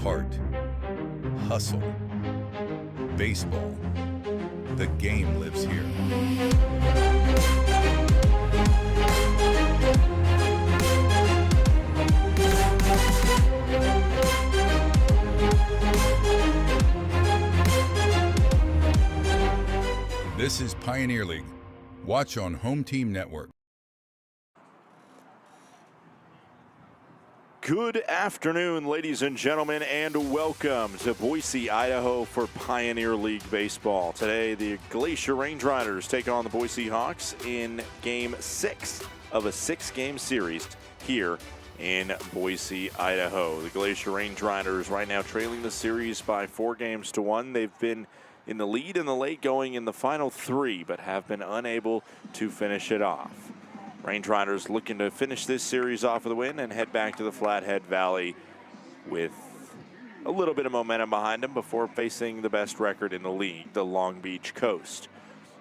heart, hustle, baseball. The game lives here. This is Pioneer League. Watch on Home Team Network. Good afternoon, ladies and gentlemen, and welcome to Boise, Idaho for Pioneer League Baseball. Today, the Glacier Range Riders take on the Boise Hawks in Game 6 of a 6-game series here in Boise, Idaho. The Glacier Range Riders right now trailing the series by 4-1. They've been in the lead in the late going in the final 3, but have been unable to finish it off. Range Riders looking to finish this series off with a win and head back to the Flathead Valley with a little bit of momentum behind them before facing the best record in the league, the Long Beach Coast.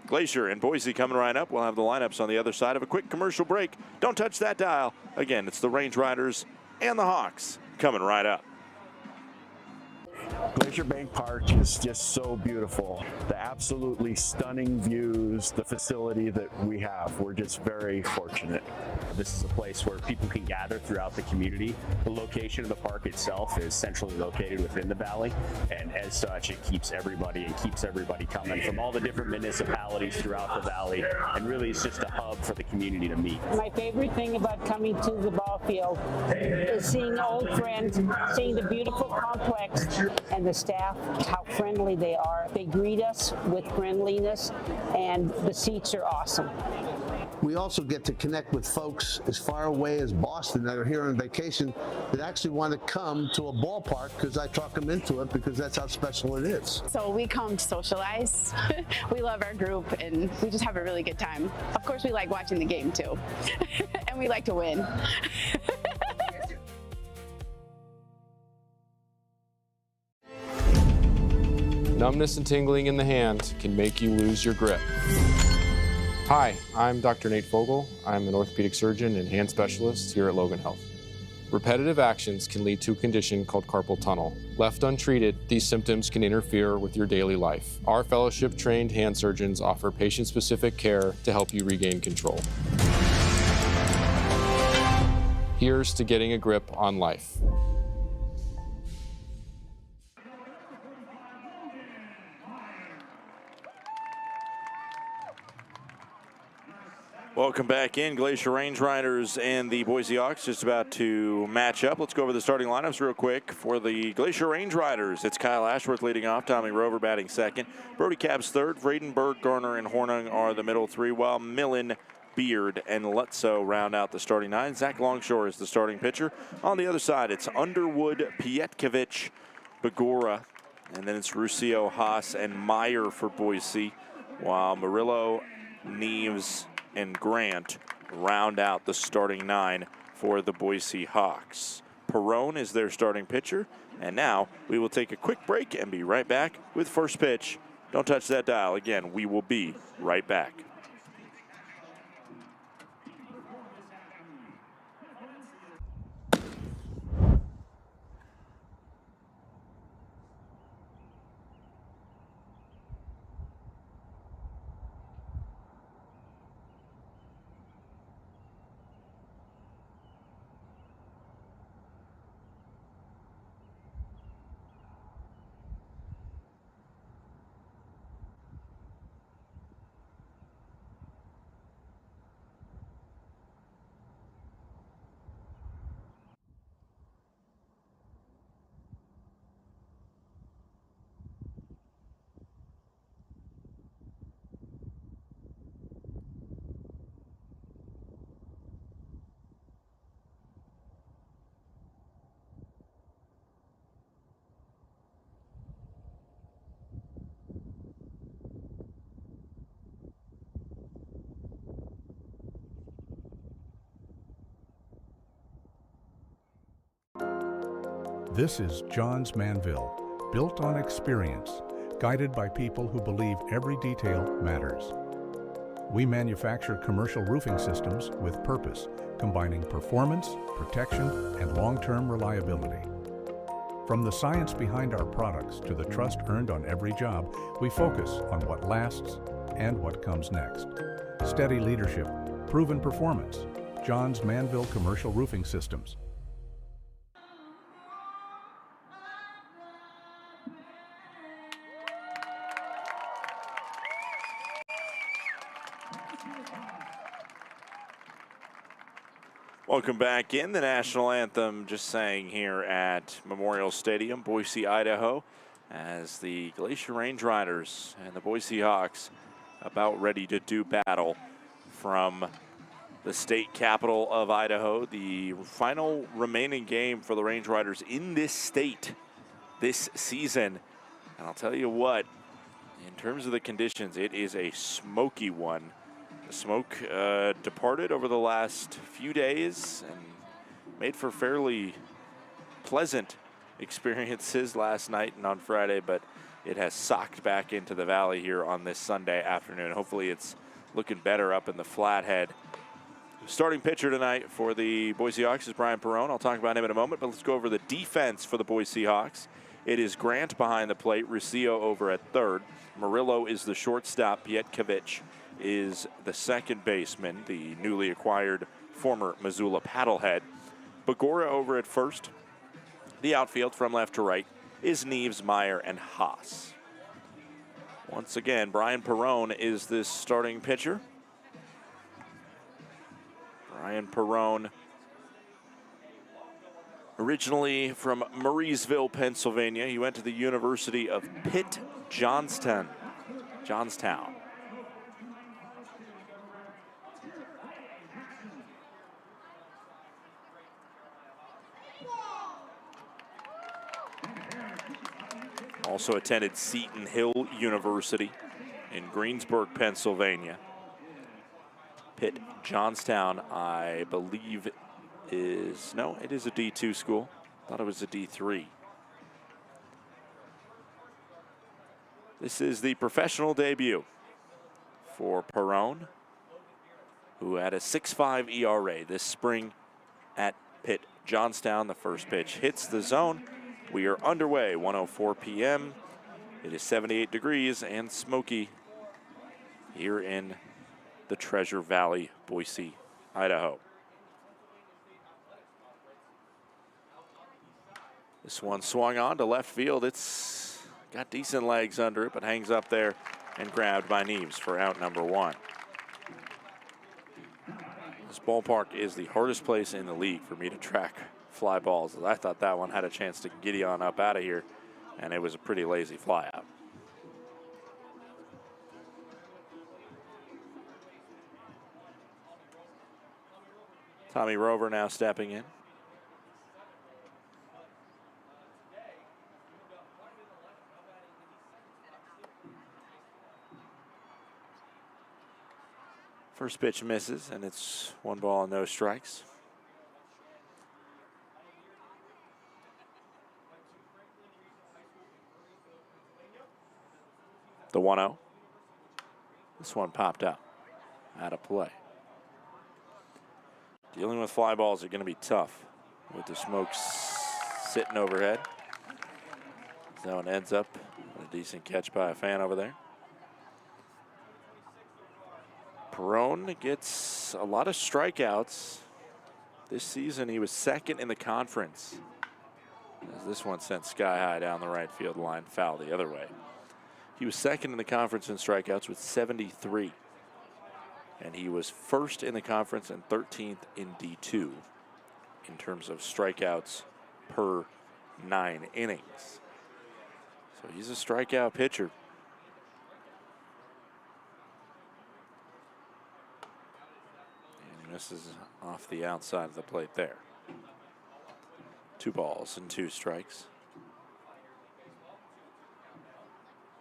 Glacier and Boise coming right up. We'll have the lineups on the other side of a quick commercial break. Don't touch that dial. Again, it's the Range Riders and the Hawks coming right up. Glacier Bank Park is just so beautiful. The absolutely stunning views, the facility that we have, we're just very fortunate. This is a place where people can gather throughout the community. The location of the park itself is centrally located within the valley, and as such, it keeps everybody coming from all the different municipalities throughout the valley, and really it's just a hub for the community to meet. My favorite thing about coming to the ball field is seeing old friends, seeing the beautiful complex, and the staff, how friendly they are. They greet us with friendliness, and the seats are awesome. We also get to connect with folks as far away as Boston that are here on vacation that actually want to come to a ballpark because I talk them into it because that's how special it is. So we come to socialize. We love our group and we just have a really good time. Of course, we like watching the game too. And we like to win. Numbness and tingling in the hand can make you lose your grip. Hi, I'm Dr. Nate Fogel. I'm an orthopedic surgeon and hand specialist here at Logan Health. Repetitive actions can lead to a condition called carpal tunnel. Left untreated, these symptoms can interfere with your daily life. Our fellowship-trained hand surgeons offer patient-specific care to help you regain control. Here's to getting a grip on life. Welcome back in. Glacier Range Riders and the Boise Hawks just about to match up. Let's go over the starting lineups real quick. For the Glacier Range Riders, it's Kyle Ashworth leading off, Tommy Rover batting second, Brody Cabbs third, Vredenberg, Garner, and Hornung are the middle 3, while Millen, Beard, and Lutzow round out the starting 9. Zach Longshore is the starting pitcher. On the other side, it's Underwood, Pietkovich, Begora, and then it's Ruscio, Haas, and Meyer for Boise, while Murillo, Neves, and Grant round out the starting 9 for the Boise Hawks. Perrone is their starting pitcher, and now we will take a quick break and be right back with first pitch. Don't touch that dial. Again, we will be right back. This is Johns Manville, built on experience, guided by people who believe every detail matters. We manufacture commercial roofing systems with purpose, combining performance, protection, and long-term reliability. From the science behind our products to the trust earned on every job, we focus on what lasts and what comes next. Steady leadership, proven performance. Johns Manville Commercial Roofing Systems. Welcome back in. The national anthem just sang here at Memorial Stadium, Boise, Idaho, as the Glacier Range Riders and the Boise Hawks about ready to do battle from the state capital of Idaho. The final remaining game for the Range Riders in this state this season. And I'll tell you what, in terms of the conditions, it is a smoky one. The smoke departed over the last few days and made for fairly pleasant experiences last night and on Friday, but it has socked back into the valley here on this Sunday afternoon. Hopefully it's looking better up in the Flathead. Starting pitcher tonight for the Boise Hawks is Brian Perrone. I'll talk about him in a moment, but let's go over the defense for the Boise Hawks. It is Grant behind the plate, Ruscio over at third. Murillo is the shortstop, Pietkovich is the second baseman, the newly acquired former Missoula paddlehead. Bagora over at first. The outfield from left to right is Neves, Meyer, and Haas. Once again, Brian Perrone is this starting pitcher. Brian Perrone, originally from Murrysville, Pennsylvania. He went to the University of Johnstown. Also attended Seton Hill University in Greensburg, Pennsylvania. Johnstown, I believe, it is a D2 school. Thought it was a D3. This is the professional debut for Perrone, who had a 6.5 ERA this spring at Johnstown. The first pitch hits the zone. We are underway, 1:04 p.m. It is 78 degrees and smoky here in the Treasure Valley, Boise, Idaho. This one swung on to left field. It's got decent legs under it, but hangs up there and grabbed by Neves for out number one. This ballpark is the hardest place in the league for me to track fly balls. I thought that one had a chance to giddy on up out of here, and it was a pretty lazy fly out. Tommy Rover now stepping in. First pitch misses, and it's 1 ball and no strikes. The 1-0. This one popped out of play. Dealing with fly balls are going to be tough with the smoke sitting overhead. Zone ends up with a decent catch by a fan over there. Perrone gets a lot of strikeouts. This season he was second in the conference, as this one sent sky high down the right field line, foul the other way. He was second in the conference in strikeouts with 73. And he was first in the conference and 13th in D2 in terms of strikeouts per 9 innings. So he's a strikeout pitcher. And he misses off the outside of the plate there. 2 balls and 2 strikes.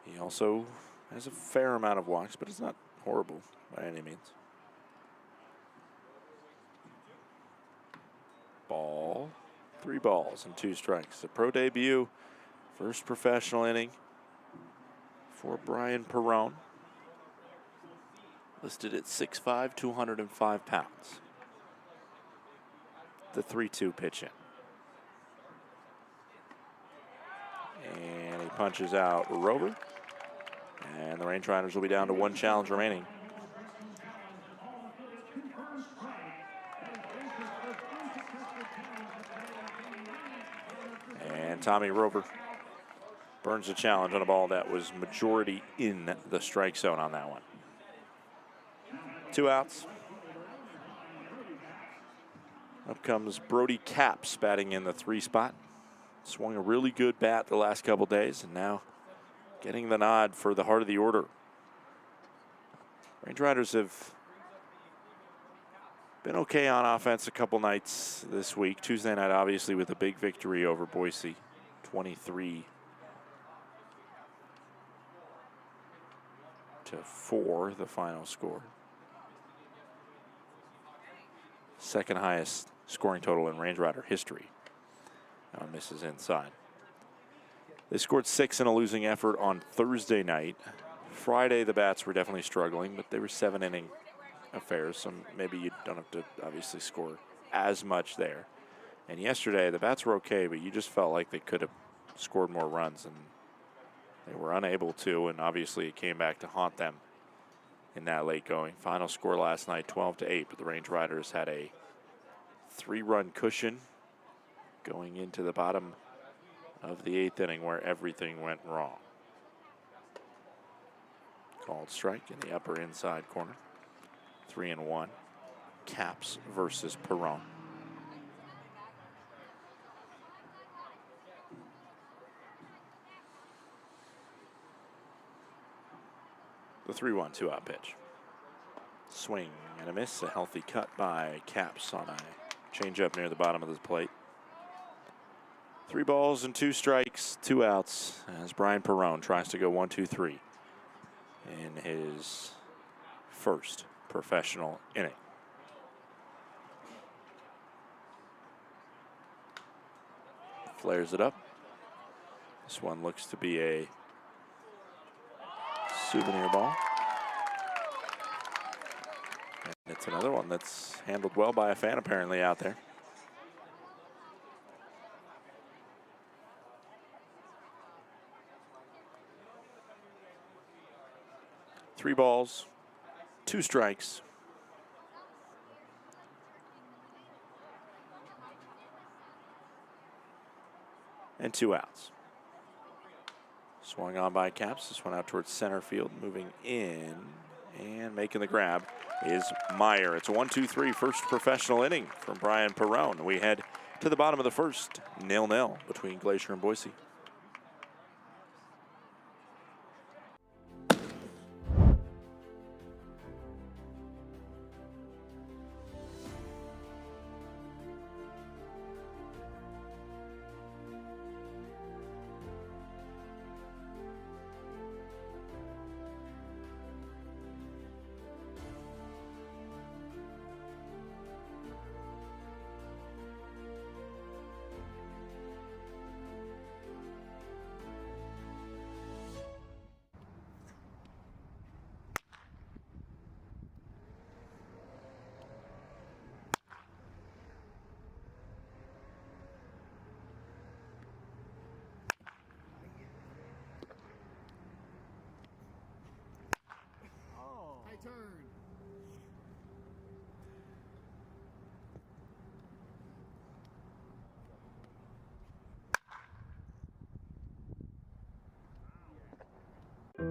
He also has a fair amount of walks, but it's not horrible by any means. Ball. 3 balls and 2 strikes. A pro debut, first professional inning for Brian Perrone. Listed at 6'5", 205 pounds. The 3-2 pitch in. punches out Rover. And the Range Riders will be down to one challenge remaining. And Tommy Rover burns the challenge on a ball that was majority in the strike zone on that one. 2 outs. Up comes Brody Capps batting in the 3 spot. Swung a really good bat the last couple days, and now getting the nod for the heart of the order. Range Riders have been okay on offense a couple nights this week. Tuesday night, obviously, with a big victory over Boise, 23-4, the final score. Second highest scoring total in Range Rider history. Now misses inside. They scored 6 in a losing effort on Thursday night. Friday, the bats were definitely struggling, but they were 7-inning affairs, so maybe you don't have to obviously score as much there. And yesterday, the bats were okay, but you just felt like they could have scored more runs, and they were unable to, and obviously it came back to haunt them in that late going. Final score last night, 12-8, but the Range Riders had a 3-run cushion going into the bottom of the 8th inning where everything went wrong. Called strike in the upper inside corner. 3-1. Capps versus Perron. The 3-1 2-out pitch. Swing and a miss. A healthy cut by Capps on a changeup near the bottom of the plate. 3 balls and 2 strikes, 2 outs as Brian Perron tries to go 1-2-3 in his first professional inning. Flares it up. This one looks to be a souvenir ball. And it's another one that's handled well by a fan apparently out there. Three balls, 2 strikes. And 2 outs. Swung on by Capps. This one out towards center field, moving in and making the grab is Meyer. It's a 1-2-3 first professional inning from Brian Perron. We head to the bottom of the first, 0-0 between Glacier and Boise.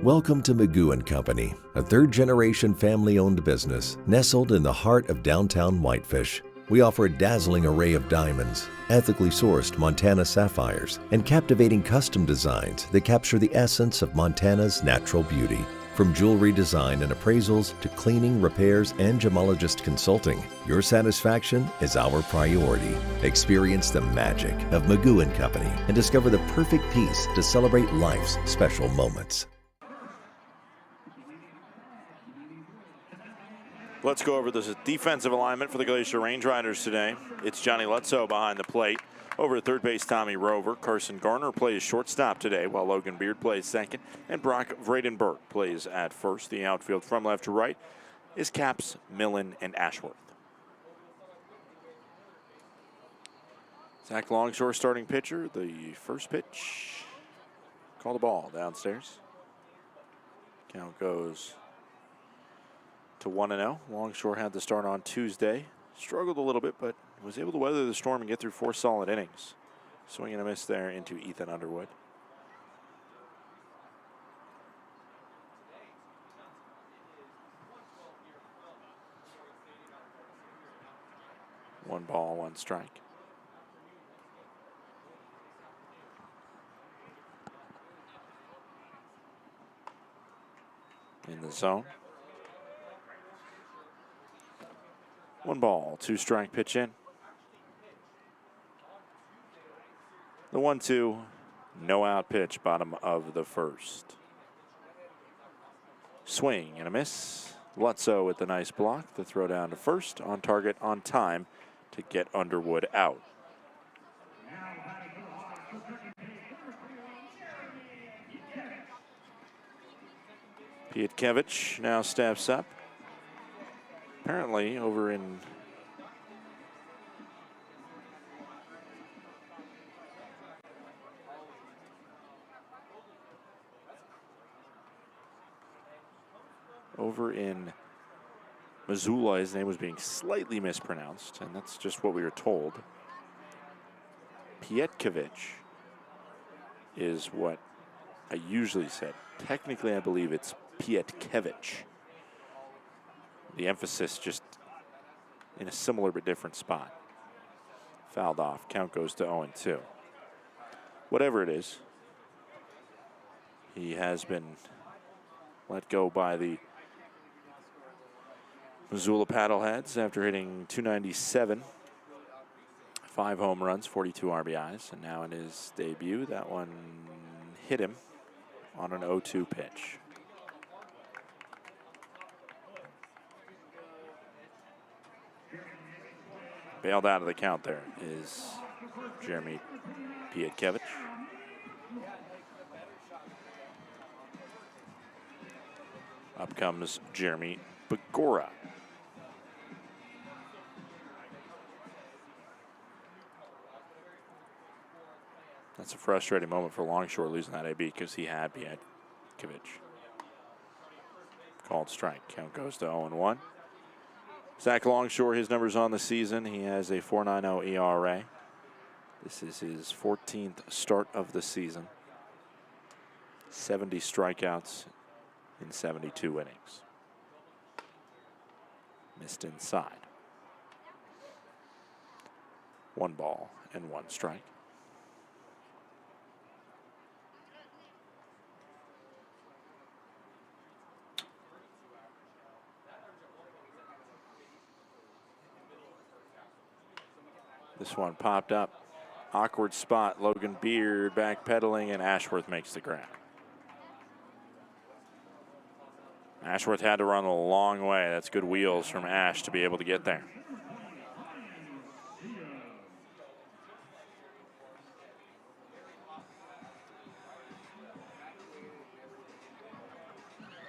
Welcome to Magoo & Company, a third-generation family-owned business nestled in the heart of downtown Whitefish. We offer a dazzling array of diamonds, ethically sourced Montana sapphires, and captivating custom designs that capture the essence of Montana's natural beauty. From jewelry design and appraisals to cleaning, repairs, and gemologist consulting, your satisfaction is our priority. Experience the magic of Magoo & Company and discover the perfect piece to celebrate life's special moments. Let's go over the defensive alignment for the Glacier Range Riders today. It's Johnny Lutzow behind the plate. Over at third base, Tommy Rover. Carson Garner plays shortstop today, while Logan Beard plays second. And Brock Vredenberg plays at first. The outfield from left to right is Capps, Millen, and Ashworth. Zach Longshore starting pitcher. The first pitch Call the ball downstairs. Count goes to 1-0. Longshore had the start on Tuesday. Struggled a little bit, but was able to weather the storm and get through 4 solid innings. Swing and a miss there into Ethan Underwood. One ball, one strike. In the zone. One ball, 2 strike pitch in. The 1-2, no out pitch, bottom of the first. Swing and a miss. Lutzo with the nice block. The throw down to first, on target, on time to get Underwood out. Pietkevich now steps up. Apparently over in Missoula, his name was being slightly mispronounced, and that's just what we were told. Pietkevich is what I usually said. Technically, I believe it's Pietkevich. The emphasis just in a similar but different spot. Fouled off. Count goes to 0-2. Whatever it is, he has been let go by the Missoula Paddleheads after hitting .297. 5 home runs, 42 RBIs, and now in his debut, that one hit him on an 0-2 pitch. Bailed out of the count there is Jeremy Pietkevich. Up comes Jeremy Begora. That's a frustrating moment for Longshore losing that AB because he had Pietkevich. Called strike. Count goes to 0-1. Zach Longshore, his numbers on the season. He has a .490 ERA. This is his 14th start of the season. 70 strikeouts in 72 innings. Missed inside. 1 ball and 1 strike. This one popped up. Awkward spot. Logan Beard backpedaling, and Ashworth makes the grab. Ashworth had to run a long way. That's good wheels from Ash to be able to get there.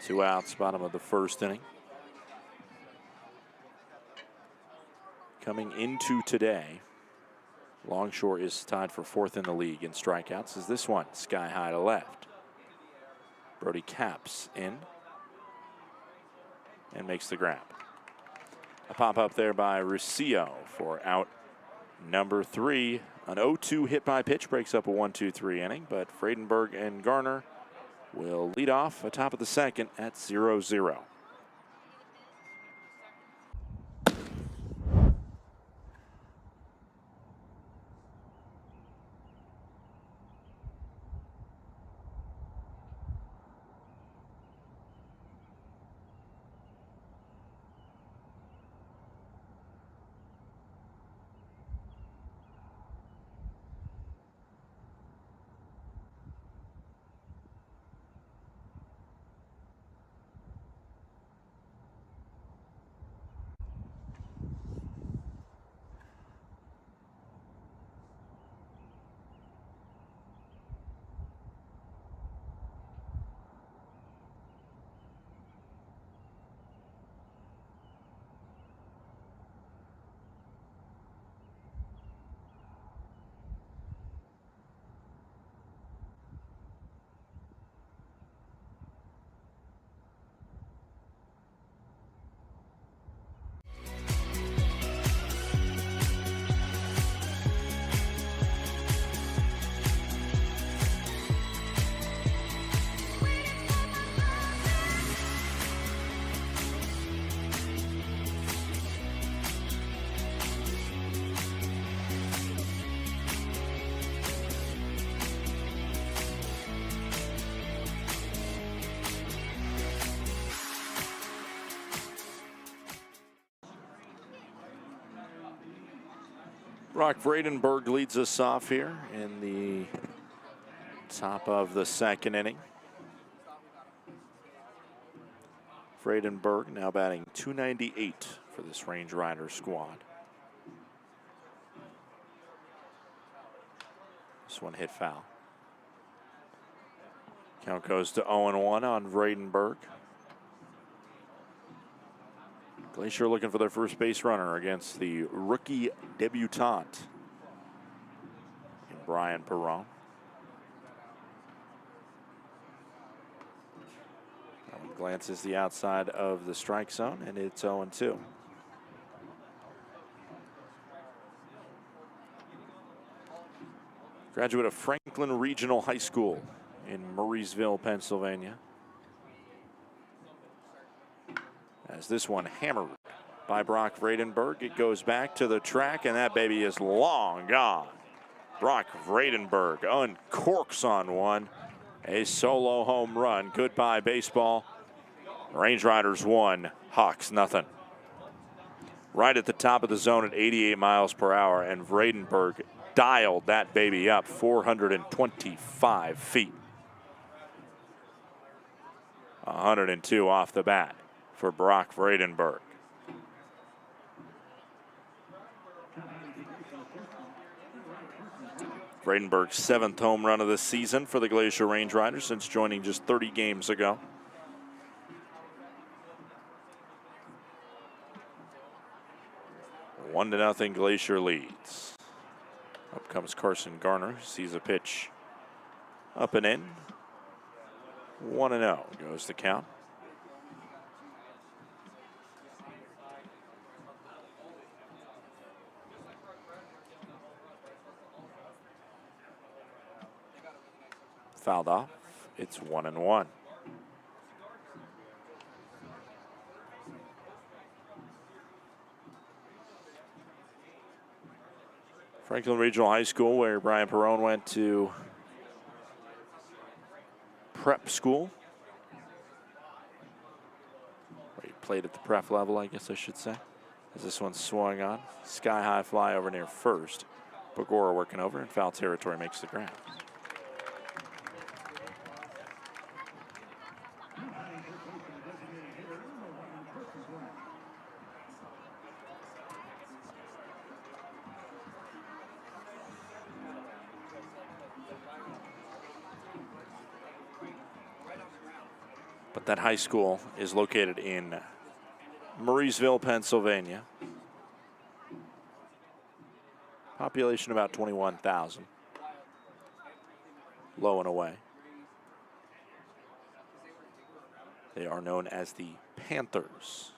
Two outs, bottom of the first inning. Coming into today, Longshore is tied for 4th in the league in strikeouts. Is this one sky high to left? Brody Capps in and makes the grab. A pop up there by Ruscio for out number 3. An 0-2 hit by pitch breaks up a 1-2-3 inning, but Friedenberg and Garner will lead off atop of the second at 0-0. Brock Vredenberg leads us off here in the top of the second inning. Vredenberg now batting .298 for this Range Rider squad. This one hit foul. Count goes to 0-1 on Vredenberg. Glacier looking for their first base runner against the rookie debutant, Brian Perron. That one glances the outside of the strike zone, and it's 0-2. Graduate of Franklin Regional High School in Murraysville, Pennsylvania. As this one hammered by Brock Vredenberg, it goes back to the track, and that baby is long gone. Brock Vredenberg uncorks on one. A solo home run. Goodbye, baseball. Range Riders 1, Hawks nothing. Right at the top of the zone at 88 miles per hour, and Vredenberg dialed that baby up 425 feet. 102 off the bat for Brock Vredenberg. Vredenberg's 7th home run of the season for the Glacier Range Riders since joining just 30 games ago. One to nothing, Glacier leads. Up comes Carson Garner, sees a pitch up and in. 1-0 goes the count. Fouled off. It's 1-1. Franklin Regional High School, where Brian Perron went to prep school. Where he played at the prep level, I guess I should say. As this one swung on. Sky high fly over near first. Bogora working over, and foul territory makes the grab. But that high school is located in Murraysville, Pennsylvania. Population about 21,000. Low and away. They are known as the Panthers.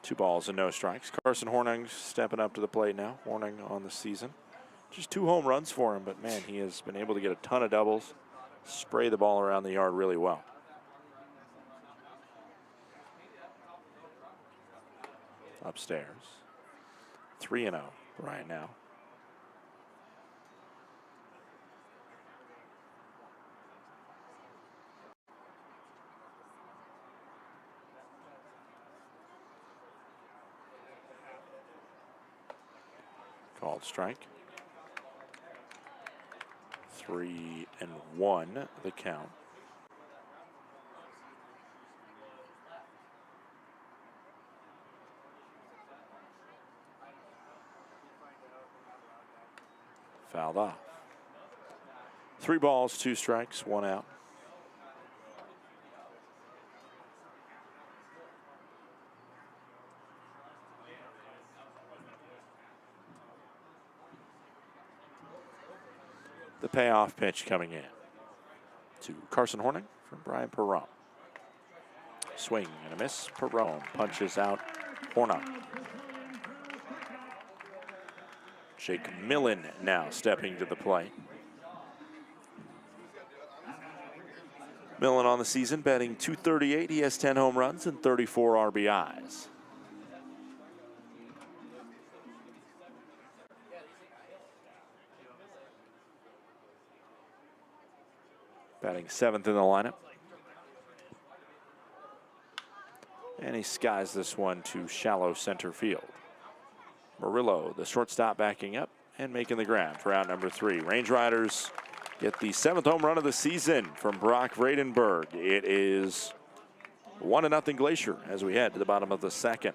Two balls and no strikes. Carson Hornung stepping up to the plate now. Hornung on the season. Just 2 home runs for him, but man, he has been able to get a ton of doubles, spray the ball around the yard really well. Upstairs. 3-0 right now. Called strike. 3-1 the count. Fouled off. 3 balls, 2 strikes, 1 out. The payoff pitch coming in to Carson Hornung from Brian Perron. Swing and a miss. Perron punches out Hornung. Jake Millen now stepping to the plate. Millen on the season batting .238. He has 10 home runs and 34 RBIs. batting 7th in the lineup. And he skies this one to shallow center field. Murillo, the shortstop, backing up and making the grab for out number 3. Range Riders get the 7th home run of the season from Brock Vradenberg. It is 1-0 Glacier as we head to the bottom of the 2nd.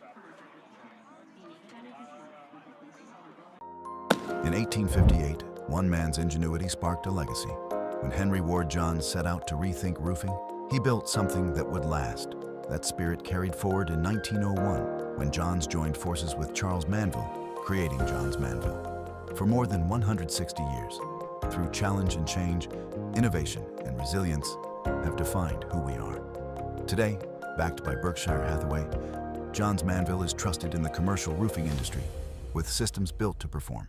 In 1858, one man's ingenuity sparked a legacy. When Henry Ward Johns set out to rethink roofing, he built something that would last. That spirit carried forward in 1901 when Johns joined forces with Charles Manville, creating Johns Manville. For more than 160 years, through challenge and change, innovation and resilience have defined who we are. Today, backed by Berkshire Hathaway, Johns Manville is trusted in the commercial roofing industry with systems built to perform.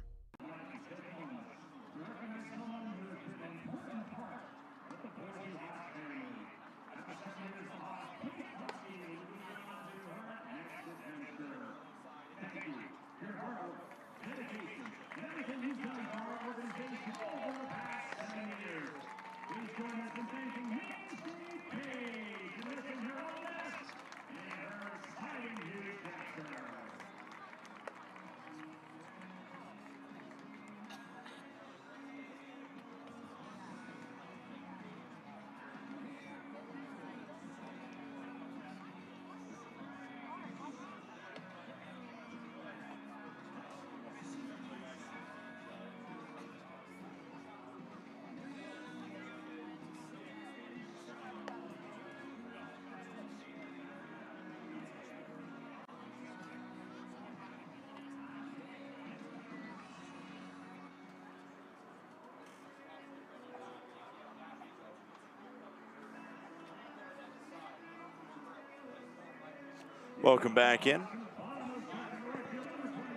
Welcome back in.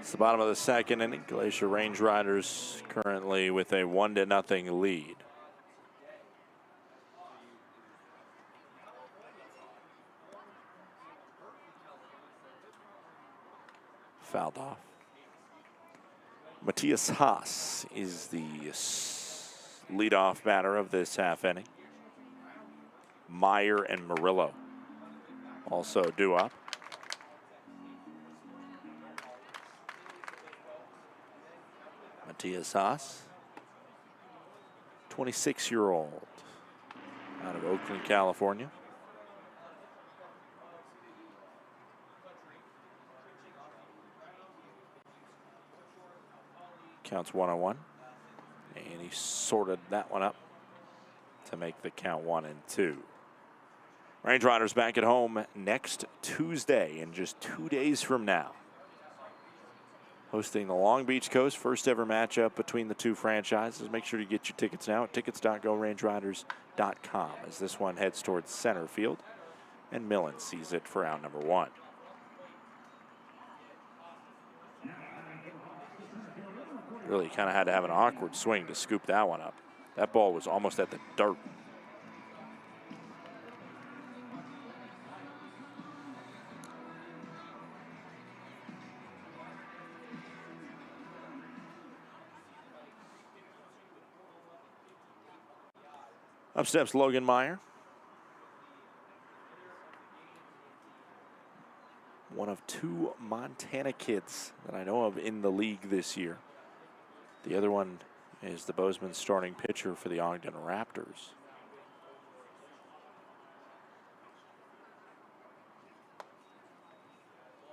It's the bottom of the 2nd inning. Glacier Range Riders currently with a 1-0 lead. Fouled off. Matthias Haas is the leadoff batter of this half inning. Meyer and Murillo also due up. Matthias Haas, 26-year-old, out of Oakland, California. Counts 1-1, and he sorted that one up to make the count 1-2. Range Riders back at home next Tuesday, in just 2 days from now, hosting the Long Beach Coast, first ever matchup between the two franchises. Make sure to get your tickets now at tickets.gorangeriders.com as this one heads towards center field, and Millen sees it for out number 1. Really kind of had to have an awkward swing to scoop that one up. That ball was almost at the dirt. Up steps Logan Meyer. One of 2 Montana kids that I know of in the league this year. The other one is the Bozeman starting pitcher for the Ogden Raptors.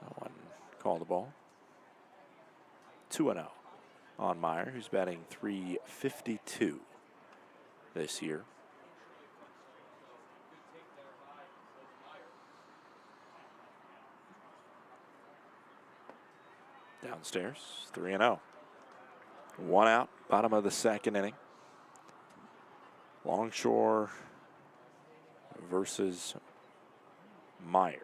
That one called the ball. 2-0 on Meyer, who's batting .352 this year. Downstairs, 3-0. 1 out, bottom of the 2nd inning. Longshore versus Meyer.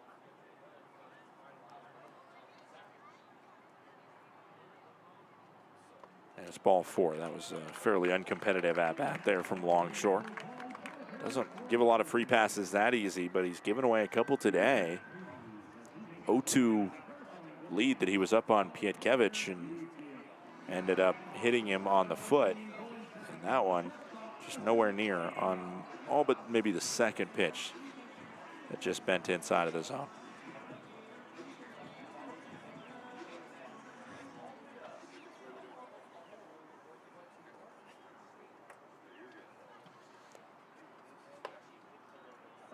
And it's ball 4. That was a fairly uncompetitive at-bat there from Longshore. Doesn't give a lot of free passes that easy, but he's given away a couple today. 0-2 lead that he was up on Pietkevich and ended up hitting him on the foot. And that one just nowhere near on all but maybe the second pitch that just bent inside of the zone.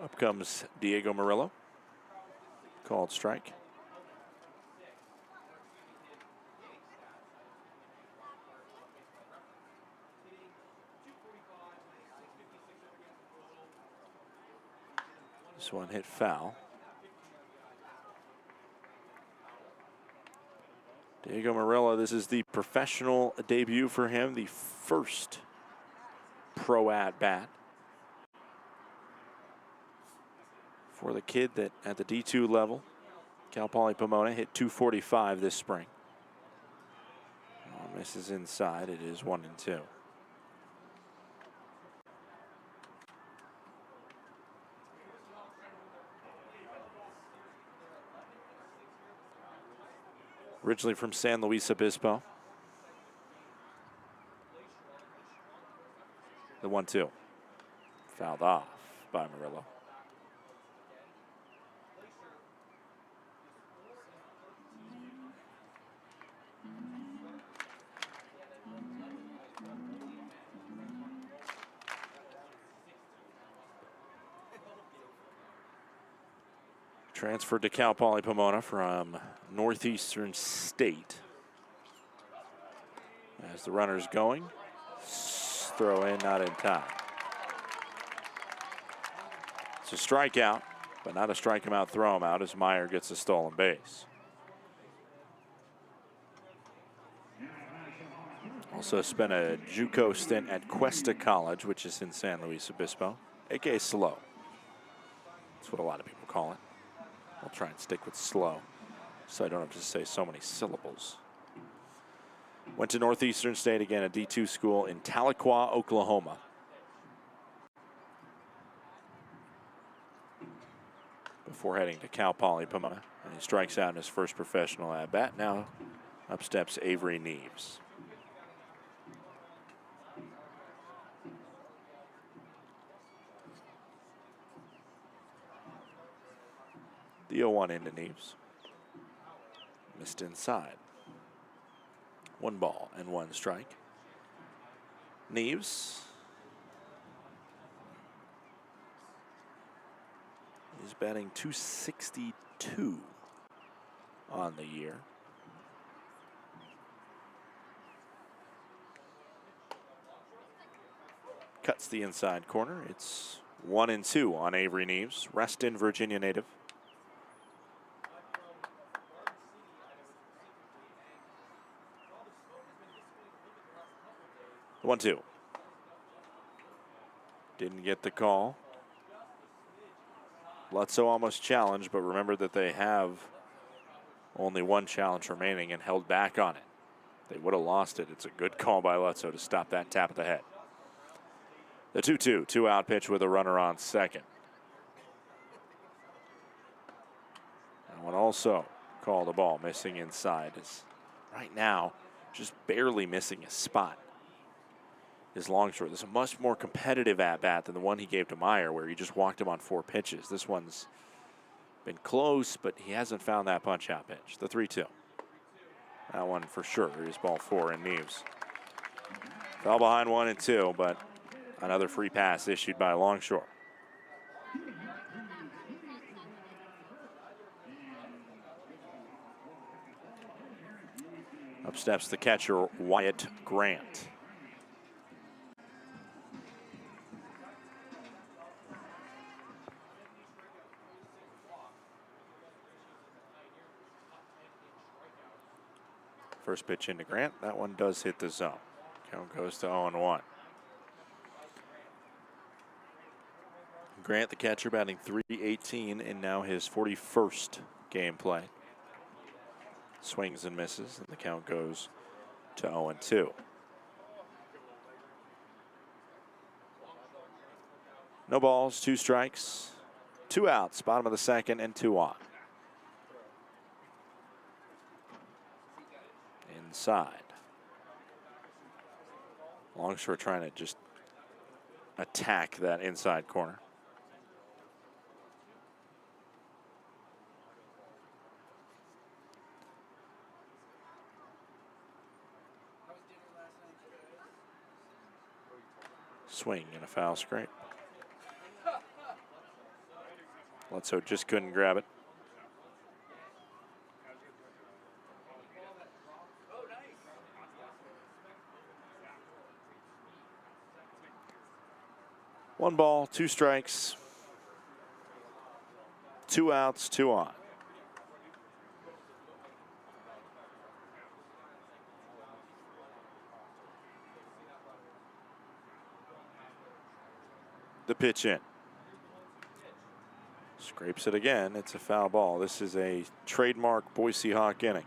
Up comes Diego Murillo. Called strike. This one hit foul. Diego Murillo, this is the professional debut for him, the first pro at bat for the kid that at the D2 level, Cal Poly Pomona, hit .245 this spring. Oh, misses inside. It is 1-2. Originally from San Luis Obispo. The 1-2. Fouled off by Murillo. Transferred to Cal Poly Pomona from Northeastern State. As the runner's going, throw in, not in time. It's a strikeout, but not a strike him out, throw him out as Meyer gets a stolen base. Also spent a JUCO stint at Cuesta College, which is in San Luis Obispo, aka SLO. That's what a lot of people call it. I'll try and stick with slow so I don't have to say so many syllables. Went to Northeastern State, again, a D2 school in Tahlequah, Oklahoma. Before heading to Cal Poly Pomona. And he strikes out in his first professional at-bat. Now up steps Avery Neves. The 0-1 into Neves. Missed inside. 1 ball and 1 strike. Neves. He's batting .262 on the year. Cuts the inside corner. It's 1-2 on Avery Neves. Reston, Virginia native. The 1-2. Didn't get the call. Lutzo almost challenged, but remember that they have only 1 challenge remaining and held back on it. They would have lost it. It's a good call by Lutzo to stop that tap of the head. The 2-2, 2-out pitch with a runner on second. That one also called a ball, missing inside. Is right now just barely missing a spot. His long short. This is a much more competitive at-bat than the one he gave to Meyer, where he just walked him on 4 pitches. This one's been close, but he hasn't found that punch-out pitch. The 3-2. That one for sure is ball 4 in Neves. Fell behind 1-2, but another free pass issued by Longshore. Up steps the catcher, Wyatt Grant. First pitch into Grant. That one does hit the zone. Count goes to 0-1. Grant, the catcher, batting .318 in now his 41st game play. Swings and misses, and the count goes to 0-2. No balls, 2 strikes, 2 outs, bottom of the second, and 2 on. Inside. Longshore trying to just attack that inside corner. Swing and a foul scrape. Bledsoe just couldn't grab it. One ball, 2 strikes, 2 outs, 2 on. The pitch in. Scrapes it again. It's a foul ball. This is a trademark Boise Hawk inning.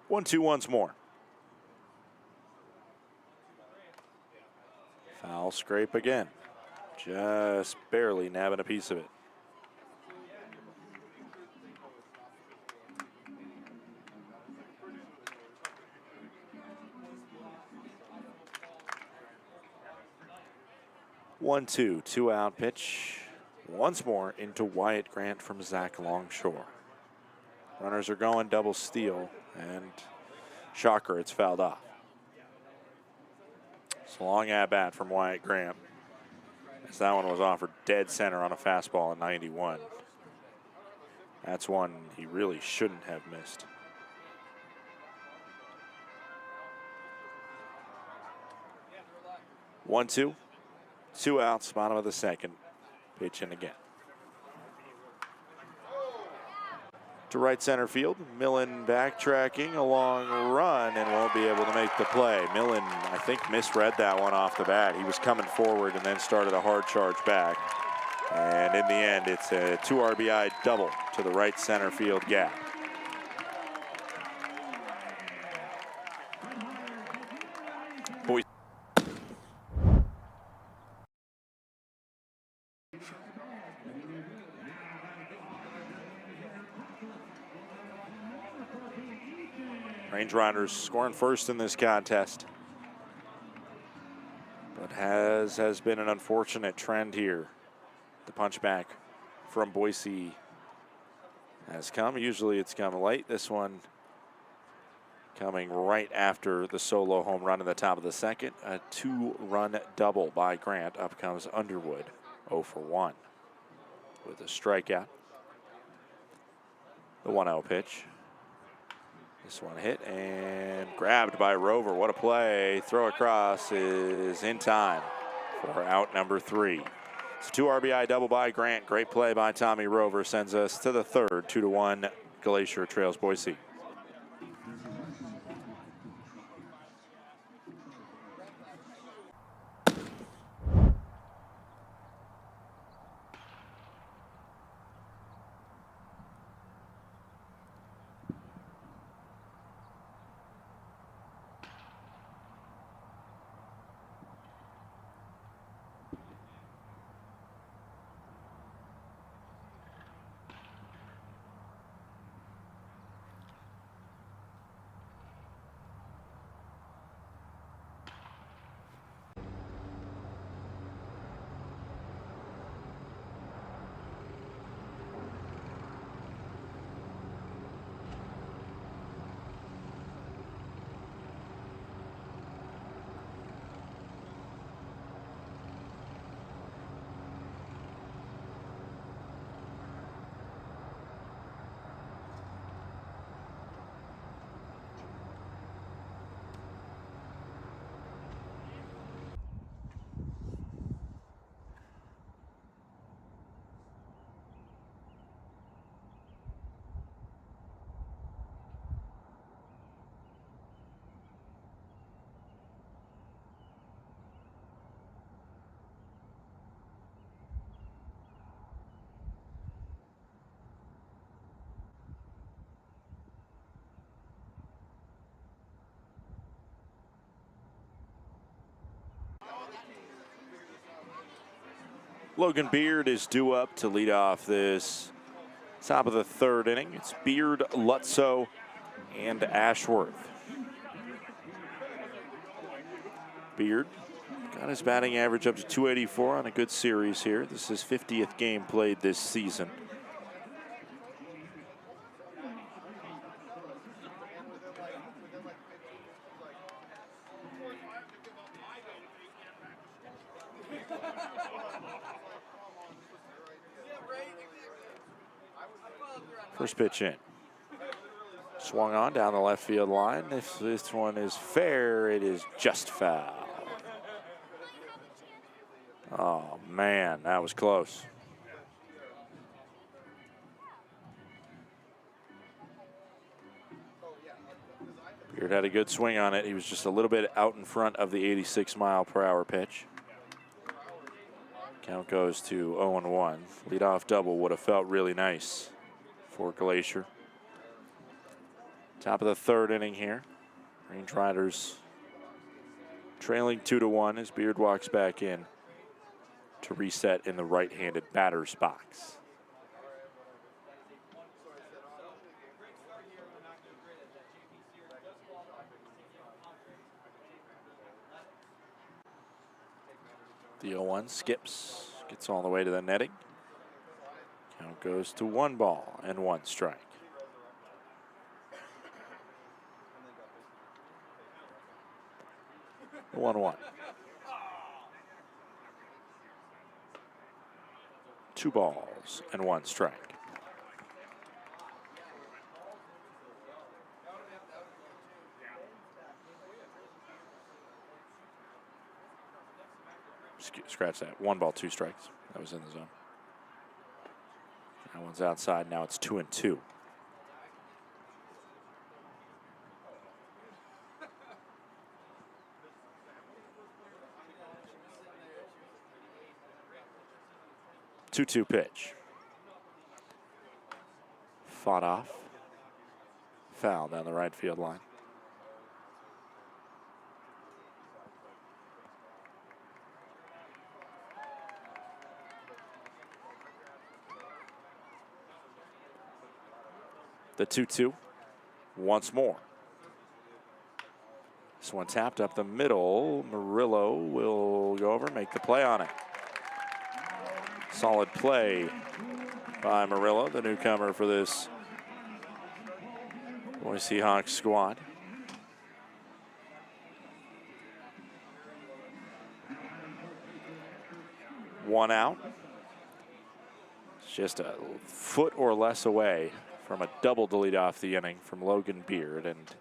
One, two, once more. Foul scrape again. Just barely nabbing a piece of it. One, two, 2 out pitch. Once more into Wyatt Grant from Zach Longshore. Runners are going, double steal, and shocker, it's fouled off. It's a long at bat from Wyatt Grant, as that one was offered dead center on a fastball at 91. That's one he really shouldn't have missed. One, two, 2 outs, bottom of the second. Pitch in again. To right center field, Millen backtracking a long run and won't be able to make the play. Millen, I think, misread that one off the bat. He was coming forward and then started a hard charge back. And in the end, it's a 2 RBI double to the right center field gap. Boise. Range Riders scoring first in this contest. But has been an unfortunate trend here. The punchback from Boise has come. Usually it's come late. This one coming right after the solo home run in the top of the second. A 2-run double by Grant. Up comes Underwood, 0 for 1 with a strikeout. The 1-0 pitch. This one hit and grabbed by Rover. What a play. Throw across is in time for out number 3. It's a 2 RBI double by Grant. Great play by Tommy Rover. Sends us to the third. 2-1. Glacier trails Boise. Logan Beard is due up to lead off this top of the third inning. It's Beard, Lutzow, and Ashworth. Beard got his batting average up to 284 on a good series here. This is his 50th game played this season. First pitch in. Swung on down the left field line. If this one is fair, it is just foul. Oh, man, that was close. Beard had a good swing on it. He was just a little bit out in front of the 86-mile-per-hour pitch. Count goes to 0-1. Leadoff double would have felt really nice for Glacier. Top of the third inning here. Range Riders trailing 2-1 as Beard walks back in to reset in the right-handed batter's box. The 0-1 skips, gets all the way to the netting. Count goes to 1-1 strike. The 1-1. 2-1 strike. Scratch that. 1 ball, 2 strikes. That was in the zone. That one's outside. Now it's 2-2. Two pitch. Fought off. Foul down the right field line. The 2-2 once more. This one tapped up the middle. Murillo will go over, make the play on it. Solid play by Murillo, the newcomer for this Boise Hawks squad. One out. It's just a foot or less away from a double to lead off the inning from Logan Beard, and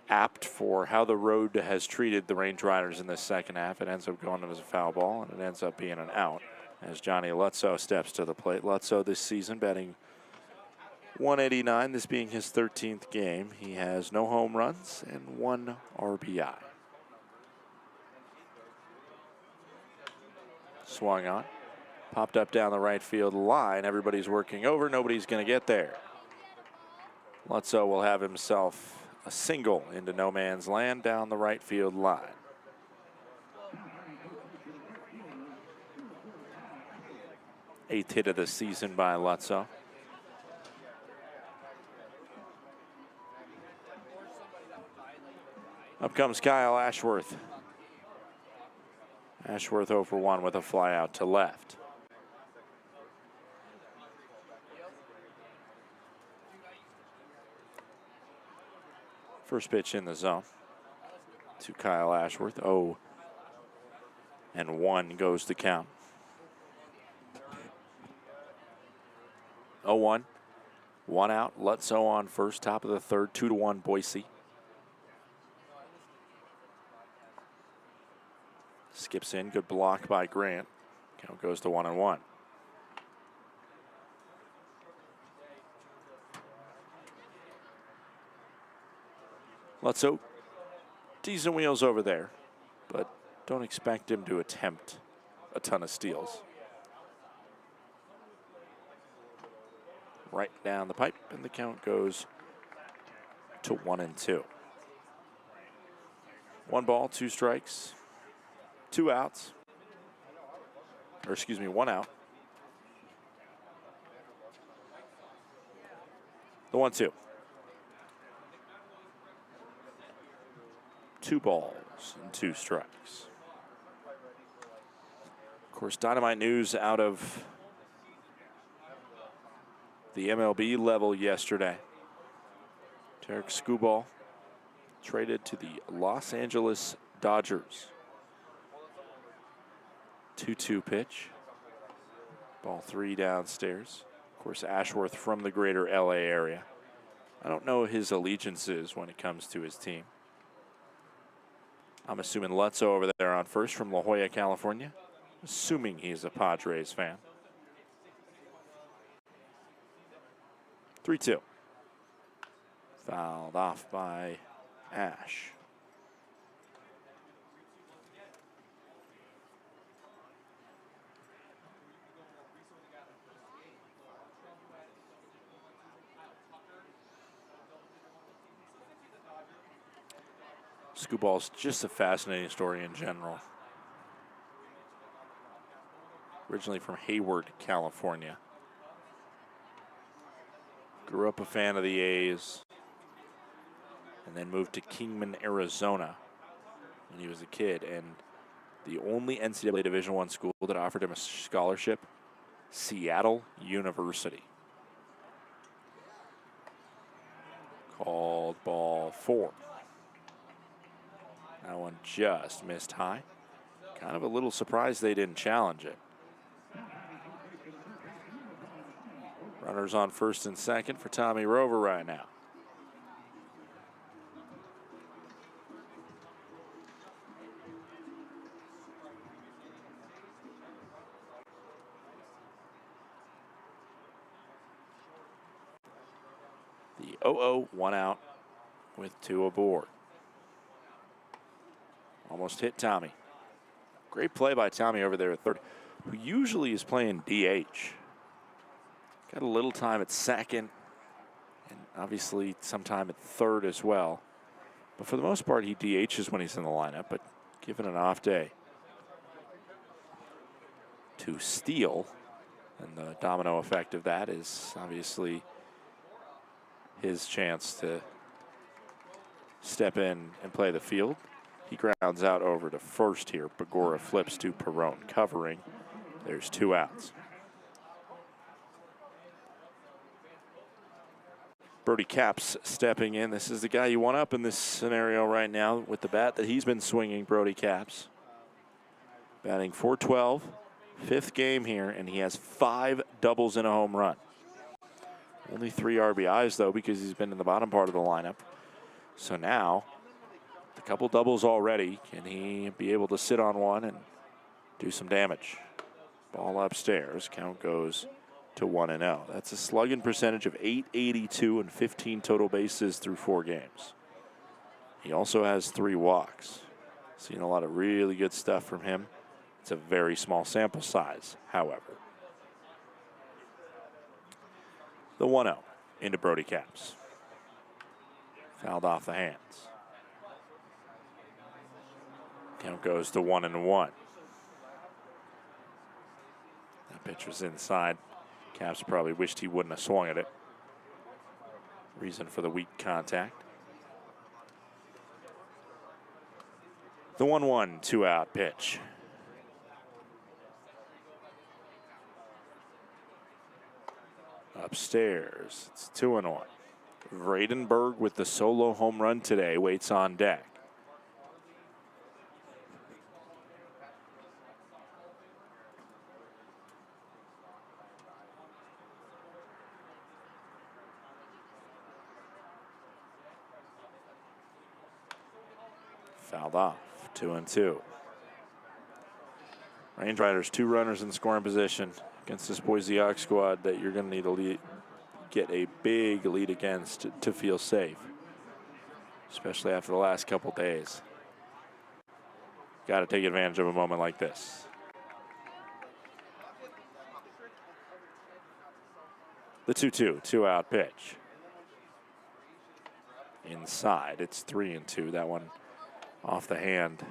apt for how the road has treated the Range Riders in this second half. It ends up going as a foul ball, and it ends up being an out as Johnny Lutzow steps to the plate. Lutzow this season batting .189, this being his 13th game. He has no home runs and 1 RBI. Swung on, popped up down the right field line. Everybody's working over, nobody's going to get there. Lutzow will have himself a single into no man's land down the right field line. Eighth hit of the season by Lutzow. Up comes Kyle Ashworth. Ashworth 0 for 1 with a fly out to left. First pitch in the zone to Kyle Ashworth. 0-1 goes the count. 0-1, 1 out. Lutzow on first, top of the third, 2-1 Boise. Skips in, good block by Grant. Count goes to 1-1. Lutzow, decent wheels over there, but don't expect him to attempt a ton of steals. Right down the pipe, and the count goes to 1-2. 1 ball, 2 strikes, 2 outs. or excuse me, 1 out. The 1-2. 2 balls and 2 strikes. Of course, dynamite news out of the MLB level yesterday. Tarek Skubal traded to the Los Angeles Dodgers. 2-2 pitch. Ball 3 downstairs. Of course, Ashworth from the greater LA area. I don't know his allegiances when it comes to his team. I'm assuming Lutzo over there on first from La Jolla, California. Assuming he's a Padres fan. 3-2. Fouled off by Ash. Scooball's just a fascinating story in general. Originally from Hayward, California. Grew up a fan of the A's. And then moved to Kingman, Arizona when he was a kid. And the only NCAA Division I school that offered him a scholarship, Seattle University. Called ball 4. That one just missed high. Kind of a little surprised they didn't challenge it. Runners on first and second for Tommy Rover right now. The 0-0, 1 out with 2 aboard. Almost hit Tommy. Great play by Tommy over there at third, who usually is playing DH. Got a little time at second, and obviously some time at third as well. But for the most part, he DHs when he's in the lineup, but given an off day to steal, and the domino effect of that is obviously his chance to step in and play the field. He grounds out over to first here. Bagora flips to Perrone covering. There's 2 outs. Brody Capps stepping in. This is the guy you want up in this scenario right now with the bat that he's been swinging, Brody Capps. Batting .412, 5th game here, and he has 5 doubles and a home run. Only 3 RBIs, though, because he's been in the bottom part of the lineup. So now, a couple doubles already. Can he be able to sit on one and do some damage? Ball upstairs. Count goes to 1-0. That's a slugging percentage of .882 and 15 total bases through 4 games. He also has 3 walks. Seen a lot of really good stuff from him. It's a very small sample size, however. The 1-0 into Brody Capps. Fouled off the hands. Count goes to 1-1. That pitch was inside. Capps probably wished he wouldn't have swung at it. Reason for the weak contact. The 1-1, 2-out pitch. Upstairs, it's 2-1. Vradenberg with the solo home run today waits on deck. Fouled off, 2-2. Range Riders, 2 runners in scoring position against this Boise Hawks squad that you're going to need to get a big lead against to feel safe, especially after the last couple days. Got to take advantage of a moment like this. The 2-2, 2-out pitch. Inside, it's 3-2. That one off the hand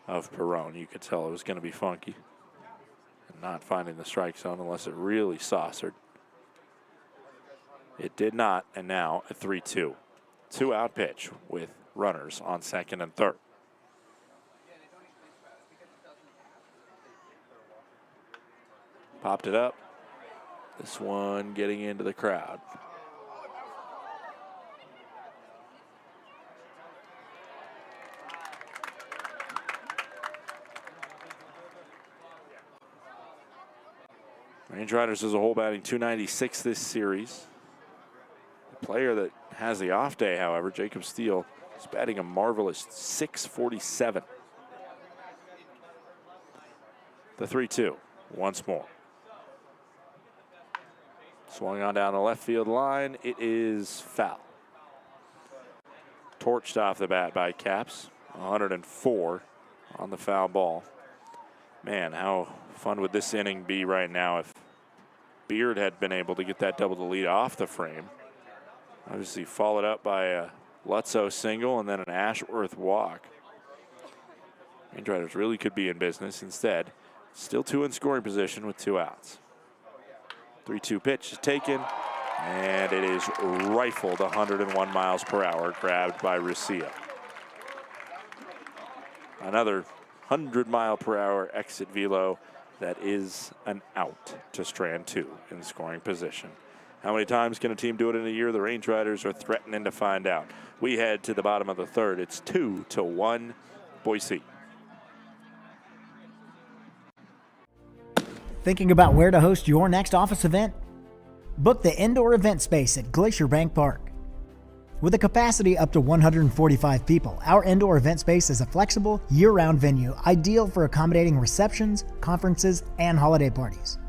of Perrone. You could tell it was going to be funky. not finding the strike zone unless it really saucered. It did not, and now a 3-2. 2-out pitch with runners on second and third. Popped it up. This one getting into the crowd. Range Riders as a whole batting .296 this series. The player that has the off day, however, Jacob Steele, is batting a marvelous .647. The 3-2 once more. Swung on down the left field line. It is foul. Torched off the bat by Caps. 104 on the foul ball. Man, how fun would this inning be right now if Beard had been able to get that double to lead off the frame. Obviously followed up by a Lutzo single and then an Ashworth walk. Range Riders really could be in business. Instead, still two in scoring position with 2 outs. 3-2 pitch is taken, and it is rifled 101 miles per hour, grabbed by Ruscia. Another 100-mile-per-hour exit velo that is an out to strand 2 in scoring position. How many times can a team do it in a year? The Range Riders are threatening to find out. We head to the bottom of the third. It's 2-1 Boise. Thinking about where to host your next office event? Book the indoor event space at Glacier Bank Park. With a capacity up to 145 people, our indoor event space is a flexible, year-round venue ideal for accommodating receptions, conferences, and holiday parties.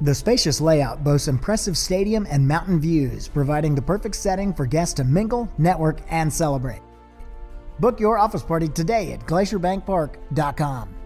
The spacious layout boasts impressive stadium and mountain views, providing the perfect setting for guests to mingle, network, and celebrate. Book your office party today at glacierbankpark.com.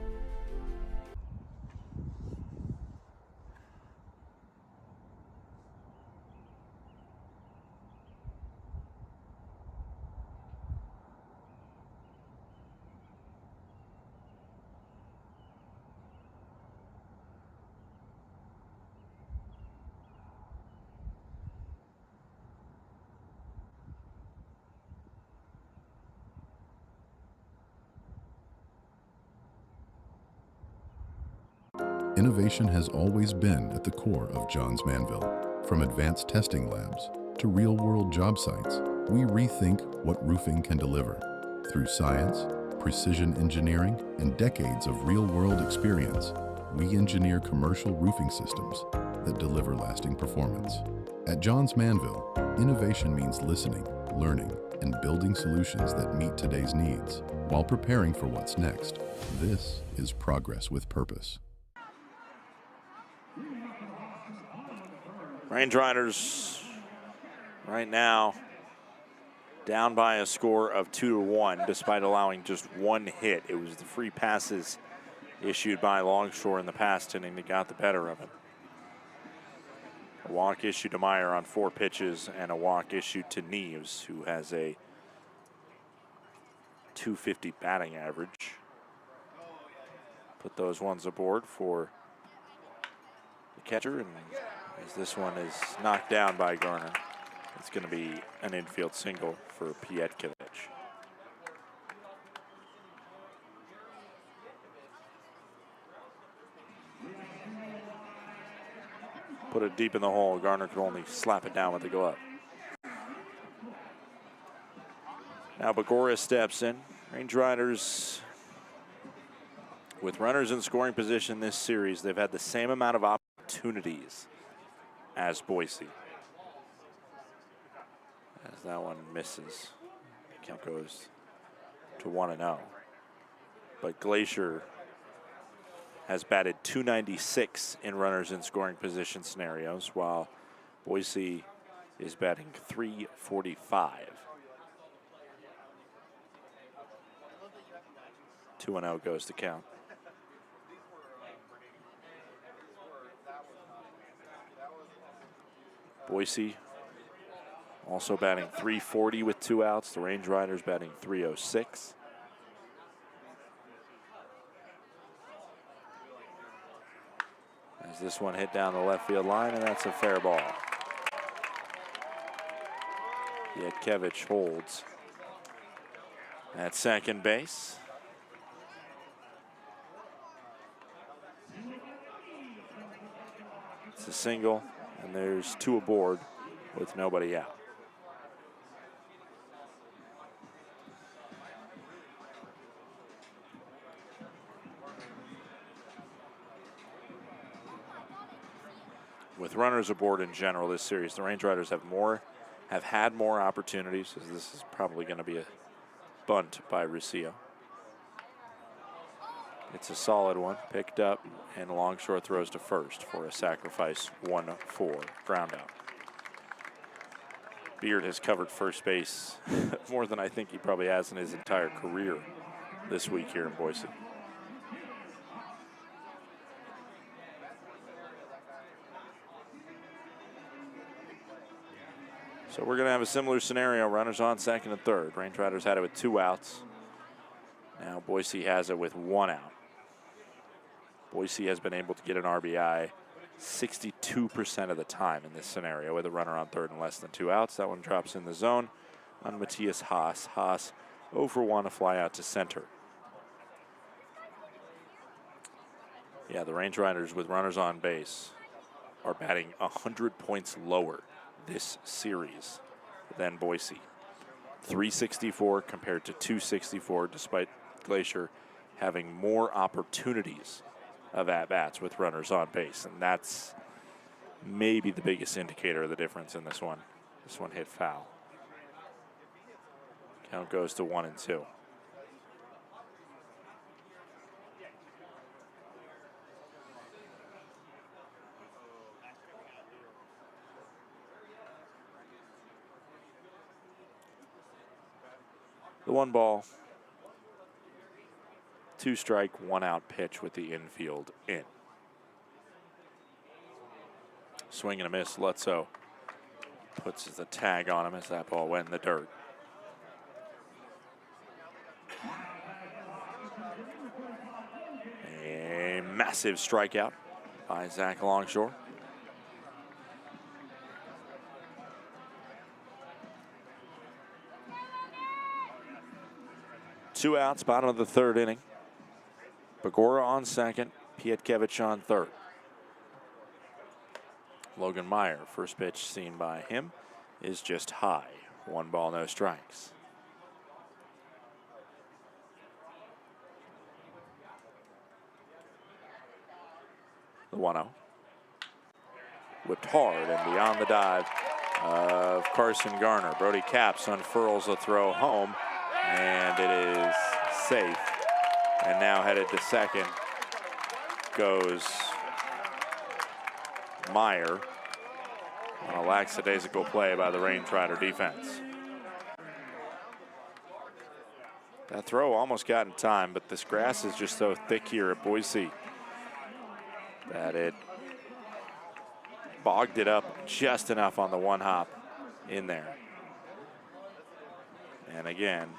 Innovation has always been at the core of Johns Manville. From advanced testing labs to real-world job sites, we rethink what roofing can deliver. Through science, precision engineering, and decades of real-world experience, we engineer commercial roofing systems that deliver lasting performance. At Johns Manville, innovation means listening, learning, and building solutions that meet today's needs while preparing for what's next. This is progress with purpose. Range Riders right now down by a score of 2-1 despite allowing just one hit. It was the free passes issued by Longshore in the past inning that got the better of it. A walk issued to Meyer on 4 pitches and a walk issued to Neves, who has a .250 batting average. Put those ones aboard for the catcher, and as this one is knocked down by Garner, it's going to be an infield single for Pietkiewicz. Put it deep in the hole. Garner could only slap it down with the glove. Now Bagora steps in. Range Riders, with runners in scoring position this series, they've had the same amount of opportunities as Boise. As that one misses, count goes to 1-0. But Glacier has batted .296 in runners in scoring position scenarios, while Boise is batting .345. 2-0 goes to count. Boise also batting .340 with 2 outs. The Range Riders batting .306. As this one hit down the left field line, and that's a fair ball. Yetkevich holds at second base. It's a single, and there's 2 aboard with nobody out. With runners aboard in general this series, the Range Riders have had more opportunities, as this is probably going to be a bunt by Russillo. It's a solid one, picked up, and Longshore throws to first for a sacrifice 1-4 ground out. Beard has covered first base more than I think he probably has in his entire career this week here in Boise. So we're going to have a similar scenario, runners on second and third. Range Riders had it with 2 outs. Now Boise has it with 1 out. Boise has been able to get an RBI 62% of the time in this scenario with a runner on third and less than 2 outs. That one drops in the zone on Matthias Haas. Haas 0 for 1, a fly out to center. Yeah, the Range Riders with runners on base are batting 100 points lower this series than Boise. 364 compared to 264, despite Glacier having more opportunities of at-bats with runners on base, and that's maybe the biggest indicator of the difference in this one. This one hit foul. Count goes to 1-2. The 1 ball, 2 strike, 1 out pitch with the infield in. Swing and a miss. Lutzo puts the tag on him as that ball went in the dirt. A massive strikeout by Zach Longshore. Two outs, bottom of the third inning. Begora on second, Pietkevich on third. Logan Meyer, first pitch seen by him, is just high. 1 ball, no strikes. The 1-0. Whipped hard and beyond the dive of Carson Garner. Brody Capps unfurls a throw home, and it is safe. And now headed to second goes Meyer on a lackadaisical play by the Range Rider defense. That throw almost got in time, but this grass is just so thick here at Boise that it bogged it up just enough on the 1 hop in there. And again,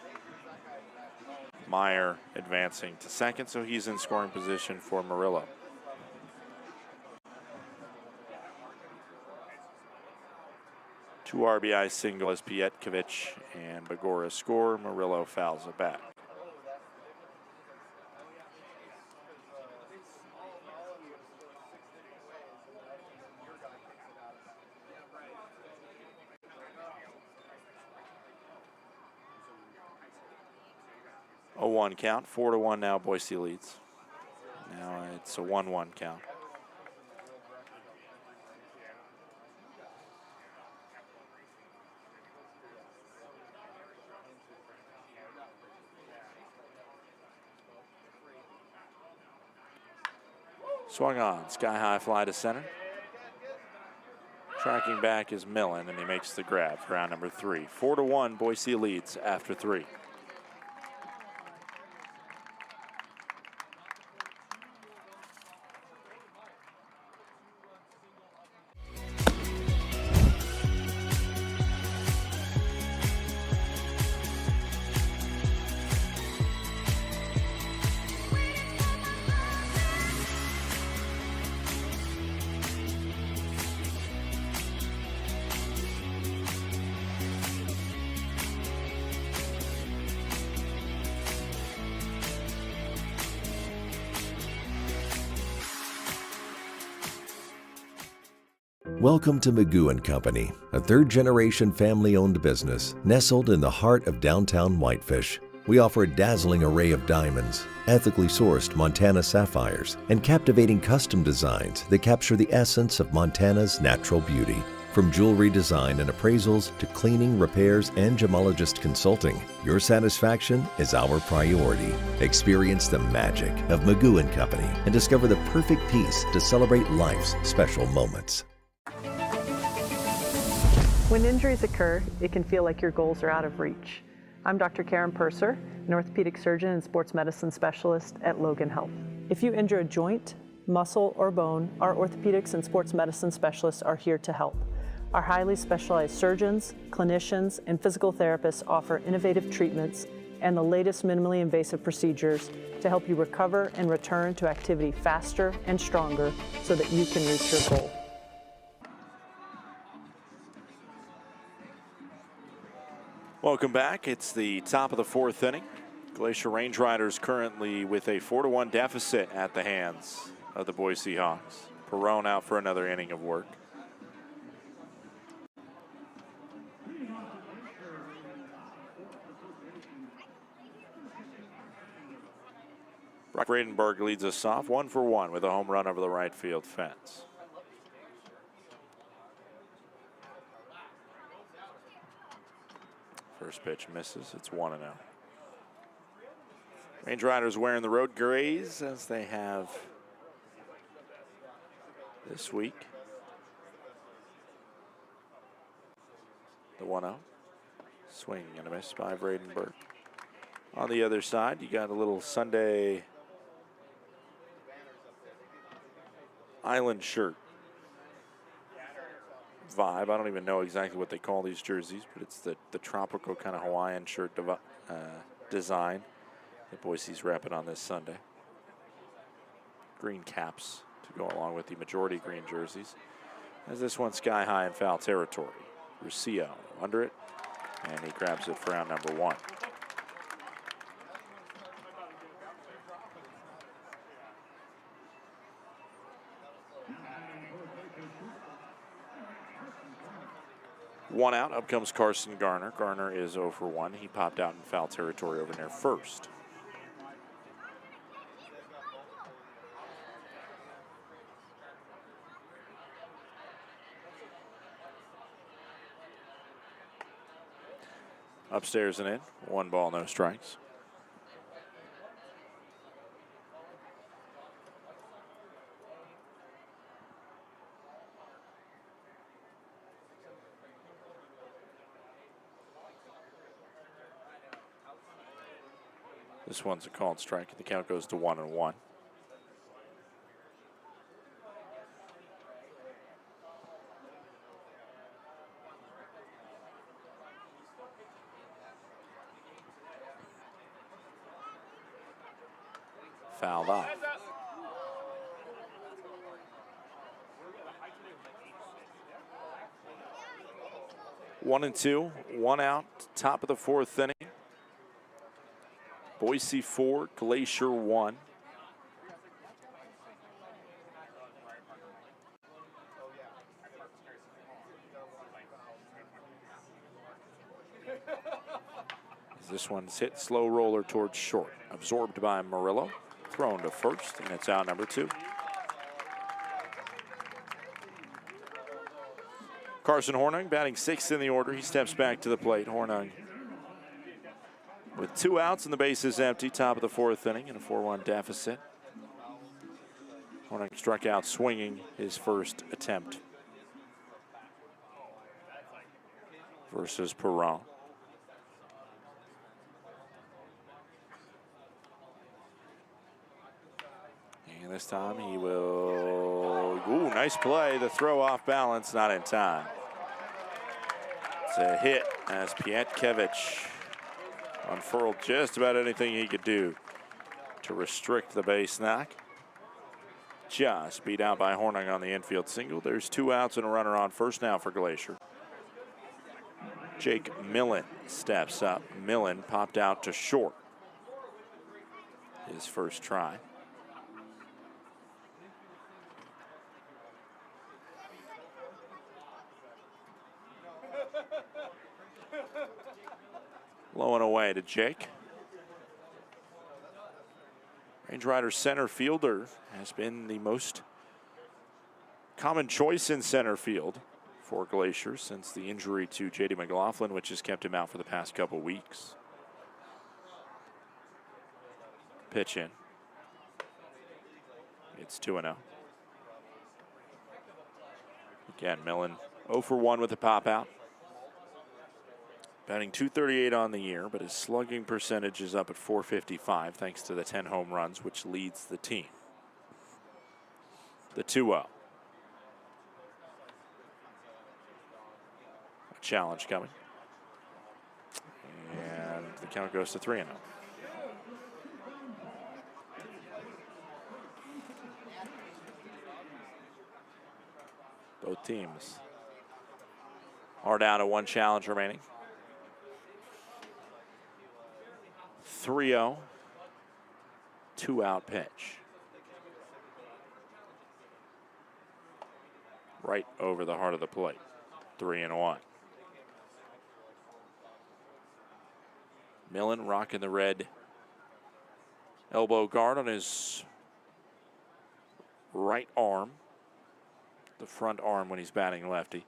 Meyer advancing to second, so he's in scoring position for Murillo. Two RBI single as Pietkevich and Begora score. Murillo fouls it back. A 1 count, 4-1 now. Boise leads. Now it's a 1-1 count. Swung on, sky high fly to center. Tracking back is Millen, and he makes the grab for round number 3. 4-1, Boise leads after 3. Welcome to Magoo & Company, a third-generation family-owned business nestled in the heart of downtown Whitefish. We offer a dazzling array of diamonds, ethically sourced Montana sapphires, and captivating custom designs that capture the essence of Montana's natural beauty. From jewelry design and appraisals to cleaning, repairs, and gemologist consulting, your satisfaction is our priority. Experience the magic of Magoo & Company and discover the perfect piece to celebrate life's special moments. When injuries occur, it can feel like your goals are out of reach. I'm Dr. Karen Purser, an orthopedic surgeon and sports medicine specialist at Logan Health. If you injure a joint, muscle, or bone, our orthopedics and sports medicine specialists are here to help. Our highly specialized surgeons, clinicians, and physical therapists offer innovative treatments and the latest minimally invasive procedures to help you recover and return to activity faster and stronger so that you can reach your goal. Welcome back. It's the top of the fourth inning. Glacier Range Riders currently with a 4-1 deficit at the hands of the Boise Hawks. Perone out for another inning of work. Brock Bradenberg leads us off 1 for 1 with a home run over the right field fence. First pitch misses. It's 1-0. Range Riders wearing the road grays as they have this week. The 1-0. Swing and a miss by Bradenberg. On the other side, you got a little Sunday Island shirt vibe. I don't even know exactly what they call these jerseys, but it's the tropical kind of Hawaiian shirt design that Boise's repping on this Sunday. Green caps to go along with the majority green jerseys. As this one sky high in foul territory. Ruscio under it, and he grabs it for out number 1. One out, up comes Carson Garner. Garner is 0 for 1. He popped out in foul territory over near first. Upstairs and in, 1 ball, no strikes. This one's a called strike. The count goes to 1-1. Fouled off. One and two, 1 out, top of the fourth inning. Boise 4, Glacier 1. This one's hit slow roller towards short. Absorbed by Murillo. Thrown to first, and it's out number 2. Carson Hornung batting 6th in the order. He steps back to the plate. Hornung with 2 outs and the bases empty, top of the fourth inning in a 4-1 deficit. Hornung struck out swinging his first attempt versus Perron. And this time he will, ooh, nice play. The throw off balance, not in time. It's a hit as Pietkevich unfurled just about anything he could do to restrict the base knock. Just beat out by Hornung on the infield single. There's 2 outs and a runner on first now for Glacier. Jake Millen steps up. Millen popped out to short. His first try. Low and away to Jake. Range Riders center fielder has been the most common choice in center field for Glacier since the injury to J.D. McLaughlin, which has kept him out for the past couple weeks. Pitch in. It's 2-0. Again, Millen 0 for 1 with the pop out. Batting .238 on the year, but his slugging percentage is up at .455 thanks to the 10 home runs, which leads the team. The 2-0. A challenge coming. And the count goes to 3-0. Both teams are down to one challenge remaining. 3-0, 2-out pitch. Right over the heart of the plate. 3-1. Millen rocking the red elbow guard on his right arm. The front arm when he's batting lefty.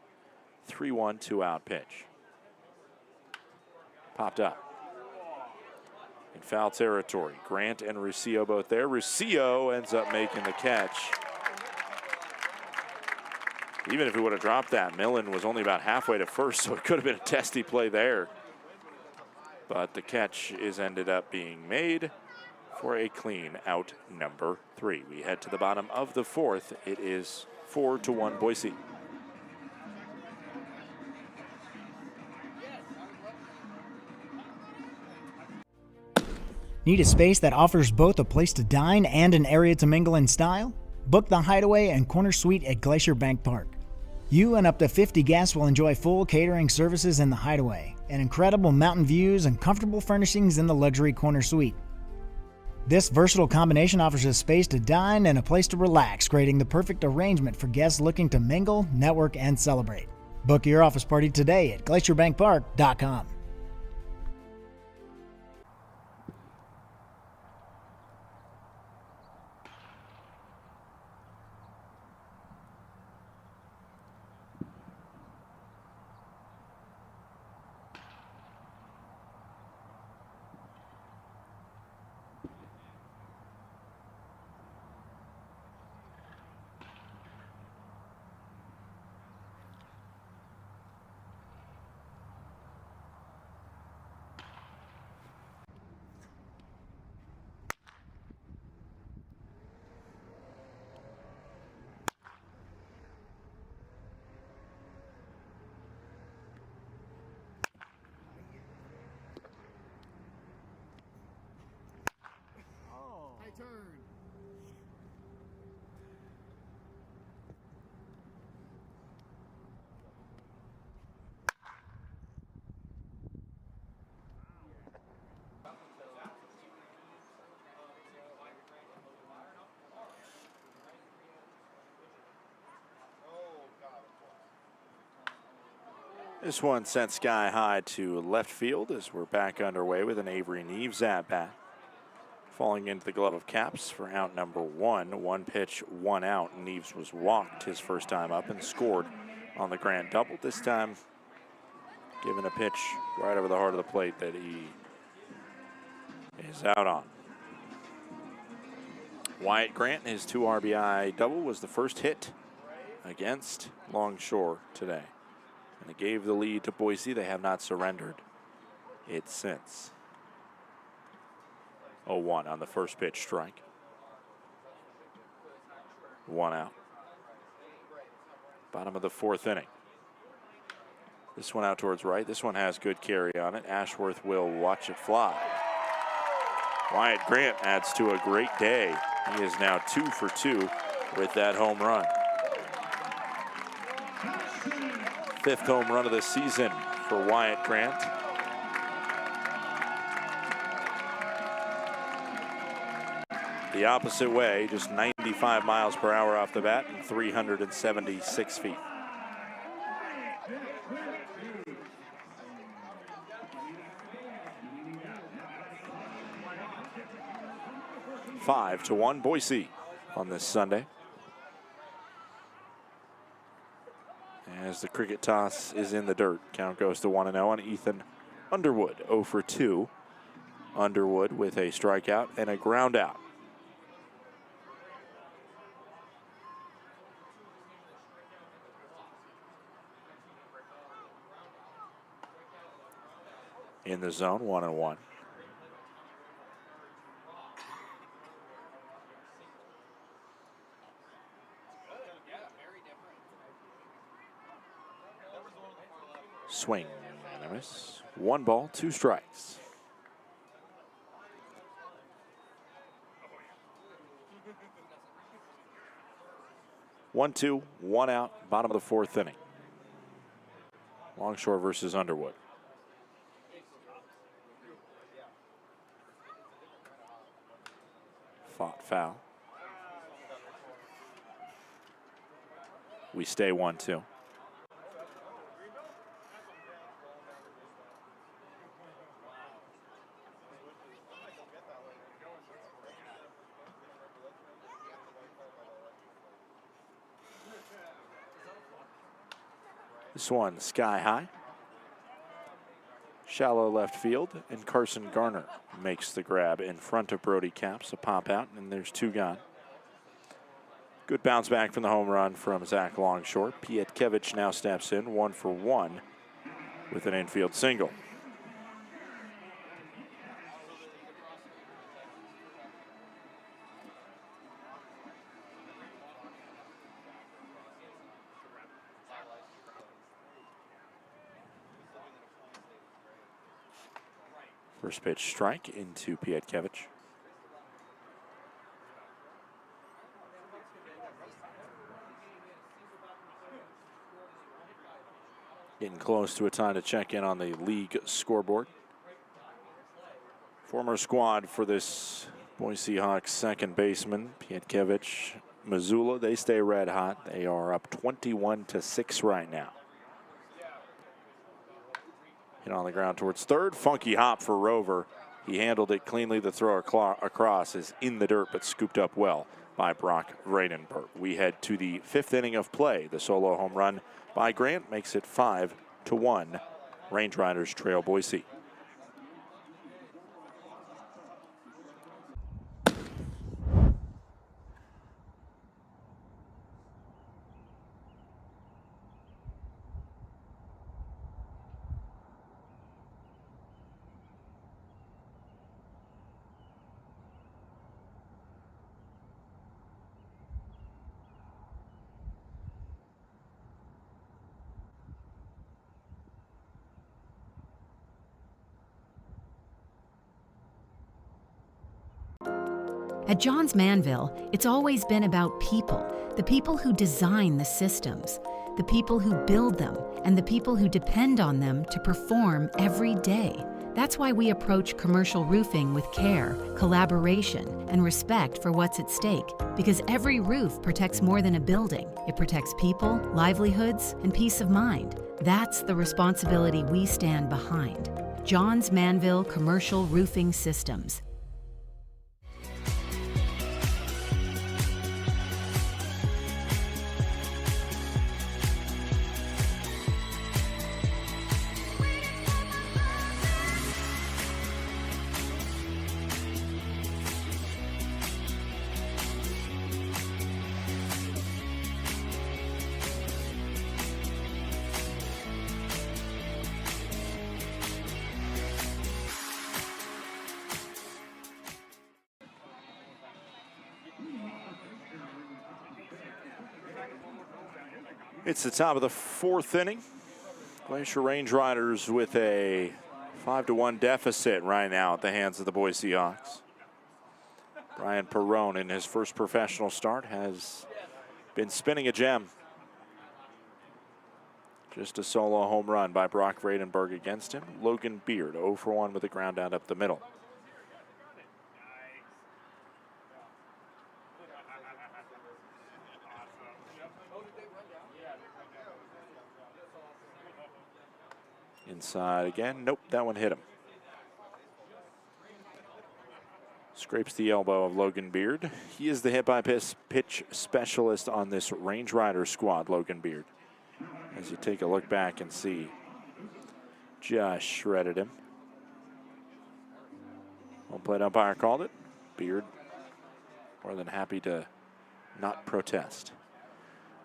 3-1, 2-out pitch. Popped up. In foul territory. Grant and Ruscio both there. Ruscio ends up making the catch. Even if he would have dropped that, Millen was only about halfway to first, so it could have been a testy play there. But the catch is ended up being made for a clean out number 3. We head to the bottom of the 4th. It is 4-1 Boise. Need a space that offers both a place to dine and an area to mingle in style? Book the Hideaway and Corner Suite at Glacier Bank Park. You and up to 50 guests will enjoy full catering services in the Hideaway, and incredible mountain views and comfortable furnishings in the luxury Corner Suite. This versatile combination offers a space to dine and a place to relax, creating the perfect arrangement for guests looking to mingle, network, and celebrate. Book your office party today at glacierbankpark.com. This one sent sky high to left field as we're back underway with an Avery Neves at bat. Falling into the glove of Caps for out number 1. 1 pitch, 1 out. Neves was walked his first time up and scored on the grand double. This time given a pitch right over the heart of the plate that he is out on. Wyatt Grant, his 2 RBI double, was the first hit against Longshore today. And it gave the lead to Boise. They have not surrendered it since. 0-1 on the first pitch strike. 1 out. Bottom of the 4th inning. This one out towards right. This one has good carry on it. Ashworth will watch it fly. Wyatt Grant adds to a great day. He is now 2 for 2 with that home run. 5th home run of the season for Wyatt Grant. The opposite way, just 95 miles per hour off the bat and 376 feet. 5-1 Boise on this Sunday. As the cricket toss is in the dirt, count goes to 1-0 on Ethan Underwood. 0 for 2. Underwood with a strikeout and a ground out. In the zone, 1-1. Swing and a miss. 1 ball, 2 strikes. One, 2, 1 out, bottom of the 4th inning. Longshore versus Underwood. Fought foul. We stay 1-2. This one sky high. Shallow left field, and Carson Garner makes the grab in front of Brody Capps. A pop out, and there's 2 gone. Good bounce back from the home run from Zach Longshore. Pietkevich now steps in, 1 for 1 with an infield single. First pitch strike into Pietkevich. Getting close to a time to check in on the league scoreboard. Former squad for this Boise Hawks second baseman, Pietkevich, Missoula, they stay red hot. They are up 21-6 right now. Hit on the ground towards third. Funky hop for Rover. He handled it cleanly. The throw across is in the dirt, but scooped up well by Brock Vredenberg. We head to the 5th inning of play. The solo home run by Grant makes it 5-1. Range Riders trail Boise. At Johns Manville, it's always been about people, the people who design the systems, the people who build them, and the people who depend on them to perform every day. That's why we approach commercial roofing with care, collaboration, and respect for what's at stake. Because every roof protects more than a building. It protects people, livelihoods, and peace of mind. That's the responsibility we stand behind. Johns Manville Commercial Roofing Systems. It's the top of the 4th inning. Glacier Range Riders with a 5-1 deficit right now at the hands of the Boise Hawks. Brian Perrone, in his first professional start, has been spinning a gem. Just a solo home run by Brock Vredenberg against him. Logan Beard, 0 for 1 with a ground out up the middle. Inside again. Nope, that one hit him. Scrapes the elbow of Logan Beard. He is the hit-by-pitch specialist on this Range Rider squad, Logan Beard. As you take a look back and see, just shredded him. Home plate umpire called it. Beard more than happy to not protest.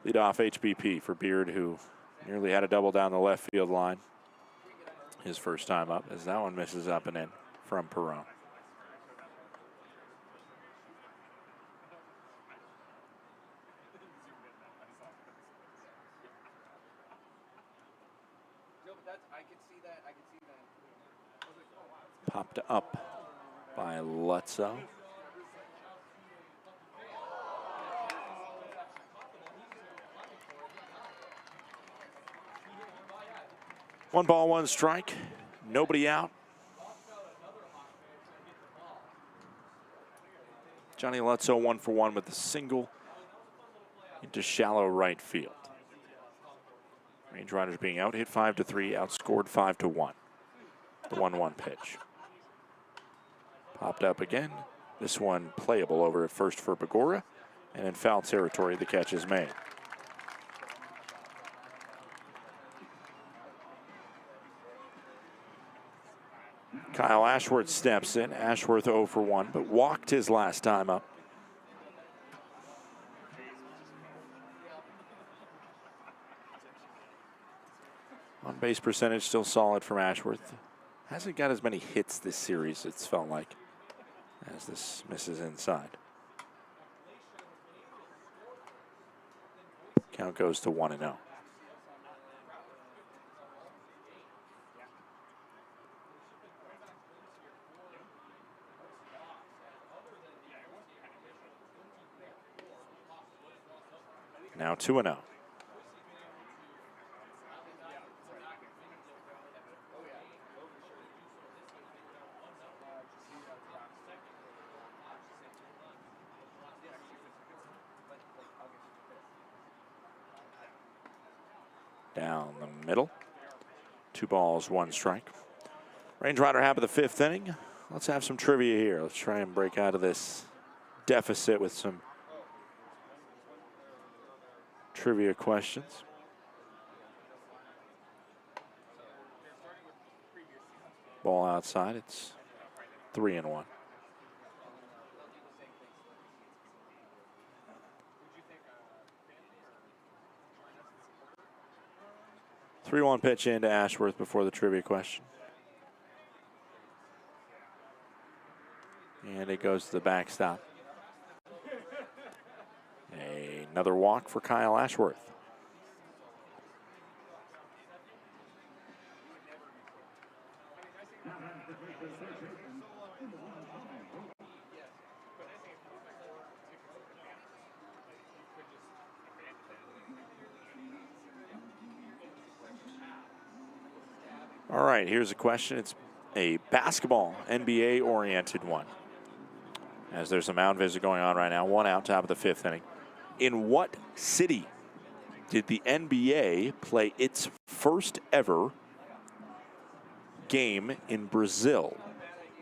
Lead off HBP for Beard, who nearly had a double down the left field line his first time up, as that one misses up and in from Perone. Popped up by Lutzo. One ball, one strike. Nobody out. Johnny Lutzo 1 for 1 with a single into shallow right field. Range Riders being out, hit 5-3, outscored 5-1. The 1-1 pitch. Popped up again. This one playable over at first for Bagora, and in foul territory, the catch is made. Kyle Ashworth steps in. Ashworth 0 for 1, but walked his last time up. On base percentage still solid from Ashworth. Hasn't got as many hits this series, it's felt like, as this misses inside. Count goes to 1-0. Now 2-0. Down the middle. 2 balls, 1 strike. Range Rider half of the 5th inning. Let's have some trivia here. Let's try and break out of this deficit with some trivia questions. Ball outside. It's 3-1. 3-1 pitch into Ashworth before the trivia question. And it goes to the backstop. Another walk for Kyle Ashworth. All right, here's a question. It's a basketball, NBA-oriented one. As there's a mound visit going on right now, 1 out, top of the 5th inning. In what city did the NBA play its first ever game in Brazil?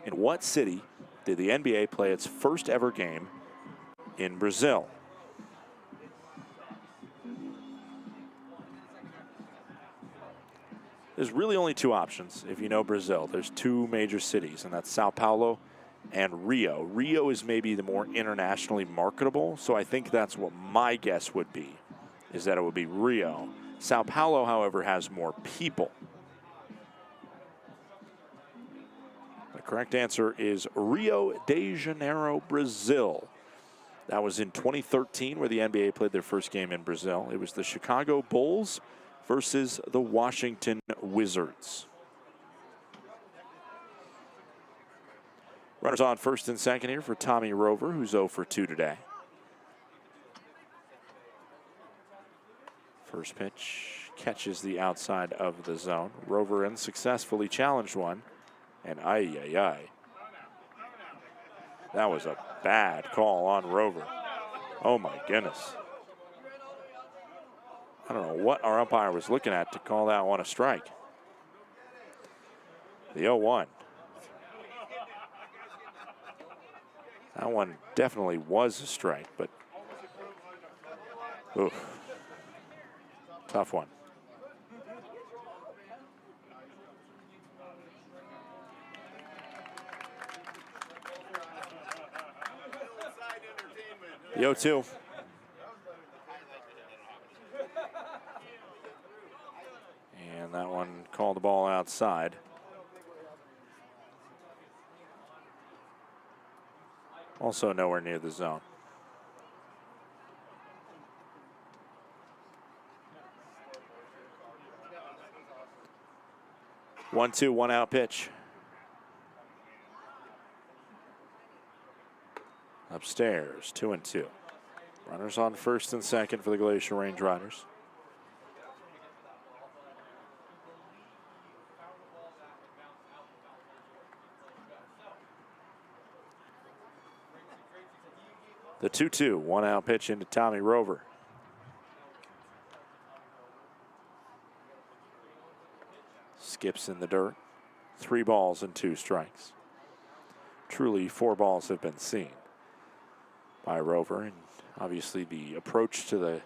In what city did the NBA play its first ever game in Brazil? There's really only 2 options if you know Brazil. There's 2 major cities, and that's Sao Paulo and Rio. Rio is maybe the more internationally marketable, so I think that's what my guess would be, is that it would be Rio. Sao Paulo, however, has more people. The correct answer is Rio de Janeiro, Brazil. That was in 2013 where the NBA played their first game in Brazil. It was the Chicago Bulls versus the Washington Wizards. Runners on first and second here for Tommy Rover, who's 0 for 2 today. First pitch catches the outside of the zone. Rover unsuccessfully challenged one, and ay. That was a bad call on Rover. Oh my goodness. I don't know what our umpire was looking at to call that one a strike. The 0-1. That one definitely was a strike, but oof. Tough one. The 0-2. And that one called the ball outside. Also nowhere near the zone. One-two, one-out pitch. Upstairs, 2-2. Runners on first and second for the Glacier Range Riders. The 2-2, one-out pitch into Tommy Rover. Skips in the dirt. 3 balls and 2 strikes. Truly, 4 balls have been seen by Rover, and obviously the approach to the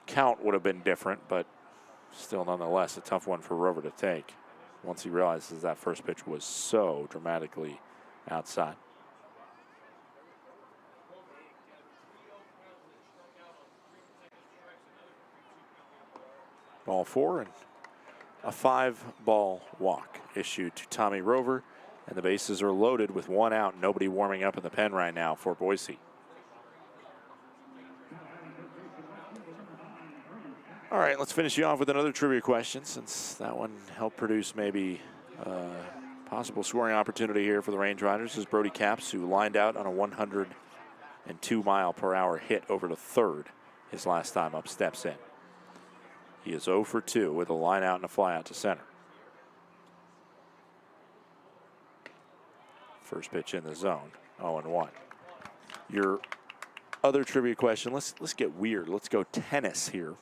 count would have been different, but still nonetheless a tough one for Rover to take once he realizes that first pitch was so dramatically outside. Ball 4 and a 5-ball walk issued to Tommy Rover, and the bases are loaded with 1 out. Nobody warming up in the pen right now for Boise. All right, let's finish you off with another trivia question, since that one helped produce maybe a possible scoring opportunity here for the Range Riders. This is Brody Capps, who lined out on a 102-mile-per-hour hit over to third his last time up, steps in. He is 0 for 2 with a line out and a fly out to center. First pitch in the zone, 0-1. Your other trivia question, let's get weird. Let's go tennis here.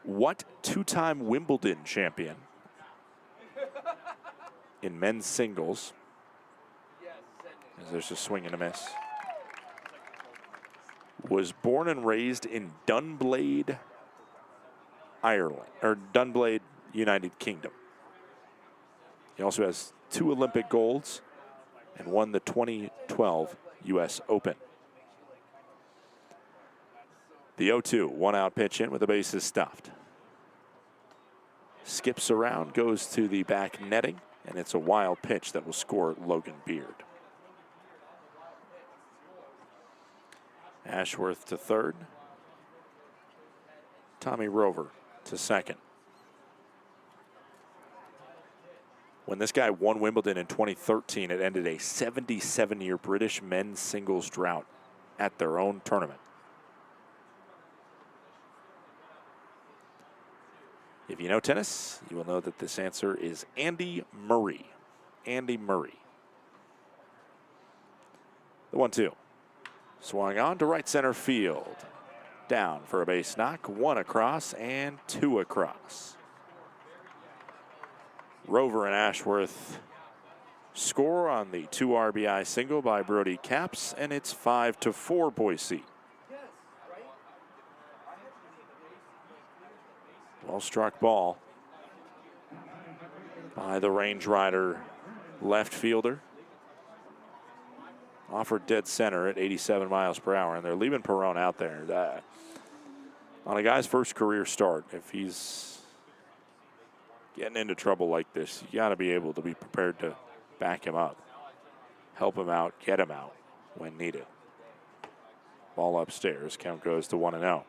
What 2-time Wimbledon champion in men's singles, as there's a swing and a miss, was born and raised in Dunblade, Ireland, or Dunblade, United Kingdom? He also has 2 Olympic golds and won the 2012 U.S. Open. The 0-2, one-out pitch in with the bases stuffed. Skips around, goes to the back netting, and it's a wild pitch that will score Logan Beard. Ashworth to third. Tommy Rover to second. When this guy won Wimbledon in 2013, it ended a 77-year British men's singles drought at their own tournament. If you know tennis, you will know that this answer is Andy Murray. Andy Murray. The 1-2. Swung on to right center field. Down for a base knock. 1 across and 2 across. Rover and Ashworth score on the 2 RBI single by Brody Capps, and it's 5-4 Boise. Well struck ball by the Range Rider left fielder. Offered dead center at 87 miles per hour, and they're leaving Perrone out there. On a guy's first career start, if he's getting into trouble like this, you got to be able to be prepared to back him up, help him out, get him out when needed. Ball upstairs, count goes to 1-0.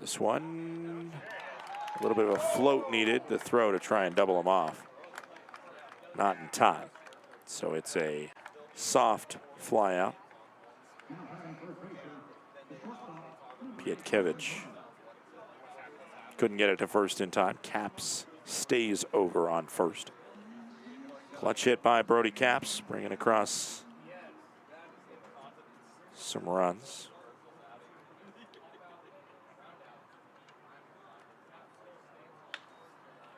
This one, a little bit of a float needed, the throw to try and double him off. Not in time. So it's a soft fly out. Pietkevich couldn't get it to first in time. Capps stays over on first. Clutch hit by Brody Capps, bringing across some runs.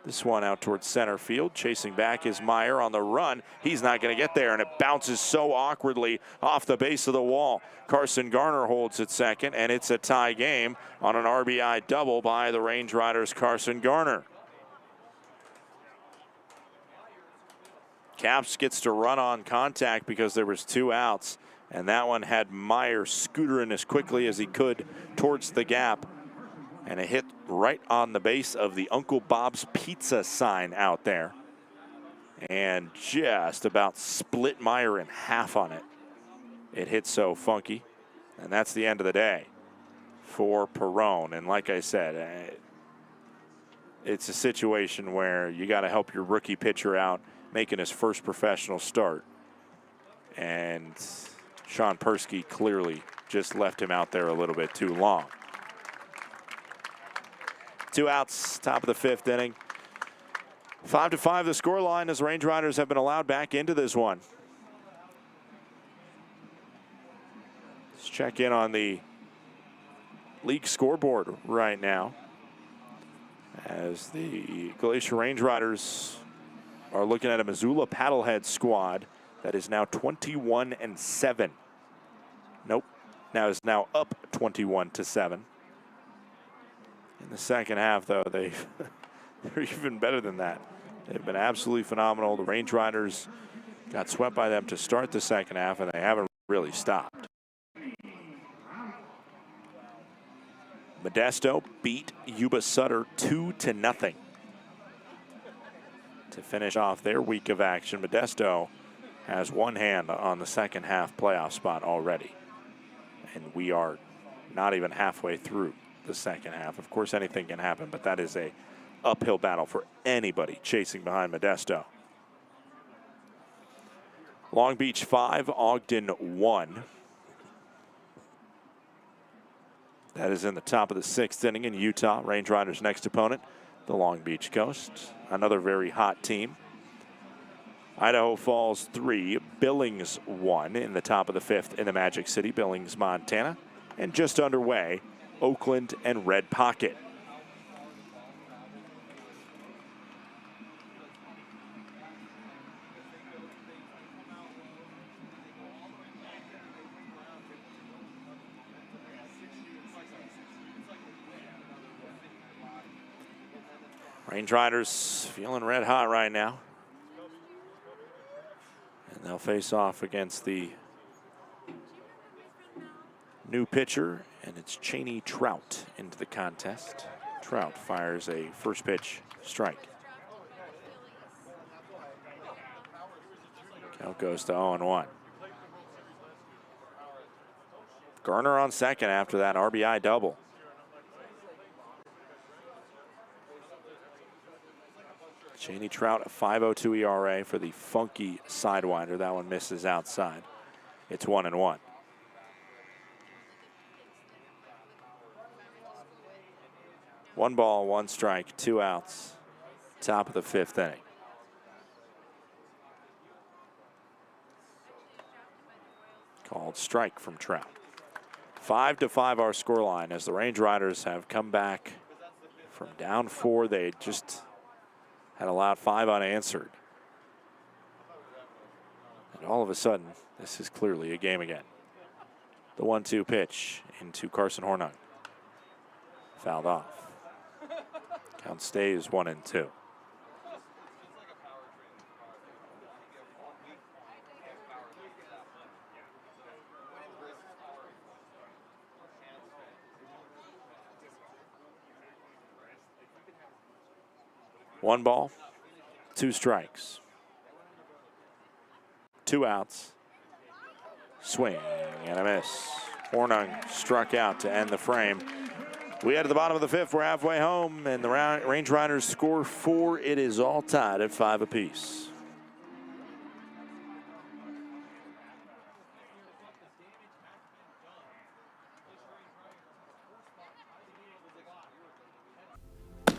This one out towards center field. Chasing back is Meyer on the run. He's not going to get there, and it bounces so awkwardly off the base of the wall. Carson Garner holds at second, and it's a tie game on an RBI double by the Range Riders' Carson Garner. Capps gets to run on contact because there was 2 outs, and that one had Meyer scootering as quickly as he could towards the gap. And it hit right on the base of the Uncle Bob's Pizza sign out there. And just about split Meyer in half on it. It hit so funky. And that's the end of the day for Perrone. And like I said, it's a situation where you got to help your rookie pitcher out making his first professional start. And Sean Persky clearly just left him out there a little bit too long. 2 outs, top of the 5th inning. 5-5 the scoreline as the Range Riders have been allowed back into this one. Let's check in on the league scoreboard right now as the Glacier Range Riders are looking at a Missoula Paddlehead squad that is now 21-7. Nope, is now up 21-7. In the second half, though, they're even better than that. They've been absolutely phenomenal. The Range Riders got swept by them to start the second half, and they haven't really stopped. Modesto beat Yuba Sutter 2-0 to finish off their week of action. Modesto has one hand on the second half playoff spot already, and we are not even halfway through the second half. Of course, anything can happen, but that is a uphill battle for anybody chasing behind Modesto. Long Beach 5, Ogden 1. That is in the top of the 6th inning in Utah. Range Riders' next opponent, the Long Beach Coast. Another very hot team. Idaho Falls 3, Billings 1 in the top of the 5th in the Magic City, Billings, Montana. And just underway, Oakland and Red Pocket. Range Riders feeling red hot right now. And they'll face off against the new pitcher, and it's Cheney Trout into the contest. Trout fires a first pitch strike. Count goes to 0-1. Garner on second after that RBI double. Cheney Trout, a 5.02 ERA for the funky sidewinder. That one misses outside. It's 1-1. One ball, one strike, 2 outs. Top of the 5th inning. Called strike from Trout. 5-5 our scoreline as the Range Riders have come back from down 4. They just had allowed 5 unanswered. And all of a sudden, this is clearly a game again. The 1-2 pitch into Carson Hornung. Fouled off. Count stays 1-2. One ball, 2 strikes. 2 outs. Swing and a miss. Hornung struck out to end the frame. We head to the bottom of the 5th. We're halfway home, and the Range Riders score 4. It is all tied at 5 apiece.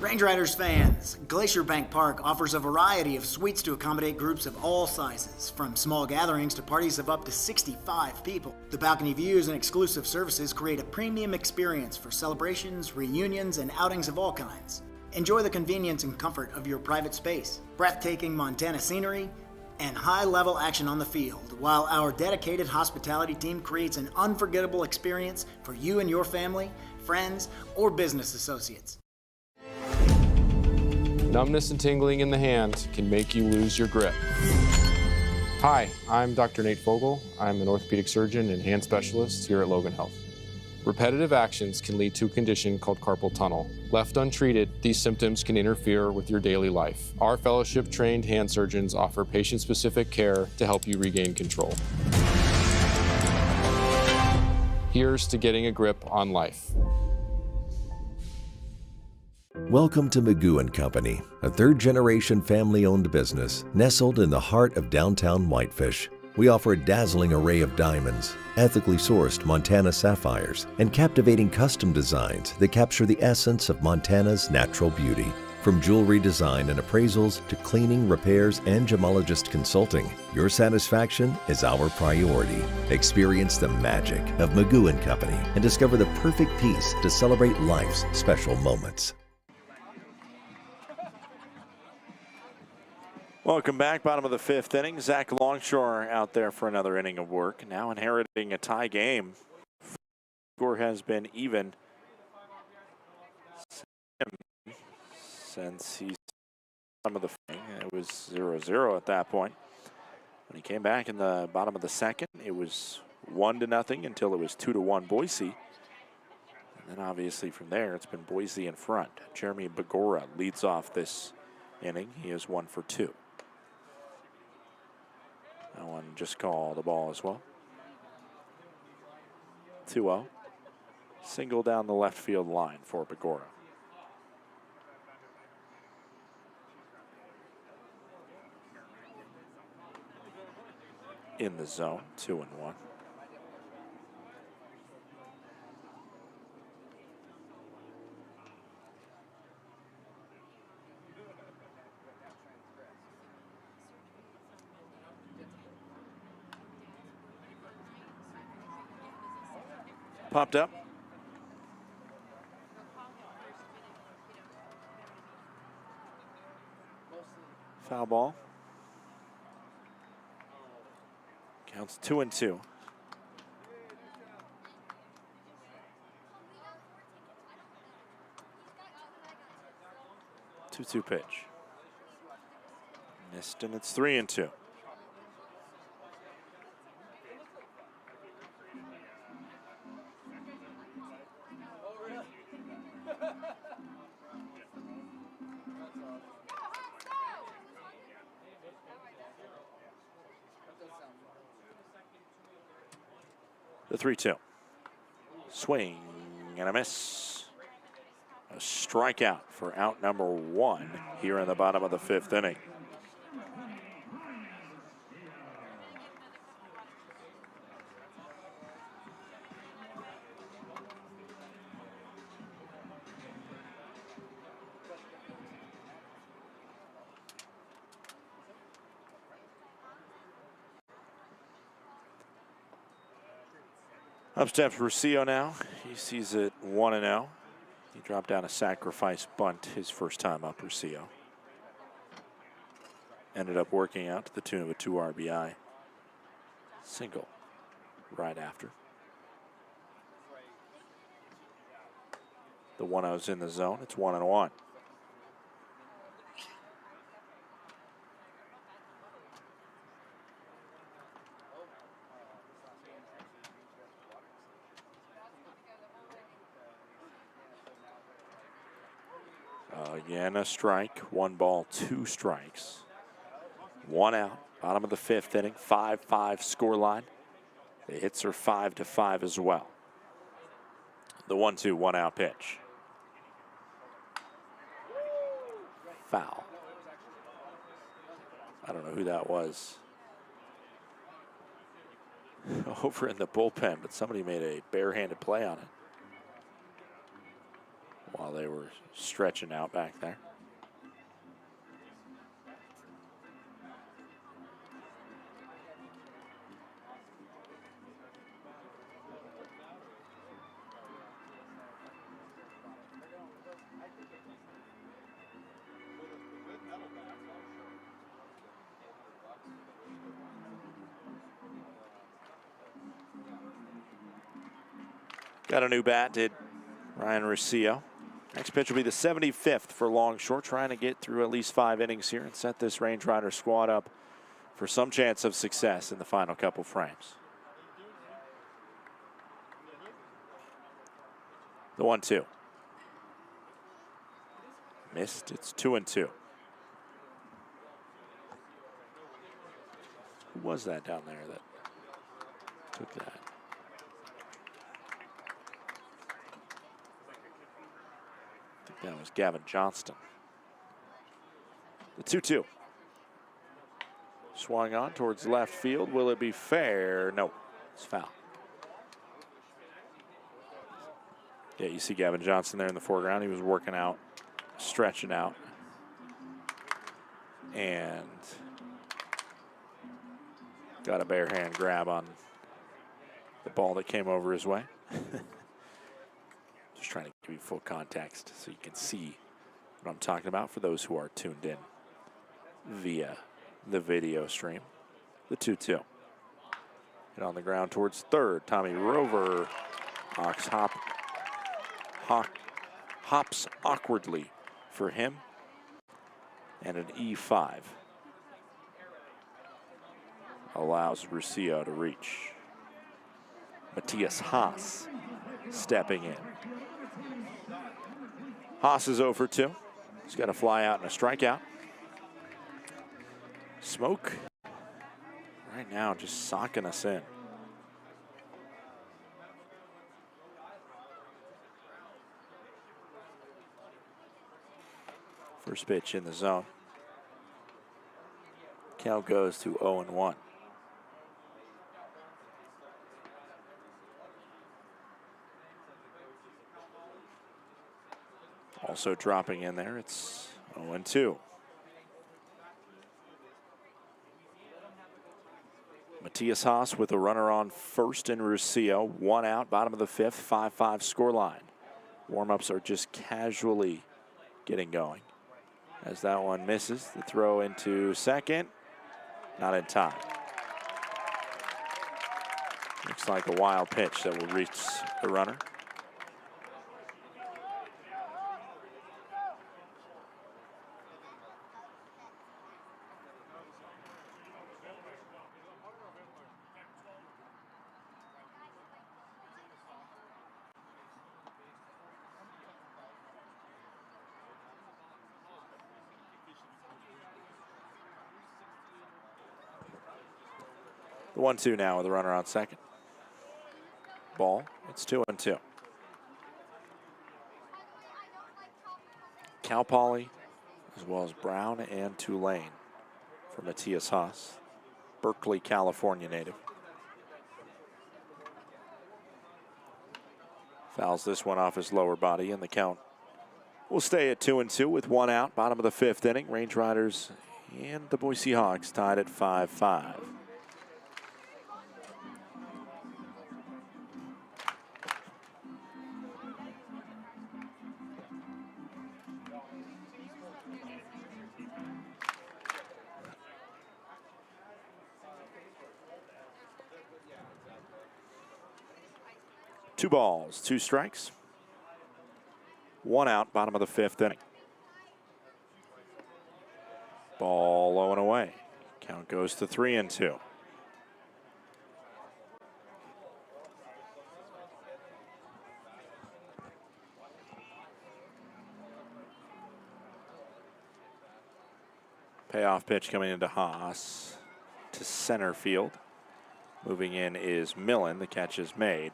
Range Riders fans, Glacier Bank Park offers a variety of suites to accommodate groups of all sizes, from small gatherings to parties of up to 65 people. The balcony views and exclusive services create a premium experience for celebrations, reunions, and outings of all kinds. Enjoy the convenience and comfort of your private space, breathtaking Montana scenery, and high-level action on the field, while our dedicated hospitality team creates an unforgettable experience for you and your family, friends, or business associates. Numbness and tingling in the hand can make you lose your grip. Hi, I'm Dr. Nate Fogel. I'm an orthopedic surgeon and hand specialist here at Logan Health. Repetitive actions can lead to a condition called carpal tunnel. Left untreated, these symptoms can interfere with your daily life. Our fellowship-trained hand surgeons offer patient-specific care to help you regain control. Here's to getting a grip on life. Welcome to Magoo & Company, a third-generation family-owned business nestled in the heart of downtown Whitefish. We offer a dazzling array of diamonds, ethically sourced Montana sapphires, and captivating custom designs that capture the essence of Montana's natural beauty. From jewelry design and appraisals to cleaning, repairs, and gemologist consulting, your satisfaction is our priority. Experience the magic of Magoo & Company and discover the perfect piece to celebrate life's special moments. Welcome back. Bottom of the fifth inning. Zach Longshore out there for another inning of work. Now inheriting a tie game. Score has been even since he's some of the thing. It was 0-0 at that point. When he came back in the bottom of the second, it was 1-0 until it was 2-1 Boise. And then obviously from there, it's been Boise in front. Jeremy Begora leads off this inning. He is 1 for 2. That one just called the ball as well. 2-0. Single down the left field line for Begora. In the zone, 2-1. Popped up. Foul ball. Counts 2-2. Two pitch. Missed, and it's 3-2. The 3-2. Swing and a miss. A strikeout for out number 1 here in the bottom of the fifth inning. Up steps Ruscio now. He sees it 1-0. He dropped down a sacrifice bunt his first time up, Ruscio. Ended up working out to the tune of a 2 RBI single right after. The 1-0's in the zone. It's 1-1. Again, a strike. 1 ball, 2 strikes. 1 out. Bottom of the fifth inning. 5-5 scoreline. The hits are 5-5 as well. The 1-2, 1 out pitch. Foul. I don't know who that was over in the bullpen, but somebody made a barehanded play on it. while they were stretching out back there. Got a new bat, did Ryan Rocio. Next pitch will be the 75th for Longshore, trying to get through at least 5 innings here and set this Range Rider squad up for some chance of success in the final couple frames. The 1-2. Missed. It's 2-2. Who was that down there that took that? That was Gavin Johnston. The 2-2. Swung on towards left field. Will it be fair? No, it's foul. Yeah, you see Gavin Johnston there in the foreground. He was working out, stretching out. And got a bare hand grab on the ball that came over his way. Just trying to give you full context so you can see what I'm talking about for those who are tuned in via the video stream. The 2-2. Hit on the ground towards third. Tommy Rover hops awkwardly for him. And an E5 allows Rocio to reach. Matthias Haas stepping in. Haas is 0 for 2. He's got a fly out and a strikeout. Smoke right now just socking us in. First pitch in the zone. Count goes to 0-1. Also dropping in there, it's 0-2. Matthias Haas with a runner on first and Rocio. 1 out, bottom of the 5th, 5-5 scoreline. Warm-ups are just casually getting going. As that one misses, the throw into second, not in time. Looks like a wild pitch that will reach the runner. The 1-2 now with a runner on second. Ball, it's 2-2. Cal Poly, as well as Brown and Tulane for Matthias Haas. Berkeley, California native. Fouls this one off his lower body, and the count will stay at 2-2 with 1 out. Bottom of the 5th inning. Range Riders and the Boise Hawks tied at 5-5. Two balls, 2 strikes. 1 out, bottom of the 5th inning. Ball low and away. Count goes to 3-2. Payoff pitch coming into Haas to center field. Moving in is Millen. The catch is made.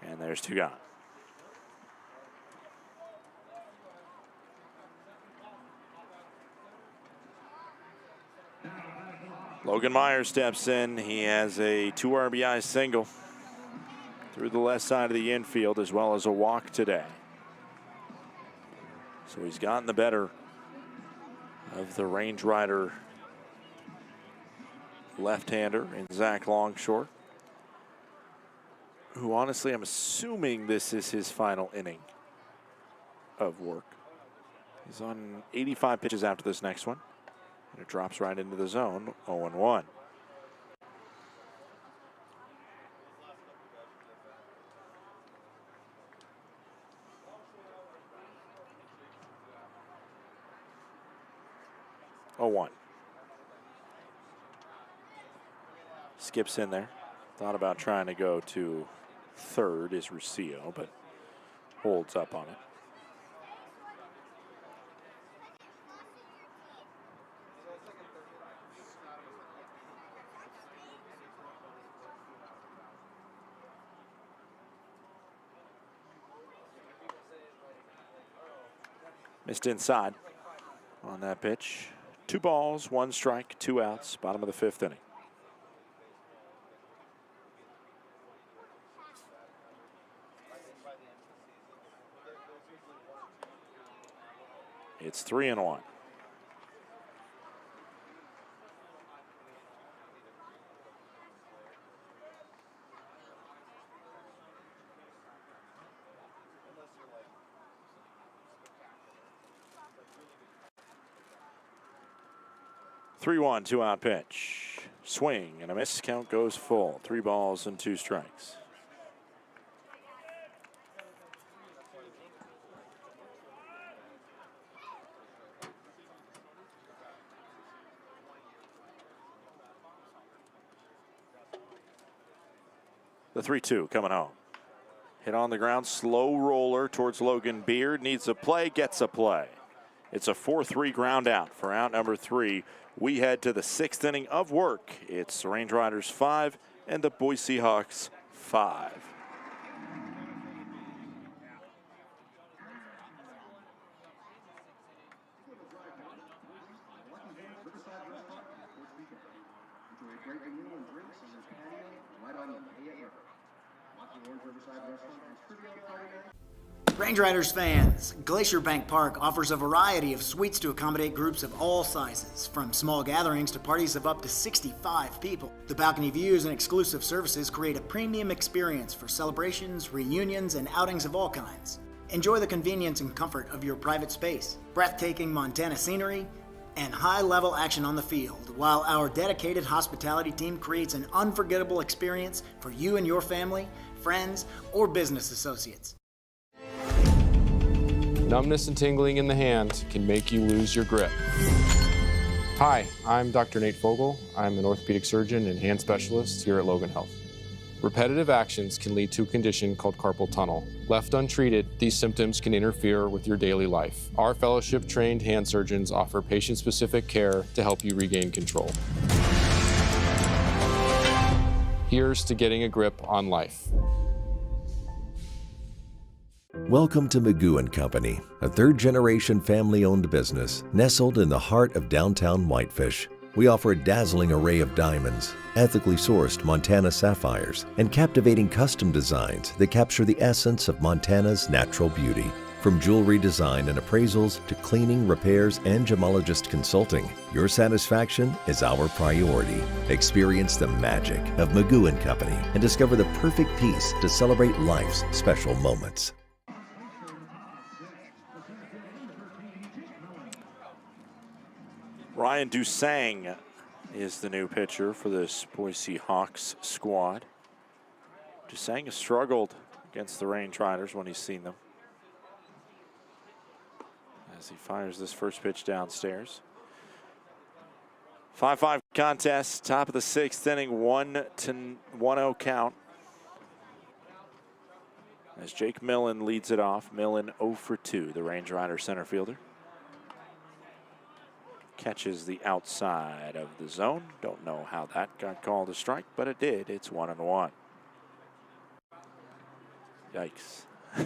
And there's 2 gone. Logan Meyer steps in. He has a 2 RBI single through the left side of the infield, as well as a walk today. So he's gotten the better of the range rider left-hander in Zach Longshore, who honestly I'm assuming this is his final inning of work. He's on 85 pitches after this next one. And it drops right into the zone, 0-1. Skips in there. Thought about trying to go to third is Russillo, but holds up on it. Missed inside on that pitch. 2 balls, 1 strike, 2 outs, bottom of the 5th inning. It's 3-1. Three-one, 2-out pitch. Swing and a miss. Count goes full. 3 balls and 2 strikes. The 3-2 coming home. Hit on the ground, slow roller towards Logan Beard. Needs a play, gets a play. It's a 4-3 ground out for out number 3. We head to the 6th inning of work. It's the Range Riders 5 and the Boise Hawks 5. Range Riders fans, Glacier Bank Park offers a variety of suites to accommodate groups of all sizes, from small gatherings to parties of up to 65 people. The balcony views and exclusive services create a premium experience for celebrations, reunions, and outings of all kinds. Enjoy the convenience and comfort of your private space, breathtaking Montana scenery, and high-level action on the field, while our dedicated hospitality team creates an unforgettable experience for you and your family, friends, or business associates. Numbness and tingling in the hand can make you lose your grip. Hi, I'm Dr. Nate Fogel. I'm an orthopedic surgeon and hand specialist here at Logan Health. Repetitive actions can lead to a condition called carpal tunnel. Left untreated, these symptoms can interfere with your daily life. Our fellowship-trained hand surgeons offer patient-specific care to help you regain control. Here's to getting a grip on life. Welcome to Magoo & Company, a third-generation family-owned business nestled in the heart of downtown Whitefish. We offer a dazzling array of diamonds, ethically sourced Montana sapphires, and captivating custom designs that capture the essence of Montana's natural beauty. From jewelry design and appraisals to cleaning, repairs, and gemologist consulting, your satisfaction is our priority. Experience the magic of Magoo & Company and discover the perfect piece to celebrate life's special moments. Ryan Dusang is the new pitcher for this Boise Hawks squad. Dusang has struggled against the Range Riders when he's seen them, as he fires this first pitch downstairs. 5-5 contest, top of the 6th inning, 1-0 count. As Jake Millen leads it off. Millen 0 for 2, the Range Rider center fielder. Catches the outside of the zone. Don't know how that got called a strike, but it did. It's 1-1. Yikes. The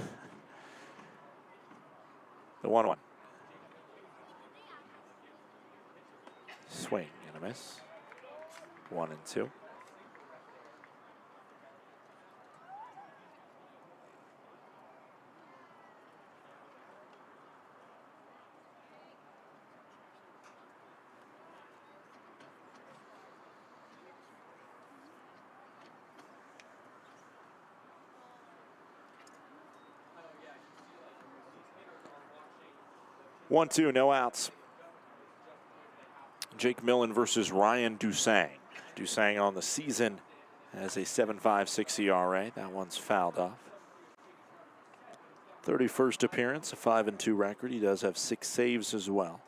1-1. Swing and a miss. 1-2. 1-2, no outs. Jake Millen versus Ryan Dusang. Dusang on the season has a 7.56 ERA. That one's fouled off. 31st appearance, a 5-2 record. He does have 6 saves as well.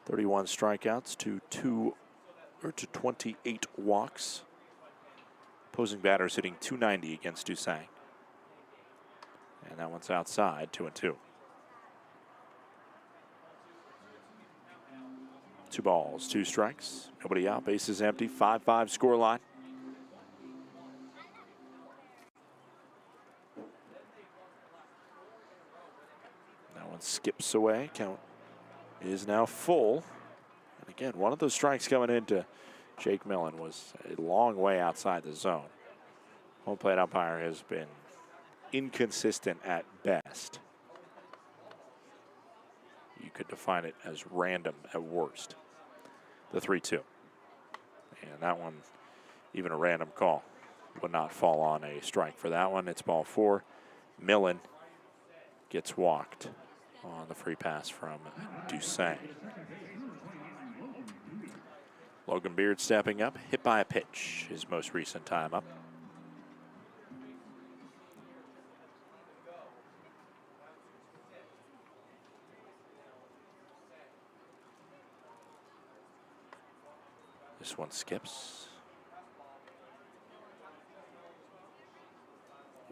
31 strikeouts to 28 walks. Opposing batters hitting .290 against Dusang. And that one's outside, 2-2. 2 balls, 2 strikes. Nobody out, bases empty, 5-5 scoreline. That one skips away. Count is now full. And again, one of those strikes coming into Jake Millen was a long way outside the zone. Home plate umpire has been inconsistent at best. You could define it as random at worst. The 3-2. And that one, even a random call, would not fall on a strike for that one. It's ball 4. Millen gets walked on the free pass from Dusang. Logan Beard stepping up, hit by a pitch, his most recent time up. This one skips.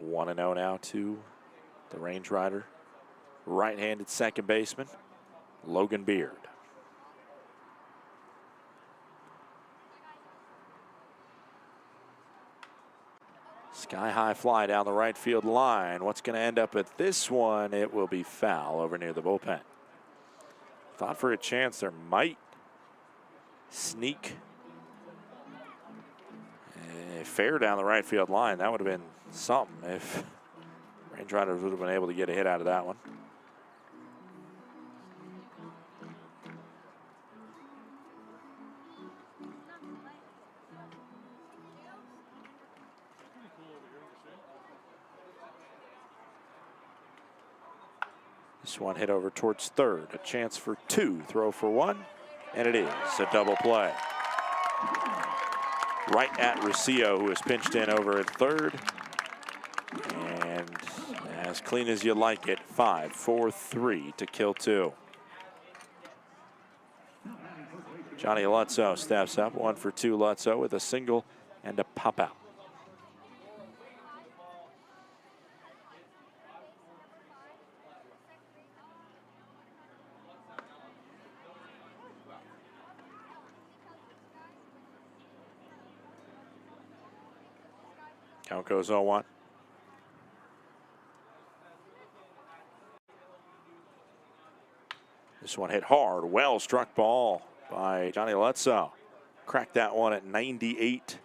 1-0 now to the Range Rider. Right-handed second baseman, Logan Beard. Sky-high fly down the right field line. What's going to end up at this one? It will be foul over near the bullpen. Thought for a chance there might sneak a fair down the right field line. That would have been something if Range Riders would have been able to get a hit out of that one. This one hit over towards third. A chance for 2, throw for 1, and it is a double play. Right at Rocio, who is pinched in over at third. And as clean as you like it, 5-4-3 to kill 2. Johnny Lutzow steps up, 1 for 2 Lutzow with a single and a pop out. Count goes 0-1. This one hit hard. Well struck ball by Johnny Lutzow. Cracked that one at 98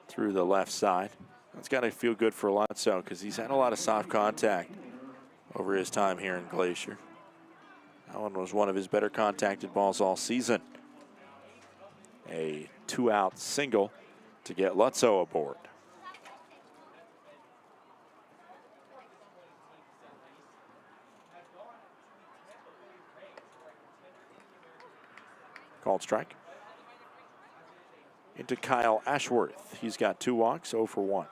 through the left side. That's got to feel good for Lutzow because he's had a lot of soft contact over his time here in Glacier. That one was one of his better contacted balls all season. A 2-out single to get Lutzow aboard. Called strike. Into Kyle Ashworth. He's got 2 walks, 0 for 1.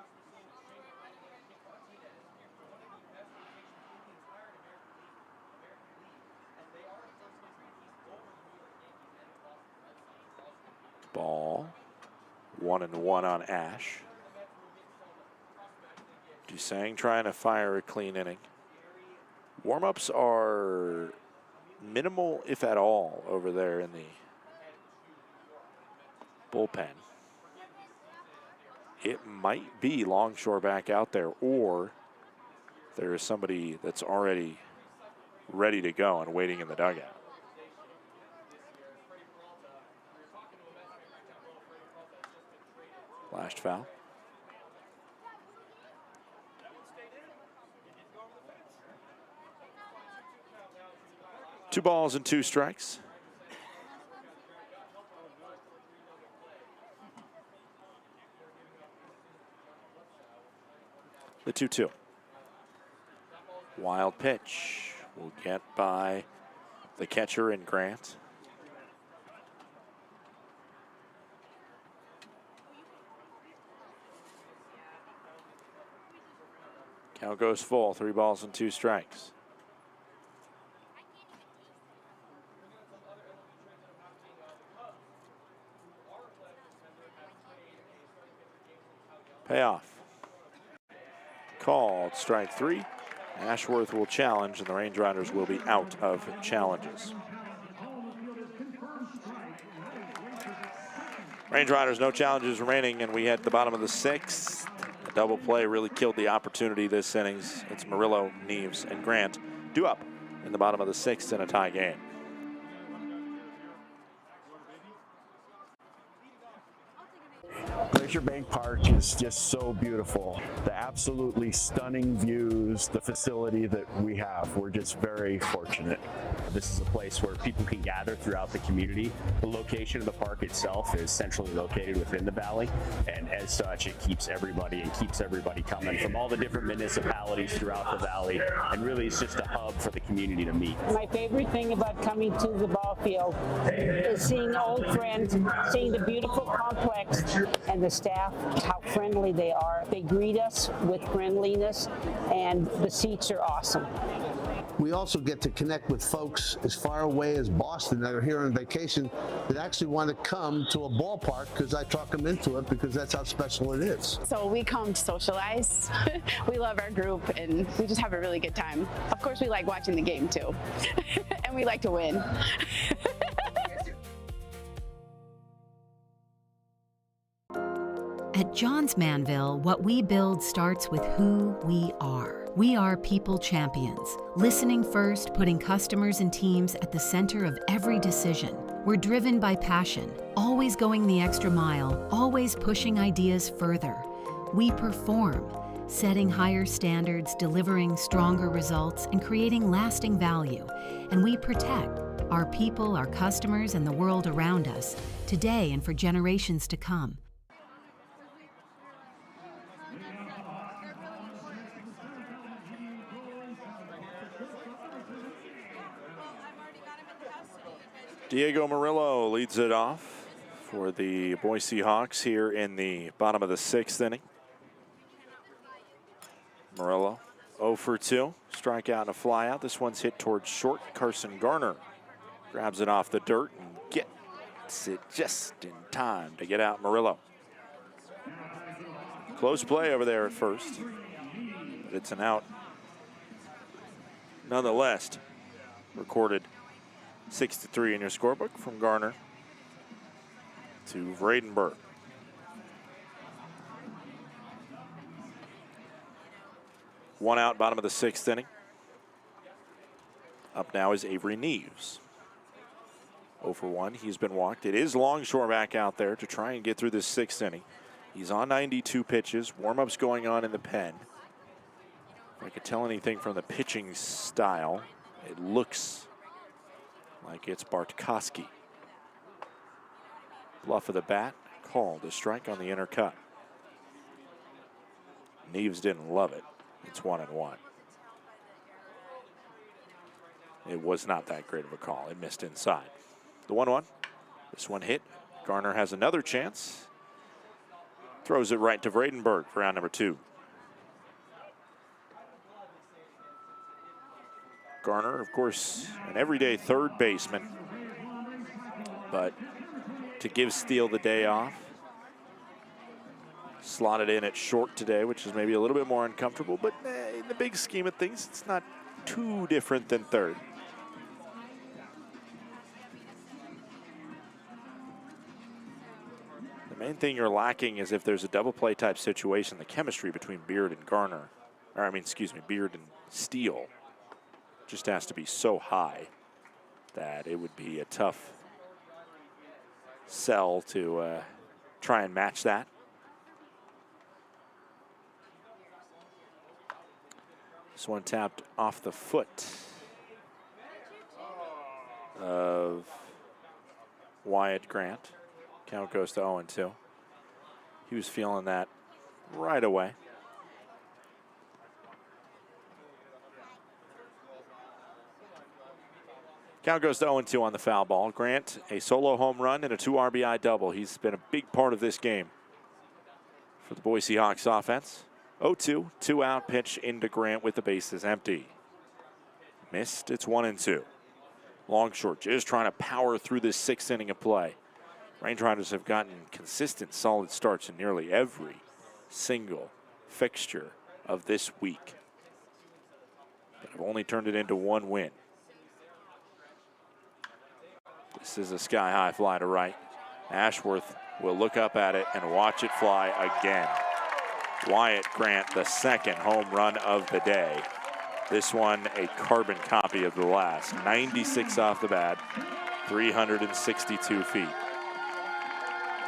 Ball. 1-1 on Ash. Dusang trying to fire a clean inning. Warm-ups are minimal, if at all, over there in the bullpen. It might be Longshore back out there, or there is somebody that's already ready to go and waiting in the dugout. Flashed foul. Two balls and 2 strikes. The 2-2. Wild pitch will get by the catcher in Grant. Count goes full, 3 balls and 2 strikes. Payoff. Called strike 3. Ashworth will challenge, and the Range Riders will be out of challenges. Range Riders, no challenges remaining, and we hit the bottom of the 6th. A double play really killed the opportunity this innings. It's Murillo, Neves, and Grant due up in the bottom of the 6th in a tie game. Glacier Bank Park is just so beautiful. The absolutely stunning views, the facility that we have. We're just very fortunate. This is a place where people can gather throughout the community. The location of the park itself is centrally located within the valley, and as such, it keeps everybody coming from all the different municipalities throughout the valley, and really it's just a hub for the community to meet. My favorite thing about coming to the ball field is seeing old friends, seeing the beautiful complex, and the staff, how friendly they are. They greet us with friendliness, and the seats are awesome. We also get to connect with folks as far away as Boston that are here on vacation that actually want to come to a ballpark because I talk them into it because that's how special it is. So we come to socialize. We love our group, and we just have a really good time. Of course, we like watching the game too, and we like to win. At Johns Manville, what we build starts with who we are. We are people champions, listening first, putting customers and teams at the center of every decision. We're driven by passion, always going the extra mile, always pushing ideas further. We perform, setting higher standards, delivering stronger results, and creating lasting value. And we protect our people, our customers, and the world around us, today and for generations to come. Diego Murillo leads it off for the Boise Hawks here in the bottom of the 6th inning. Murillo 0 for 2, strikeout and a flyout. This one's hit towards short. Carson Garner grabs it off the dirt and gets it just in time to get out Murillo. Close play over there at first, but it's an out. Nonetheless, recorded 6-3 in your scorebook from Garner to Vredenberg. One out, bottom of the 6th inning. Up now is Avery Neves. 0 for 1, he's been walked. It is Longshore back out there to try and get through this 6th inning. He's on 92 pitches, warm-ups going on in the pen. If I could tell anything from the pitching style, it looks like it's Bartkowski. Bluff of the bat, called a strike on the inner cut. Neves didn't love it. It's 1-1. It was not that great of a call. It missed inside. The 1-1. This one hit. Garner has another chance. Throws it right to Vredenberg for round number 2. Garner, of course, an everyday third baseman, but to give Steele the day off, slotted in at short today, which is maybe a little bit more uncomfortable, but in the big scheme of things, it's not too different than third. The main thing you're lacking is if there's a double play type situation, the chemistry between Beard and Garner, or Beard and Steele just has to be so high that it would be a tough sell to try and match that. This one tapped off the foot of Wyatt Grant. Count goes to 0-2. He was feeling that right away. Count goes to 0-2 on the foul ball. Grant, a solo home run and a 2 RBI double. He's been a big part of this game for the Boise Hawks offense. 0-2, 2 out pitch into Grant with the bases empty. Missed, it's 1-2. Long short, just trying to power through this 6th inning of play. Range Riders have gotten consistent, solid starts in nearly every single fixture of this week. But have only turned it into 1 win. This is a sky-high fly to right. Ashworth will look up at it and watch it fly again. Wyatt Grant, the 2nd home run of the day. This one a carbon copy of the last. 96 off the bat, 362 feet.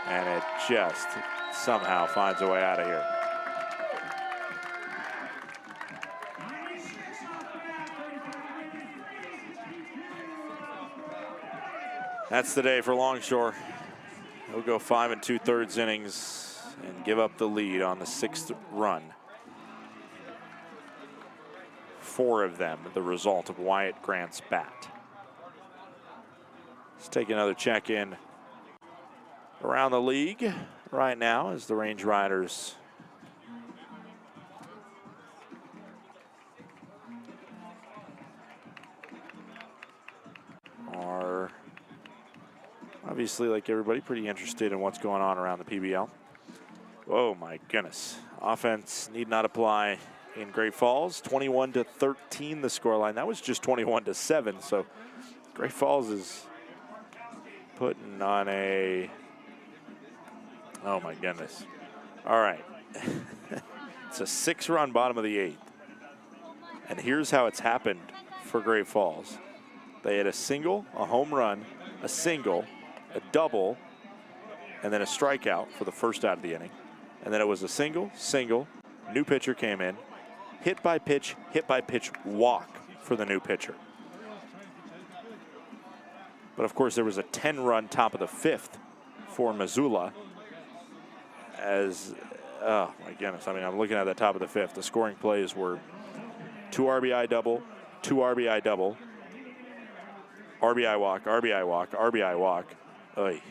And it just somehow finds a way out of here. That's the day for Longshore. He'll go 5 2/3 innings and give up the lead on the 6th run. 4 of them the result of Wyatt Grant's bat. Let's take another check in around the league right now as the Range Riders are obviously, like everybody, pretty interested in what's going on around the PBL. Oh my goodness. Offense need not apply in Great Falls. 21-13 the scoreline. That was just 21-7. So Great Falls is putting on a, oh my goodness. All right. It's a 6-run bottom of the 8th. And here's how it's happened for Great Falls. They had a single, a home run, a single, a double, and then a strikeout for the first out of the inning. And then it was a single, new pitcher came in, hit by pitch, walk for the new pitcher. But of course there was a 10-run top of the 5th for Missoula as, oh my goodness, I mean, I'm looking at the top of the 5th. The scoring plays were 2 RBI double, 2 RBI double, RBI walk, RBI walk, RBI walk. Oy.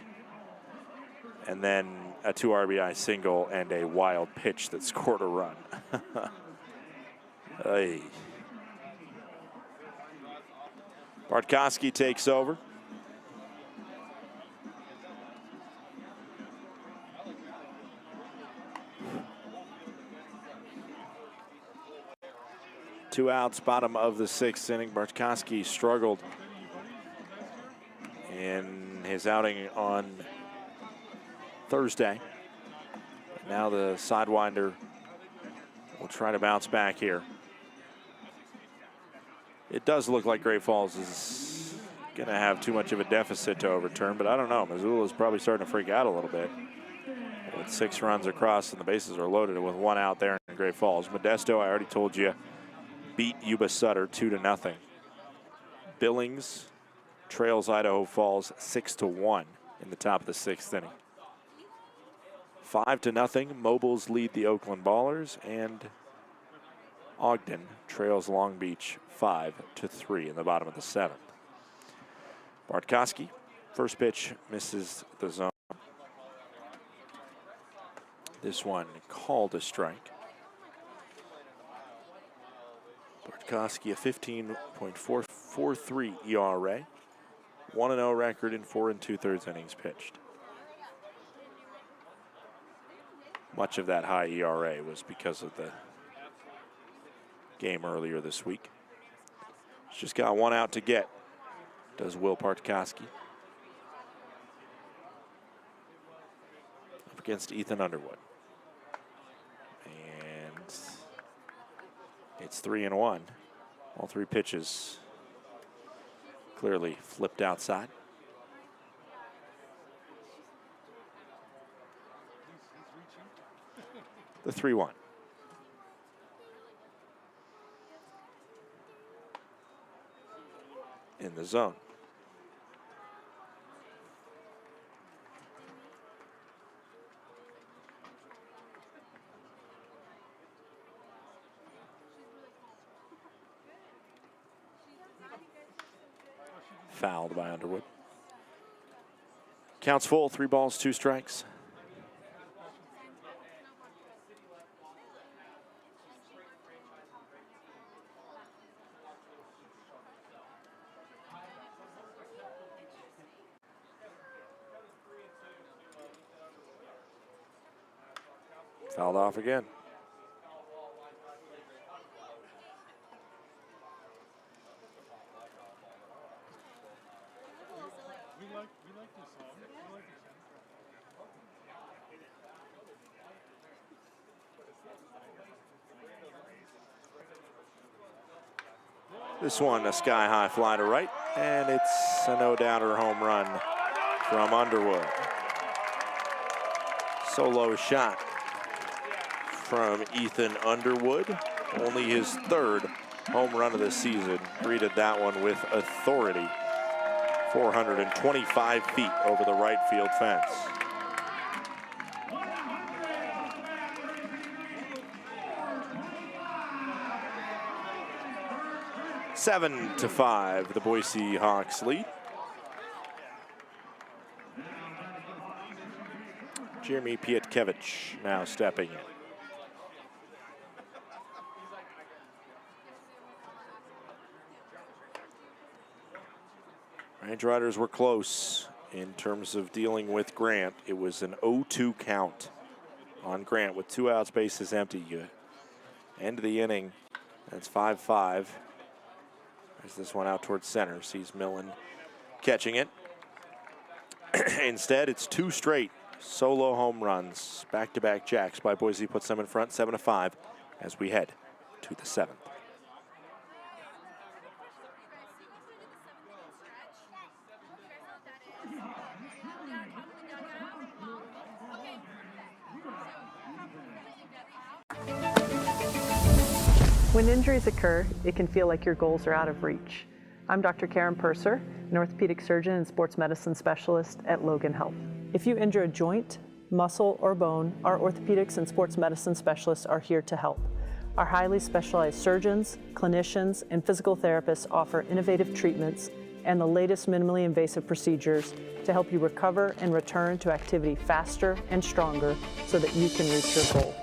And then a 2 RBI single and a wild pitch that scored a run. Oy. Bartkowski takes over. Two outs, bottom of the 6th inning. Bartkowski struggled in his outing on Thursday. Now the Sidewinder will try to bounce back here. It does look like Great Falls is going to have too much of a deficit to overturn, but I don't know. Missoula is probably starting to freak out a little bit. With 6 runs across and the bases are loaded with 1 out there in Great Falls. Modesto, I already told you, beat Yuba Sutter 2-0. Billings trails Idaho Falls 6-1 in the top of the 6th inning. 5-0, Mobiles lead the Oakland Ballers, and Ogden trails Long Beach 5-3 in the bottom of the 7th. Bartkowski, first pitch, misses the zone. This one called a strike. Bartkowski, a 15.443 ERA, 1-0 record in 4 2/3 innings pitched. Much of that high ERA was because of the game earlier this week. He's just got 1 out to get, does Will Bartkowski. Up against Ethan Underwood. And it's 3-1. All 3 pitches clearly flipped outside. The 3-1. In the zone. fouled by Underwood. Counts full, 3 balls, 2 strikes. Fouled off again. This one, a sky-high fly to right, and it's a no-doubter home run from Underwood. Solo shot from Ethan Underwood. Only his 3rd home run of the season. Greeted that one with authority. 425 feet over the right field fence. Seven to 5, the Boise Hawks lead. Jeremy Pietkevich now stepping in. Range Riders were close in terms of dealing with Grant. It was an 0-2 count on Grant with 2 outs, bases empty. End of the inning, that's 5-5. As this one out towards center, sees Millen catching it. Instead, it's 2 straight solo home runs. Back-to-back jacks by Boise puts them in front, 7-5, as we head to the 7th. When injuries occur, it can feel like your goals are out of reach. I'm Dr. Karen Purser, an orthopedic surgeon and sports medicine specialist at Logan Health. If you injure a joint, muscle, or bone, our orthopedics and sports medicine specialists are here to help. Our highly specialized surgeons, clinicians, and physical therapists offer innovative treatments and the latest minimally invasive procedures to help you recover and return to activity faster and stronger so that you can reach your goal.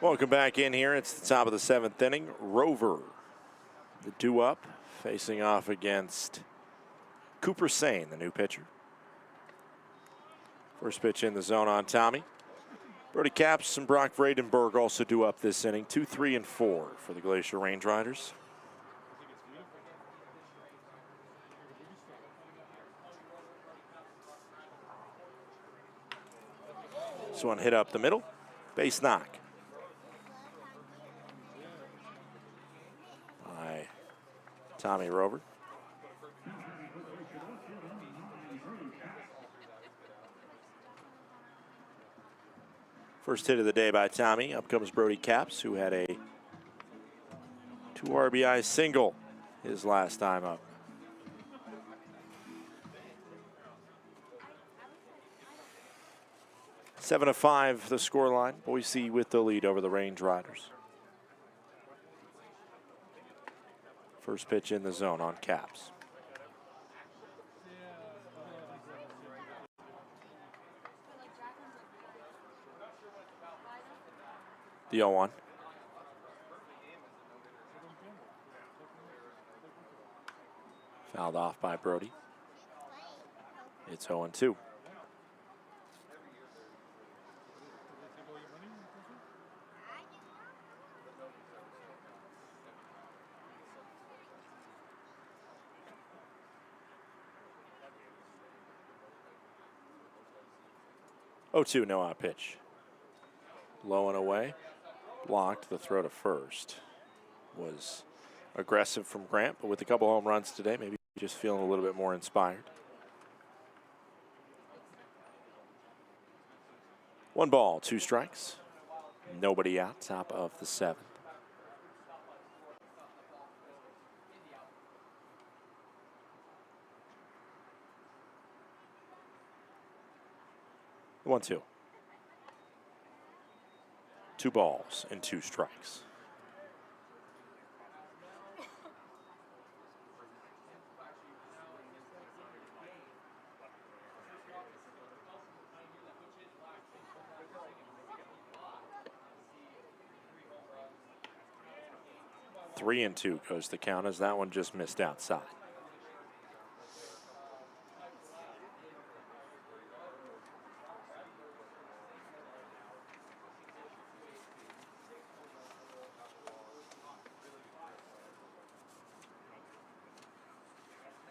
Welcome back in here. It's the top of the 7th inning. Rover, the due-up, facing off against Cooper Sane, the new pitcher. First pitch in the zone on Tommy. Brody Capps and Brock Vredenberg also due up this inning. 2, 3, and 4 for the Glacier Range Riders. This one hit up the middle. Base knock. By Tommy Rover. First hit of the day by Tommy. Up comes Brody Capps, who had a 2 RBI single his last time up. Seven to 5 the scoreline. Boise with the lead over the Range Riders. First pitch in the zone on Capps. The 0-1. Fouled off by Brody. It's 0-2. Oh, 2, no out pitch. Low and away. Blocked. The throw to first was aggressive from Grant, but with a couple home runs today, maybe just feeling a little bit more inspired. 1 ball, 2 strikes. Nobody out, top of the 7th. The 1-2. 2 balls and 2 strikes. Three and 2 goes the count as that one just missed outside.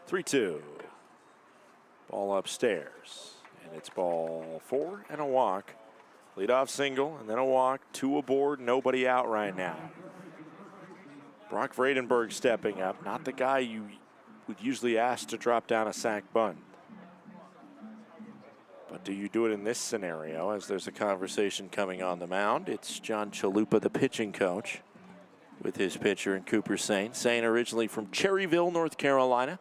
Three-two. Ball upstairs, and it's ball 4 and a walk. Leadoff single and then a walk. 2 aboard, nobody out right now. Brock Vredenberg stepping up, not the guy you would usually ask to drop down a sac bunt. But do you do it in this scenario as there's a conversation coming on the mound? It's John Chalupa, the pitching coach, with his pitcher and Cooper Sain. Sain originally from Cherryville, North Carolina.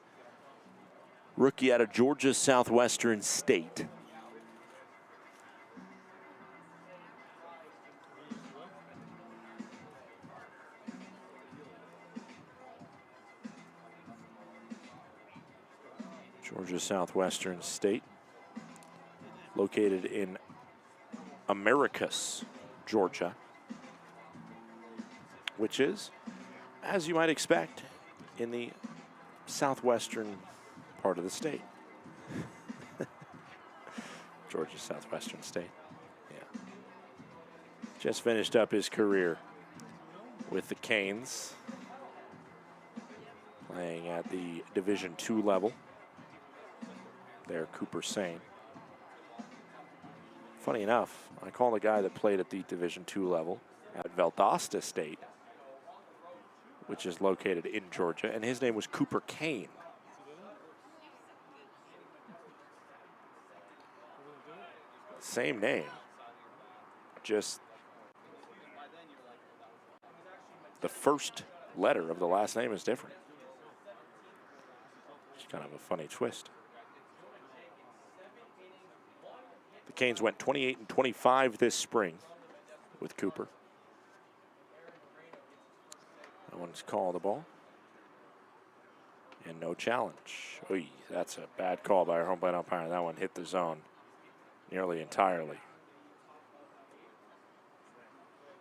Rookie out of Georgia Southwestern State. Georgia Southwestern State, located in Americus, Georgia, which is, as you might expect, in the southwestern part of the state. Georgia Southwestern State, yeah. Just finished up his career with the Canes, playing at the Division II level. There, Cooper Sain. Funny enough, I call the guy that played at the Division II level at Valdosta State, which is located in Georgia, and his name was Cooper Kane. Same name, just the first letter of the last name is different. It's kind of a funny twist. The Canes went 28-25 this spring with Cooper. That one's called the ball. And no challenge. Oy, that's a bad call by our home plate umpire. That one hit the zone nearly entirely.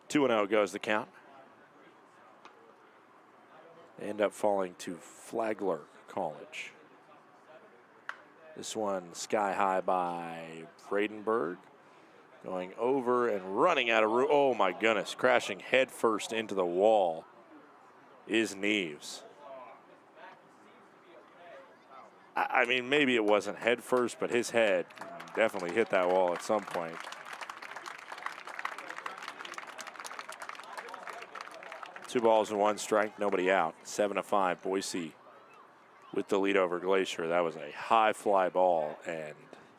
2-0 goes the count. They end up falling to Flagler College. This one sky high by Vredenberg. Going over and running out of room. Oh my goodness, crashing head first into the wall is Neves. I mean, maybe it wasn't head first, but his head definitely hit that wall at some point. Two balls and 1 strike, nobody out. 7-5, Boise with the lead over Glacier. That was a high fly ball, and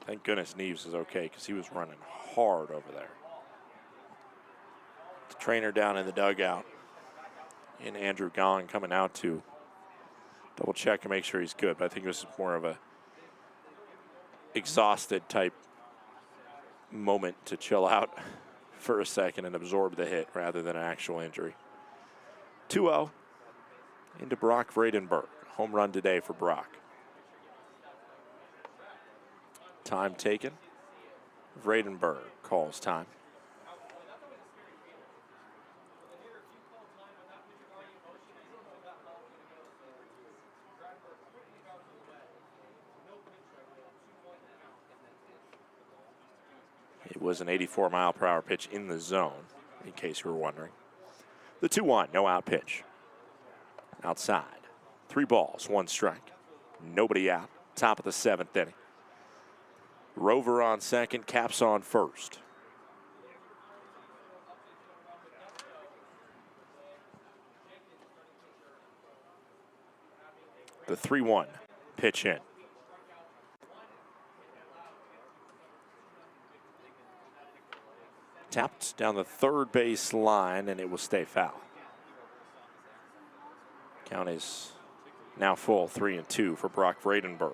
thank goodness Neves is okay because he was running hard over there. The trainer down in the dugout, and Andrew Gong coming out to double check and make sure he's good. But I think this is more of a exhausted type moment to chill out for a second and absorb the hit rather than an actual injury. 2-0 into Brock Vredenberg. Home run today for Brock. Time taken. Vredenberg calls time. It was an 84-mile-per-hour pitch in the zone, in case you were wondering. The 2-1, no out pitch. Outside. 3 balls, 1 strike. Nobody out. Top of the 7th inning. Rover on second, Caps on first. The 3-1 pitch in. Tapped down the third base line, and it will stay foul. Count is now full, 3-2 for Brock Vredenberg.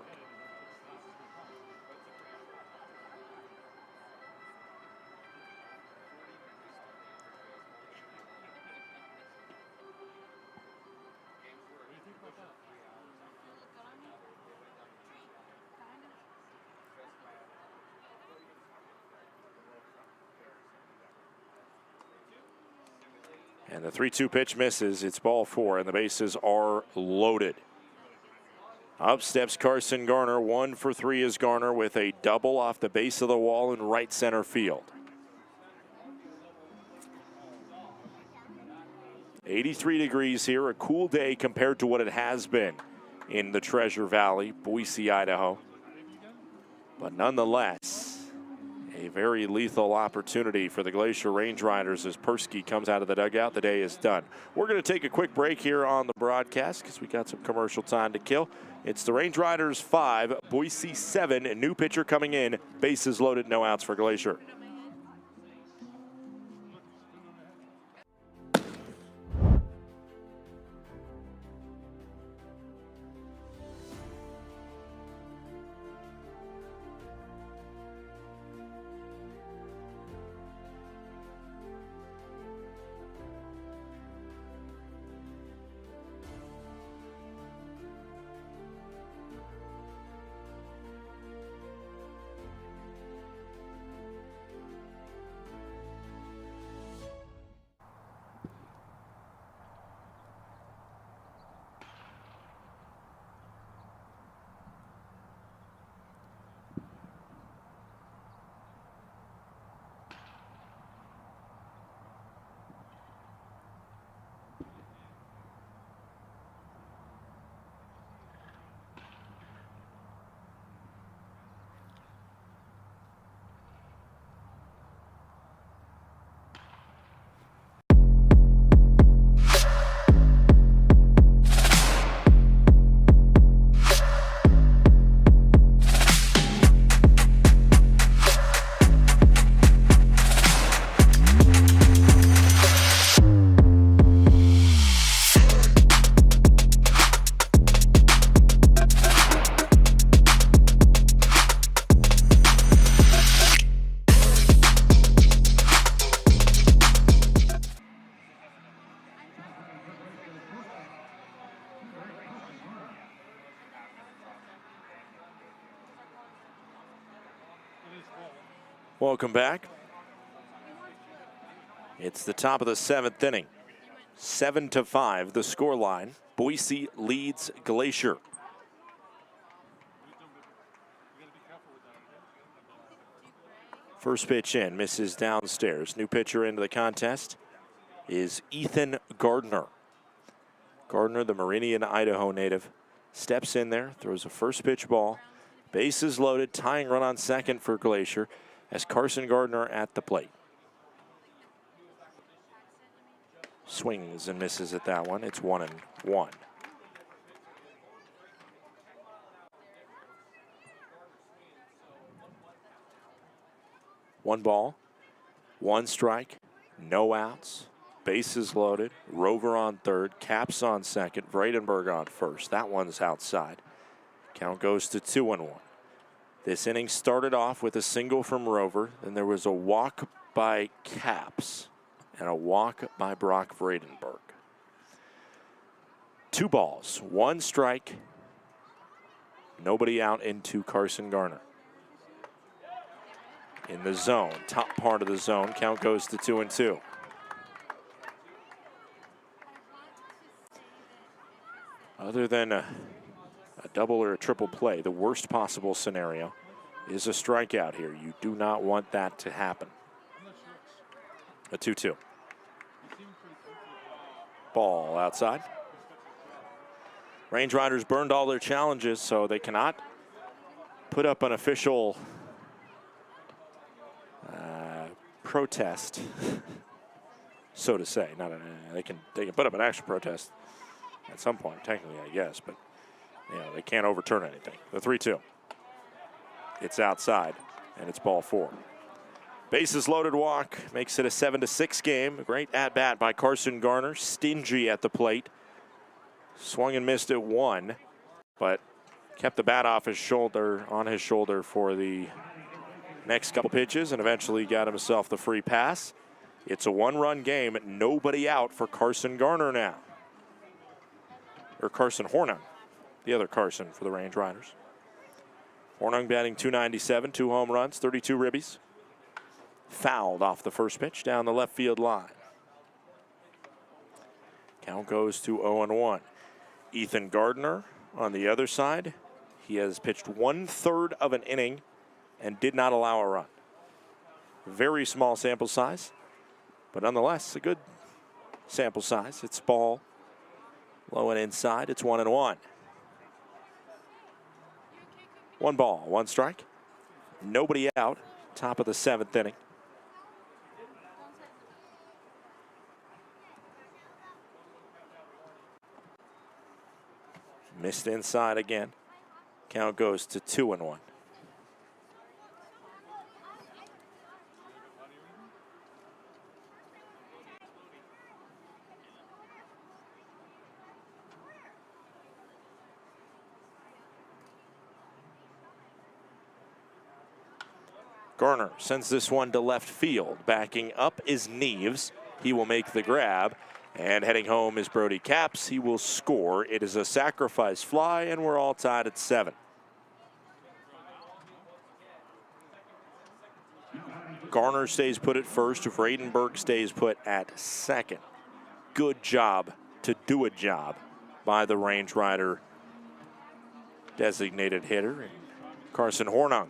And the 3-2 pitch misses. It's ball 4, and the bases are loaded. Up steps Carson Garner. 1 for 3 is Garner with a double off the base of the wall in right center field. 83 degrees here, a cool day compared to what it has been in the Treasure Valley, Boise, Idaho. But nonetheless, a very lethal opportunity for the Glacier Range Riders as Persky comes out of the dugout. The day is done. We're going to take a quick break here on the broadcast because we got some commercial time to kill. It's the Range Riders 5, Boise 7. A new pitcher coming in. Bases loaded, no outs for Glacier. Welcome back. It's the top of the 7th inning. 7-5, the scoreline. Boise leads Glacier. First pitch in, misses downstairs. New pitcher into the contest is Ethan Gardner. Gardner, the Meridian, Idaho native, steps in there, throws a first pitch ball. Bases loaded, tying run on second for Glacier as Carson Gardner at the plate. Swings and misses at that one. It's 1-1. 1 ball, 1 strike, no outs, bases loaded, Rover on third, Caps on second, Vredenberg on first. That one's outside. Count goes to 2-1. This inning started off with a single from Rover, then there was a walk by Caps and a walk by Brock Vredenberg. 2 balls, 1 strike, nobody out into Carson Garner. In the zone, top part of the zone, count goes to 2-2. Other than a double or a triple play, the worst possible scenario, is a strikeout here. You do not want that to happen. A 2-2. Ball outside. Range Riders burned all their challenges, so they cannot put up an official protest, so to say. They can put up an actual protest at some point, technically, I guess, but they can't overturn anything. The 3-2. It's outside, and it's ball 4. Bases loaded walk makes it a 7-6 game. A great at-bat by Carson Garner. Stingy at the plate. Swung and missed at 1, but kept the bat on his shoulder for the next couple pitches and eventually got himself the free pass. It's a 1-run game. Nobody out for Carson Garner now. Or Carson Hornung, the other Carson for the Range Riders. Hornung batting .297, 2 home runs, 32 ribbies. Fouled off the first pitch down the left field line. Count goes to 0-1. Ethan Gardner on the other side. He has pitched 1/3 of an inning and did not allow a run. Very small sample size, but nonetheless a good sample size. It's ball low and inside. It's 1-1. 1 ball, 1 strike. Nobody out. Top of the 7th inning. Missed inside again. Count goes to 2-1. Garner sends this one to left field. Backing up is Neves. He will make the grab. And heading home is Brody Capps. He will score. It is a sacrifice fly, and we're all tied at 7. Garner stays put at first. Vredenberg stays put at second. Good job to do a job by the Range Rider designated hitter, and Carson Hornung.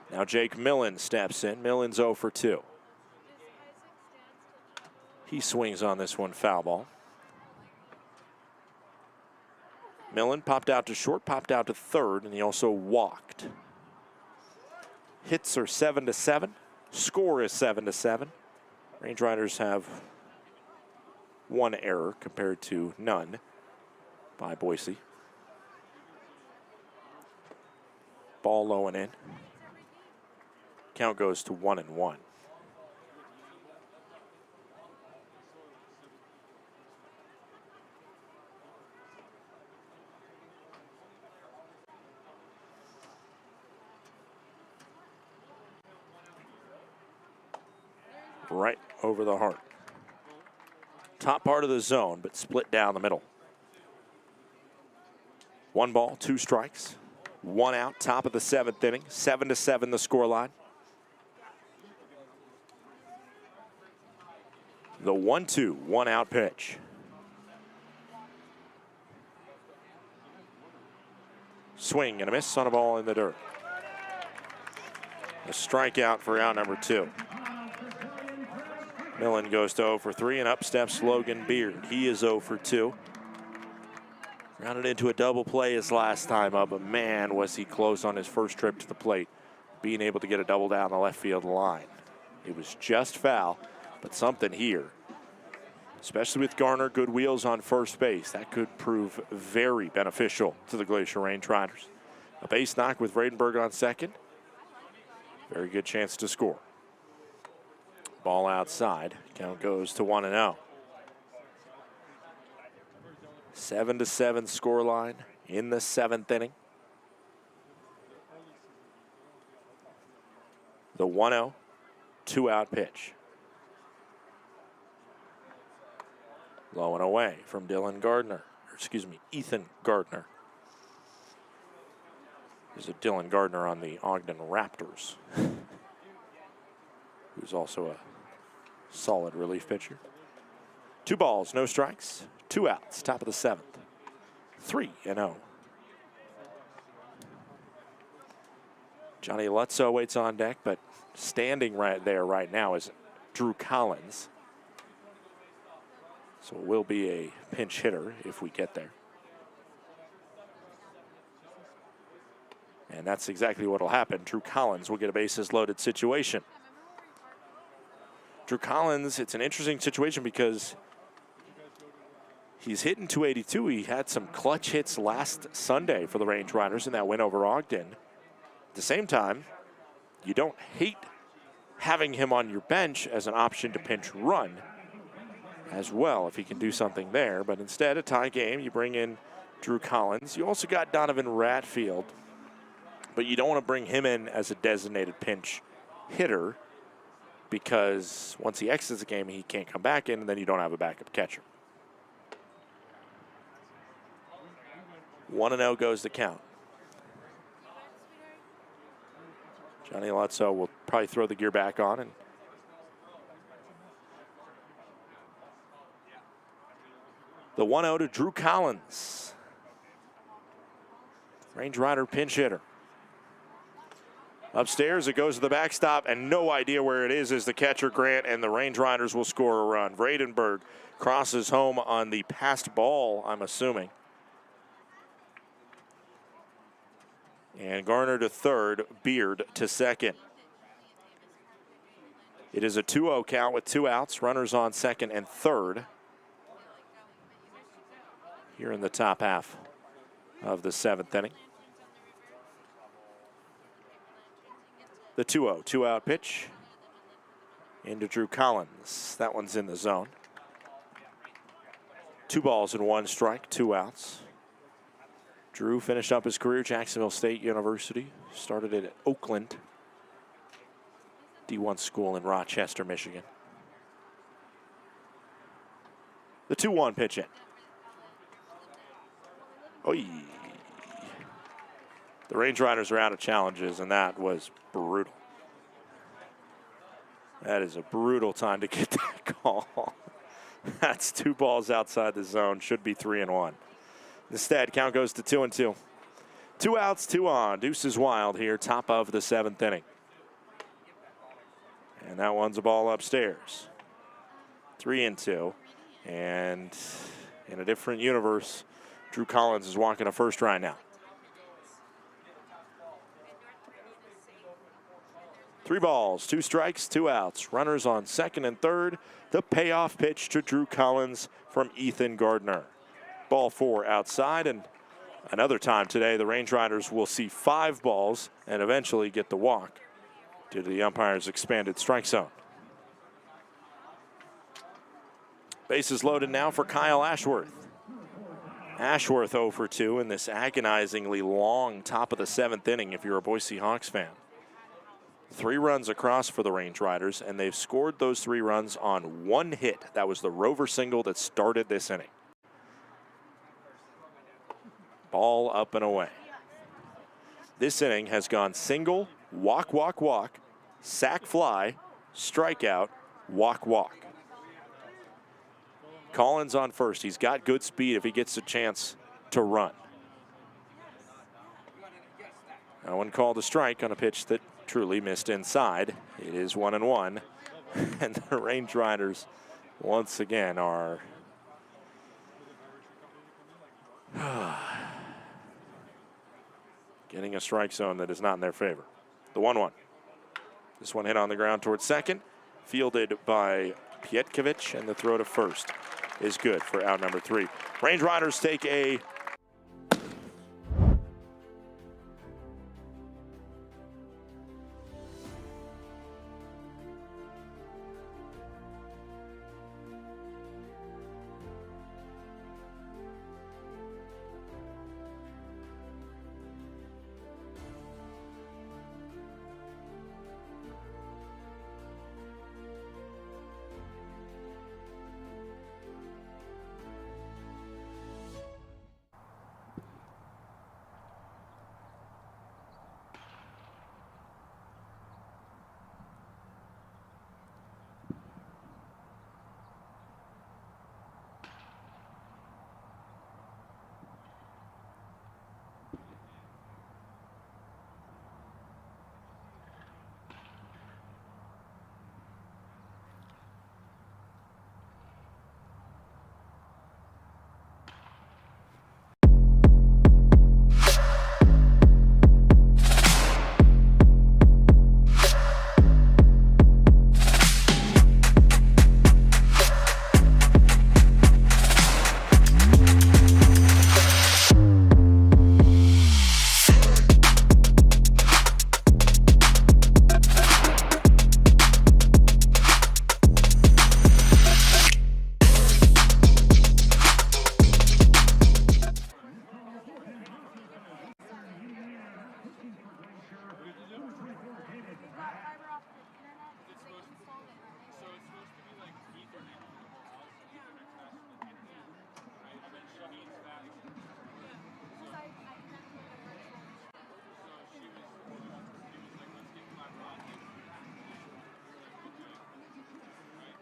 Now Jake Millen steps in. Millen's 0 for 2. He swings on this one, foul ball. Millen popped out to short, popped out to third, and he also walked. Hits are 7-7. Score is 7-7. Range Riders have 1 error compared to none by Boise. Ball low and in. Count goes to 1-1. Right over the heart. Top part of the zone, but split down the middle. 1 ball, 2 strikes. 1 out, top of the 7th inning. 7-7 the scoreline. The 1-2, 1 out pitch. Swing and a miss on a ball in the dirt. A strikeout for out number 2. Millen goes to 0 for 3, and up steps Logan Beard. He is 0 for 2. Grounded into a double play his last time up, but man, was he close on his first trip to the plate, being able to get a double down the left field line. It was just foul, but something here. Especially with Garner, good wheels on first base. That could prove very beneficial to the Glacier Range Riders. A base knock with Vredenberg on second. Very good chance to score. Ball outside. Count goes to 1-0. 7-7 scoreline in the 7th inning. The 1-0, 2 out pitch. Low and away from Ethan Gardner. There's a Dylan Gardner on the Ogden Raptors, who's also a solid relief pitcher. 2 balls, no strikes. 2 outs, top of the 7th. 3-0. Johnny Lutzo waits on deck, but standing right there right now is Drew Collins. So it will be a pinch hitter if we get there. And that's exactly what will happen. Drew Collins will get a bases loaded situation. Drew Collins, it's an interesting situation because he's hitting .282. He had some clutch hits last Sunday for the Range Riders in that win over Ogden. At the same time, you don't hate having him on your bench as an option to pinch run as well if he can do something there. But instead, a tie game, you bring in Drew Collins. You also got Donovan Ratfield, but you don't want to bring him in as a designated pinch hitter because once he exits the game, he can't come back in, and then you don't have a backup catcher. 1-0 goes the count. Johnny Lutzo will probably throw the gear back on. And the 1-0 to Drew Collins. Range Rider pinch hitter. Upstairs, it goes to the backstop, and no idea where it is as the catcher, Grant, and the Range Riders will score a run. Vradenberg crosses home on the passed ball, I'm assuming. And Garner to third, Beard to second. It is a 2-0 count with 2 outs, runners on second and third here in the top half of the 7th inning. The 2-0, 2-out pitch into Drew Collins. That one's in the zone. 2 balls and 1 strike, 2 outs. Drew finished up his career at Jacksonville State University. Started it at Oakland D1 school in Rochester, Michigan. The 2-1 pitch in. Oy. The Range Riders are out of challenges, and that was brutal. That is a brutal time to get that call. That's 2 balls outside the zone. Should be 3-1. Instead, count goes to 2-2. 2 outs, 2 on. Deuce is wild here, top of the 7th inning. And that one's a ball upstairs. 3-2. And in a different universe, Drew Collins is walking a first right now. 3 balls, 2 strikes, 2 outs. Runners on second and third. The payoff pitch to Drew Collins from Ethan Gardner. Ball 4 outside, and another time today, the Range Riders will see 5 balls and eventually get the walk due to the umpire's expanded strike zone. Bases loaded now for Kyle Ashworth. Ashworth 0 for 2 in this agonizingly long top of the 7th inning if you're a Boise Hawks fan. 3 runs across for the Range Riders, and they've scored those 3 runs on 1 hit. That was the rover single that started this inning. Ball up and away. This inning has gone single, walk, walk, walk, sac fly, strikeout, walk, walk. Collins on first. He's got good speed if he gets a chance to run. No one called a strike on a pitch that truly missed inside. It is 1-1. And the Range Riders once again are getting a strike zone that is not in their favor. The 1-1. This one hit on the ground towards second, fielded by Pietkovich, and the throw to first is good for out number 3. Range Riders take a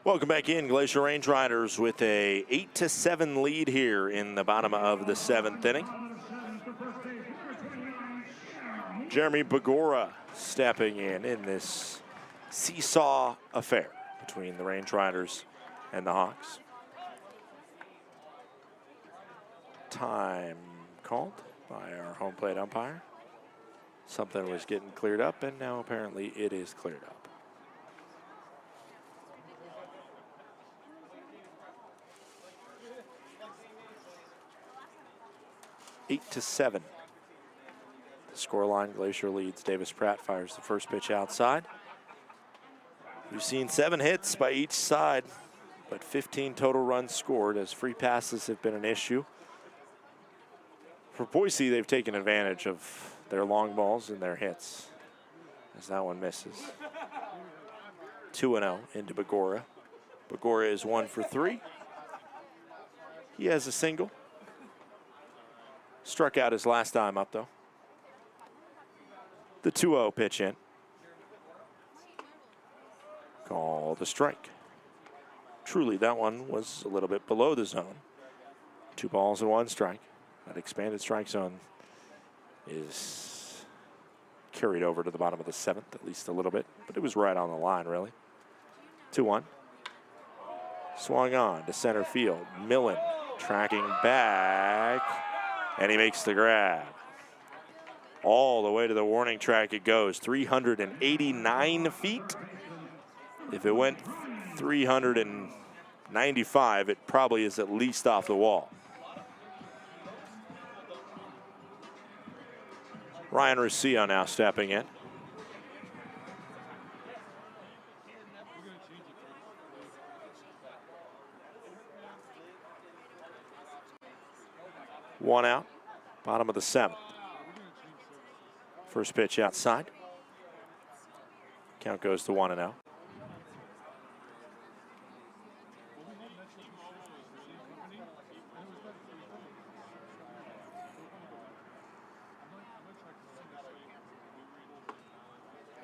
Welcome back in. Glacier Range Riders with a 8-7 lead here in the bottom of the 7th inning. Jeremy Begora stepping in this seesaw affair between the Range Riders and the Hawks. Time called by our home plate umpire. Something was getting cleared up, and now apparently it is cleared up. 8-7. The scoreline, Glacier leads. Davis Pratt fires the first pitch outside. We've seen 7 hits by each side, but 15 total runs scored as free passes have been an issue. For Boise, they've taken advantage of their long balls and their hits, as that one misses. 2-0 into Begora. Begora is 1 for 3. He has a single. Struck out his last time up, though. The 2-0 pitch in. Called a strike. Truly, that one was a little bit below the zone. 2 balls and 1 strike. That expanded strike zone is carried over to the bottom of the 7th, at least a little bit. But it was right on the line, really. 2-1. Swung on to center field. Millen tracking back. And he makes the grab. All the way to the warning track it goes. 389 feet. If it went 395, it probably is at least off the wall. Ryan Rocio now stepping in. One out, bottom of the 7th. First pitch outside. Count goes to 1-0.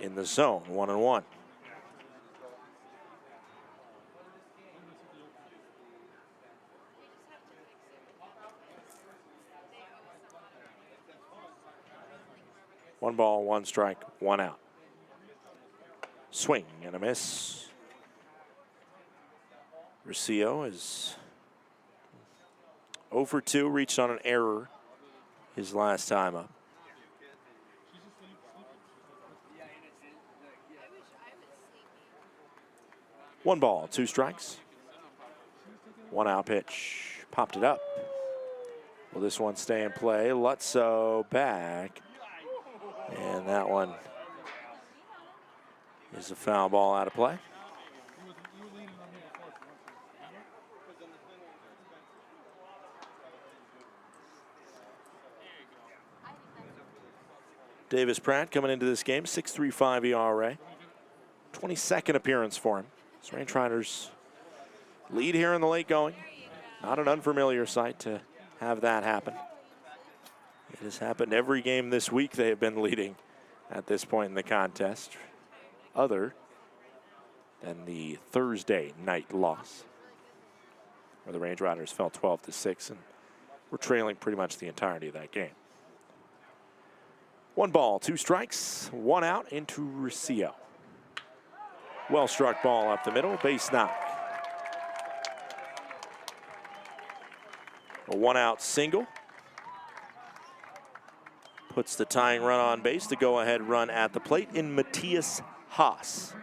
In the zone, 1-1. One ball, 1 strike, 1 out. Swing and a miss. Rocio is 0 for 2, reached on an error his last time up. One ball, 2 strikes. 1 out pitch. Popped it up. Will this one stay in play? Lutzo back. And that one is a foul ball out of play. Davis Pratt coming into this game, 6.35 ERA. 22nd appearance for him. So Range Riders lead here in the late going. Not an unfamiliar sight to have that happen. It has happened every game this week. They have been leading at this point in the contest, other than the Thursday night loss, where the Range Riders fell 12-6 and were trailing pretty much the entirety of that game. 1 ball, 2 strikes, 1 out into Rocio. Well struck ball up the middle, base knock. A 1 out single. Puts the tying run on base, the go-ahead run at the plate in Matthias Haas.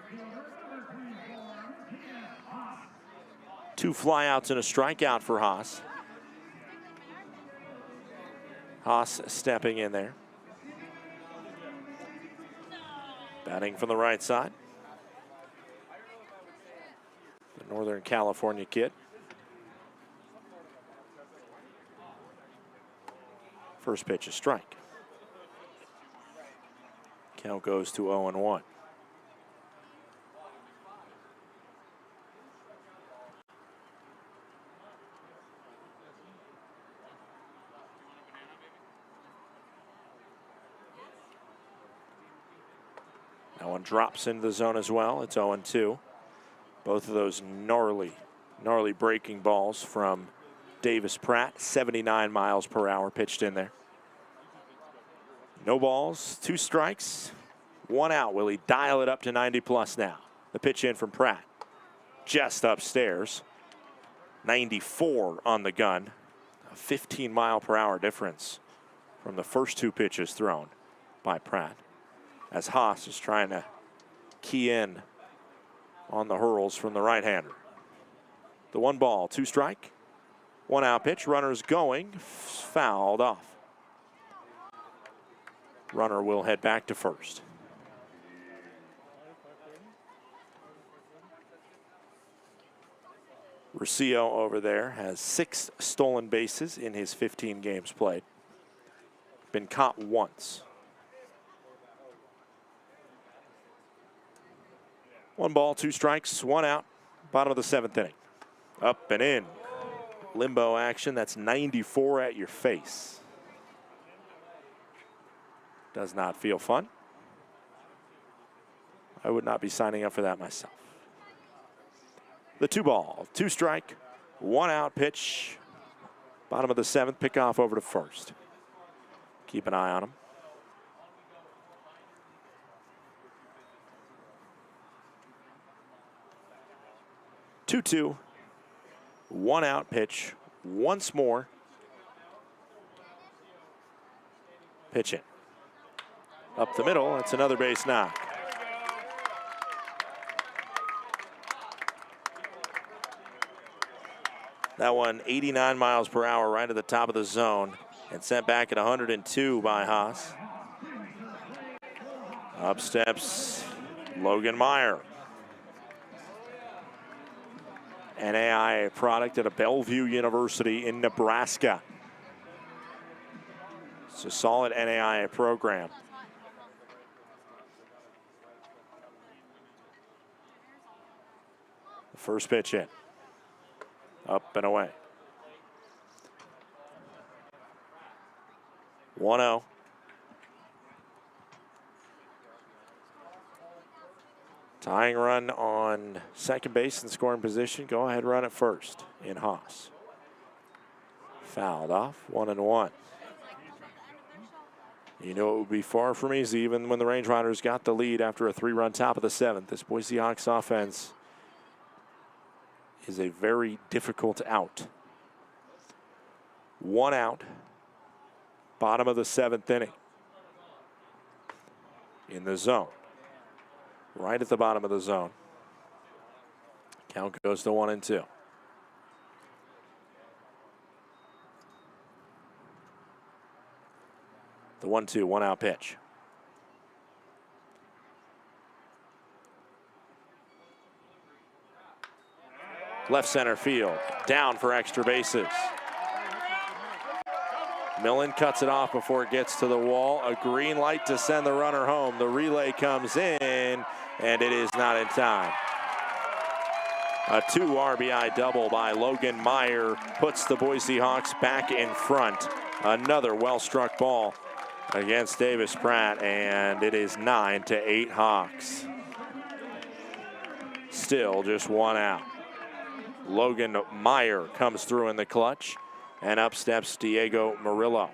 2 flyouts and a strikeout for Haas. Haas stepping in there. Batting from the right side. The Northern California kid. First pitch, a strike. Count goes to 0-1. That one drops into the zone as well. It's 0-2. Both of those gnarly breaking balls from Davis Pratt. 79 miles per hour pitched in there. No balls, 2 strikes, 1 out. Will he dial it up to 90 plus now? The pitch in from Pratt. Just upstairs. 94 on the gun. A 15 mile per hour difference from the first 2 pitches thrown by Pratt, as Haas is trying to key in on the hurls from the right-hander. The 1 ball, 2 strike, 1 out pitch. Runner's going, fouled off. Runner will head back to first. Rocio over there has 6 stolen bases in his 15 games played. Been caught once. 1 ball, 2 strikes, 1 out. Bottom of the 7th inning. Up and in. Limbo action. That's 94 at your face. Does not feel fun. I would not be signing up for that myself. The 2 ball, 2 strike, 1 out pitch. Bottom of the 7th, pick off over to first. Keep an eye on him. Two, 1 out pitch. Once more. Pitch in. Up the middle, that's another base knock. That one 89 miles per hour right at the top of the zone and sent back at 102 by Haas. Up steps Logan Meyer. NAIA product at a Bellevue University in Nebraska. It's a solid NAIA program. The first pitch in. Up and away. 1-0. Tying run on second base in scoring position. Go ahead, run at first in Haas. Fouled off, 1-1. You know it would be far from easy even when the Range Riders got the lead after a 3-run top of the 7th. This Boise Hawks offense is a very difficult out. 1 out, bottom of the 7th inning. In the zone. Right at the bottom of the zone. Count goes to 1-2. The 1-2, 1 out pitch. Left center field, down for extra bases. Millen cuts it off before it gets to the wall. A green light to send the runner home. The relay comes in, and it is not in time. A 2 RBI double by Logan Meyer puts the Boise Hawks back in front. Another well-struck ball against Davis Pratt, and it is 9-8 Hawks. Still just 1 out. Logan Meyer comes through in the clutch, and up steps Diego Murillo.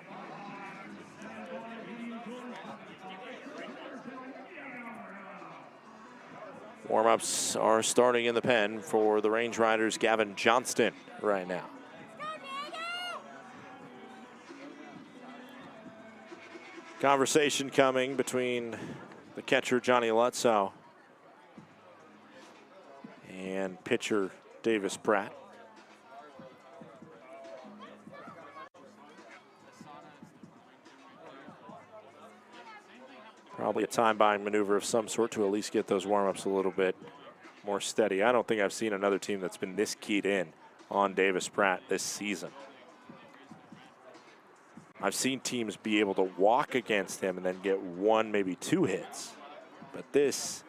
Warm-ups are starting in the pen for the Range Riders' Gavin Johnston right now. Conversation coming between the catcher Johnny Lutzow and pitcher Davis Pratt. Probably a time-buying maneuver of some sort to at least get those warm-ups a little bit more steady. I don't think I've seen another team that's been this keyed in on Davis Pratt this season. I've seen teams be able to walk against him and then get 1, maybe 2 hits. But this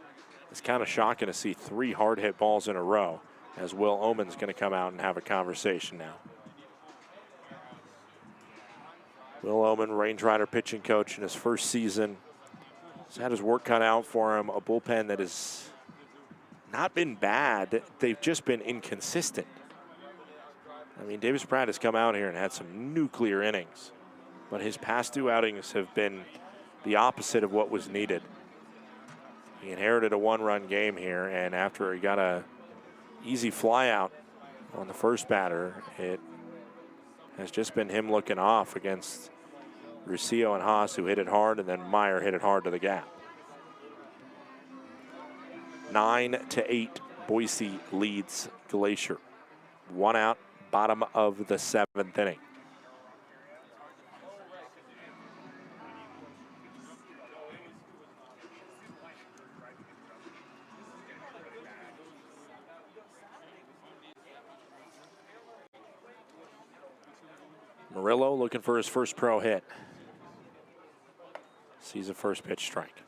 is kind of shocking to see 3 hard hit balls in a row, as Will Oman's going to come out and have a conversation now. Will Oman, Range Rider pitching coach in his first season. He's had his work cut out for him. A bullpen that is not been bad. They've just been inconsistent. I mean, Davis Pratt has come out here and had some nuclear innings, but his past 2 outings have been the opposite of what was needed. He inherited a 1-run game here, and after he got a easy fly out on the first batter, it has just been him looking off against Russillo and Haas, who hit it hard, and then Meyer hit it hard to the gap. 9-8, Boise leads Glacier. 1 out, bottom of the 7th inning. Murillo looking for his first pro hit. Sees a first pitch strike.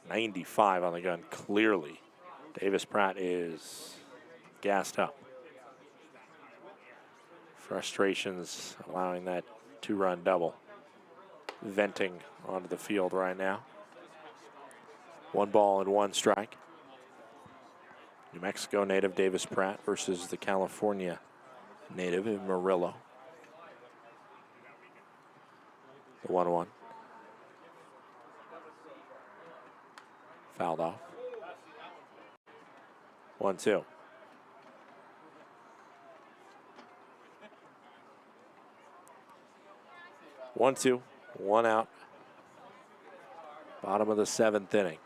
95 on the gun, clearly. Davis Pratt is gassed up. Frustrations allowing that 2-run double. Venting onto the field right now. 1 ball and 1 strike. New Mexico native Davis Pratt versus the California native Murillo. The 1-1. Fouled off. 1-2. One, 2, 1 out. Bottom of the 7th inning.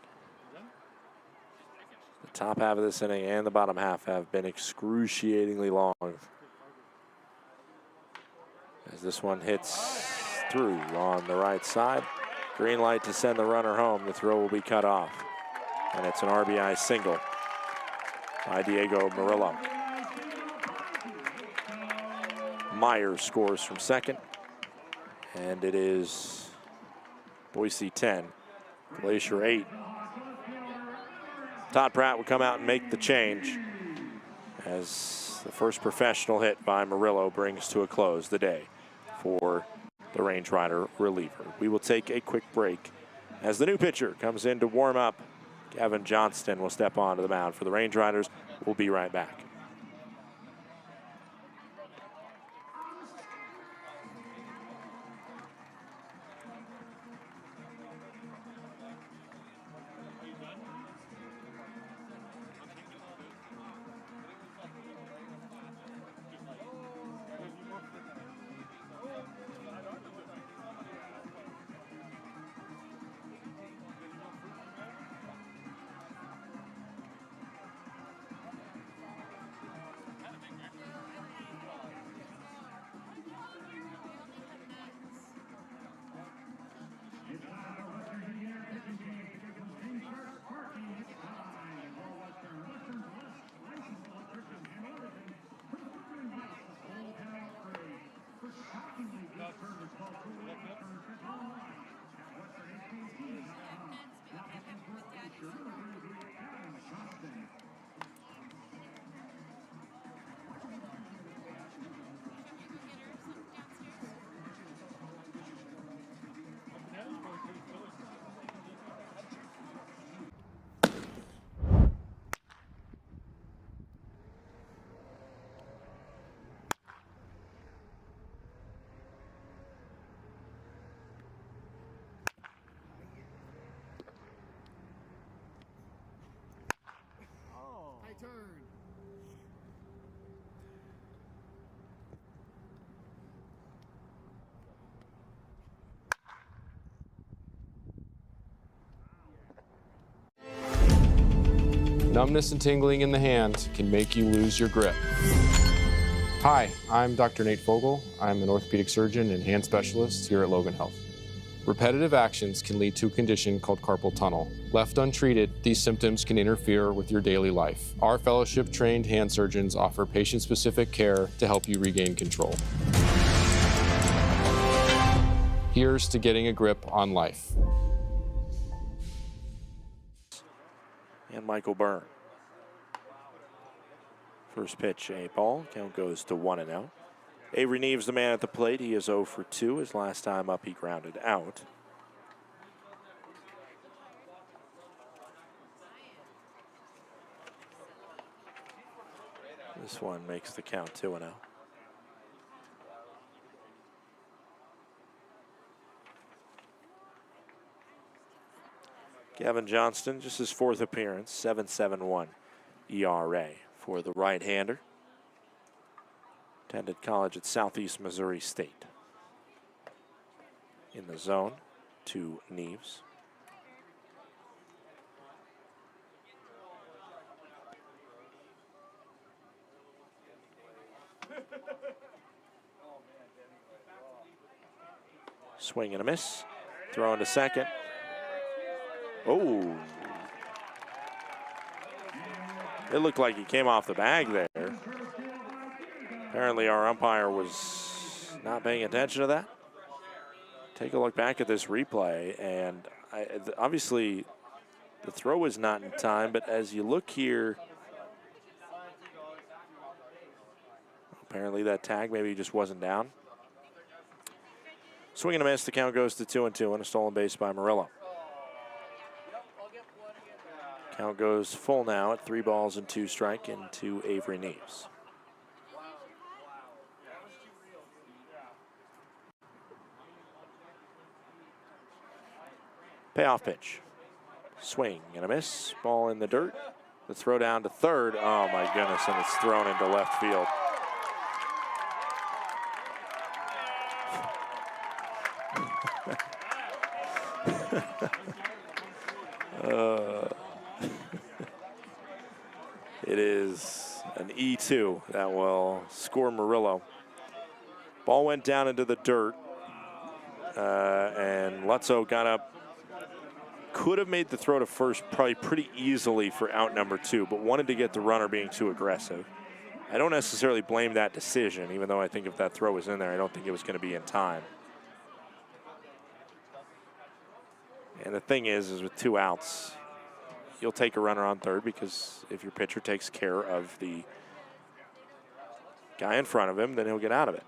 The top half of this inning and the bottom half have been excruciatingly long. As this one hits through on the right side. Green light to send the runner home. The throw will be cut off. And it's an RBI single by Diego Murillo. Meyer scores from second. And it is Boise 10, Glacier 8. Todd Pratt would come out and make the change as the first professional hit by Murillo brings to a close the day for the Range Rider reliever. We will take a quick break as the new pitcher comes in to warm up. Gavin Johnston will step onto the mound for the Range Riders. We'll be right back. Numbness and tingling in the hand can make you lose your grip. Hi, I'm Dr. Nate Fogel. I'm an orthopedic surgeon and hand specialist here at Logan Health. Repetitive actions can lead to a condition called carpal tunnel. Left untreated, these symptoms can interfere with your daily life. Our fellowship-trained hand surgeons offer patient-specific care to help you regain control. Here's to getting a grip on life. And Michael Byrne. First pitch, a ball. Count goes to 1-0. Avery Neves, the man at the plate. He is 0 for 2. His last time up, he grounded out. This one makes the count 2-0. Gavin Johnston, just his 4th appearance, 7.71 ERA for the right-hander. Attended college at Southeast Missouri State. In the zone to Neves. Swing and a miss. Throw into second. Oh. It looked like he came off the bag there. Apparently our umpire was not paying attention to that. Take a look back at this replay, and obviously the throw was not in time, but as you look here, apparently that tag maybe just wasn't down. Swing and a miss, the count goes to 2-2 and a stolen base by Murillo. Count goes full now at 3 balls and 2 strike into Avery Neves. Payoff pitch. Swing and a miss. Ball in the dirt. The throw down to third. Oh my goodness, and it's thrown into left field. It is an E2 that will score Murillo. Ball went down into the dirt, and Lutzo got up. Could have made the throw to first probably pretty easily for out number 2, but wanted to get the runner being too aggressive. I don't necessarily blame that decision, even though I think if that throw was in there, I don't think it was going to be in time. And the thing is with 2 outs, you'll take a runner on third because if your pitcher takes care of the guy in front of him, then he'll get out of it.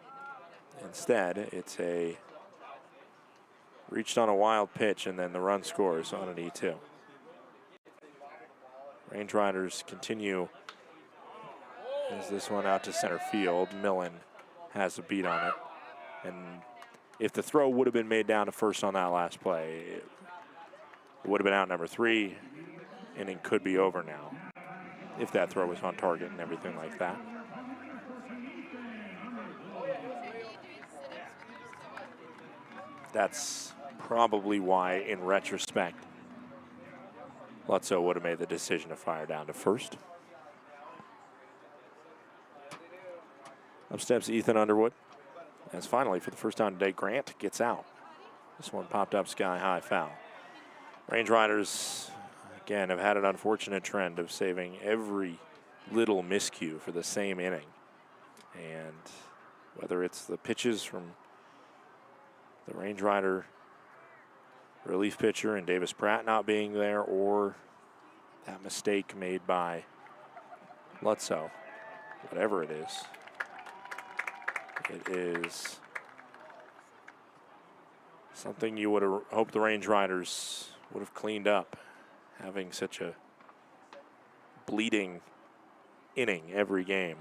Instead, it's a reached on a wild pitch, and then the run scores on an E2. Range Riders continue as this one out to center field. Millen has a beat on it. And if the throw would have been made down to first on that last play, it would have been out number 3. Inning could be over now if that throw was on target and everything like that. That's probably why, in retrospect, Lutzo would have made the decision to fire down to first. Up steps Ethan Underwood. As finally, for the first time today, Grant gets out. This one popped up sky high foul. Range Riders, again, have had an unfortunate trend of saving every little miscue for the same inning. And whether it's the pitches from the Range Rider relief pitcher and Davis Pratt not being there, or that mistake made by Lutzo, whatever it is something you would have hoped the Range Riders would have cleaned up, having such a bleeding inning every game,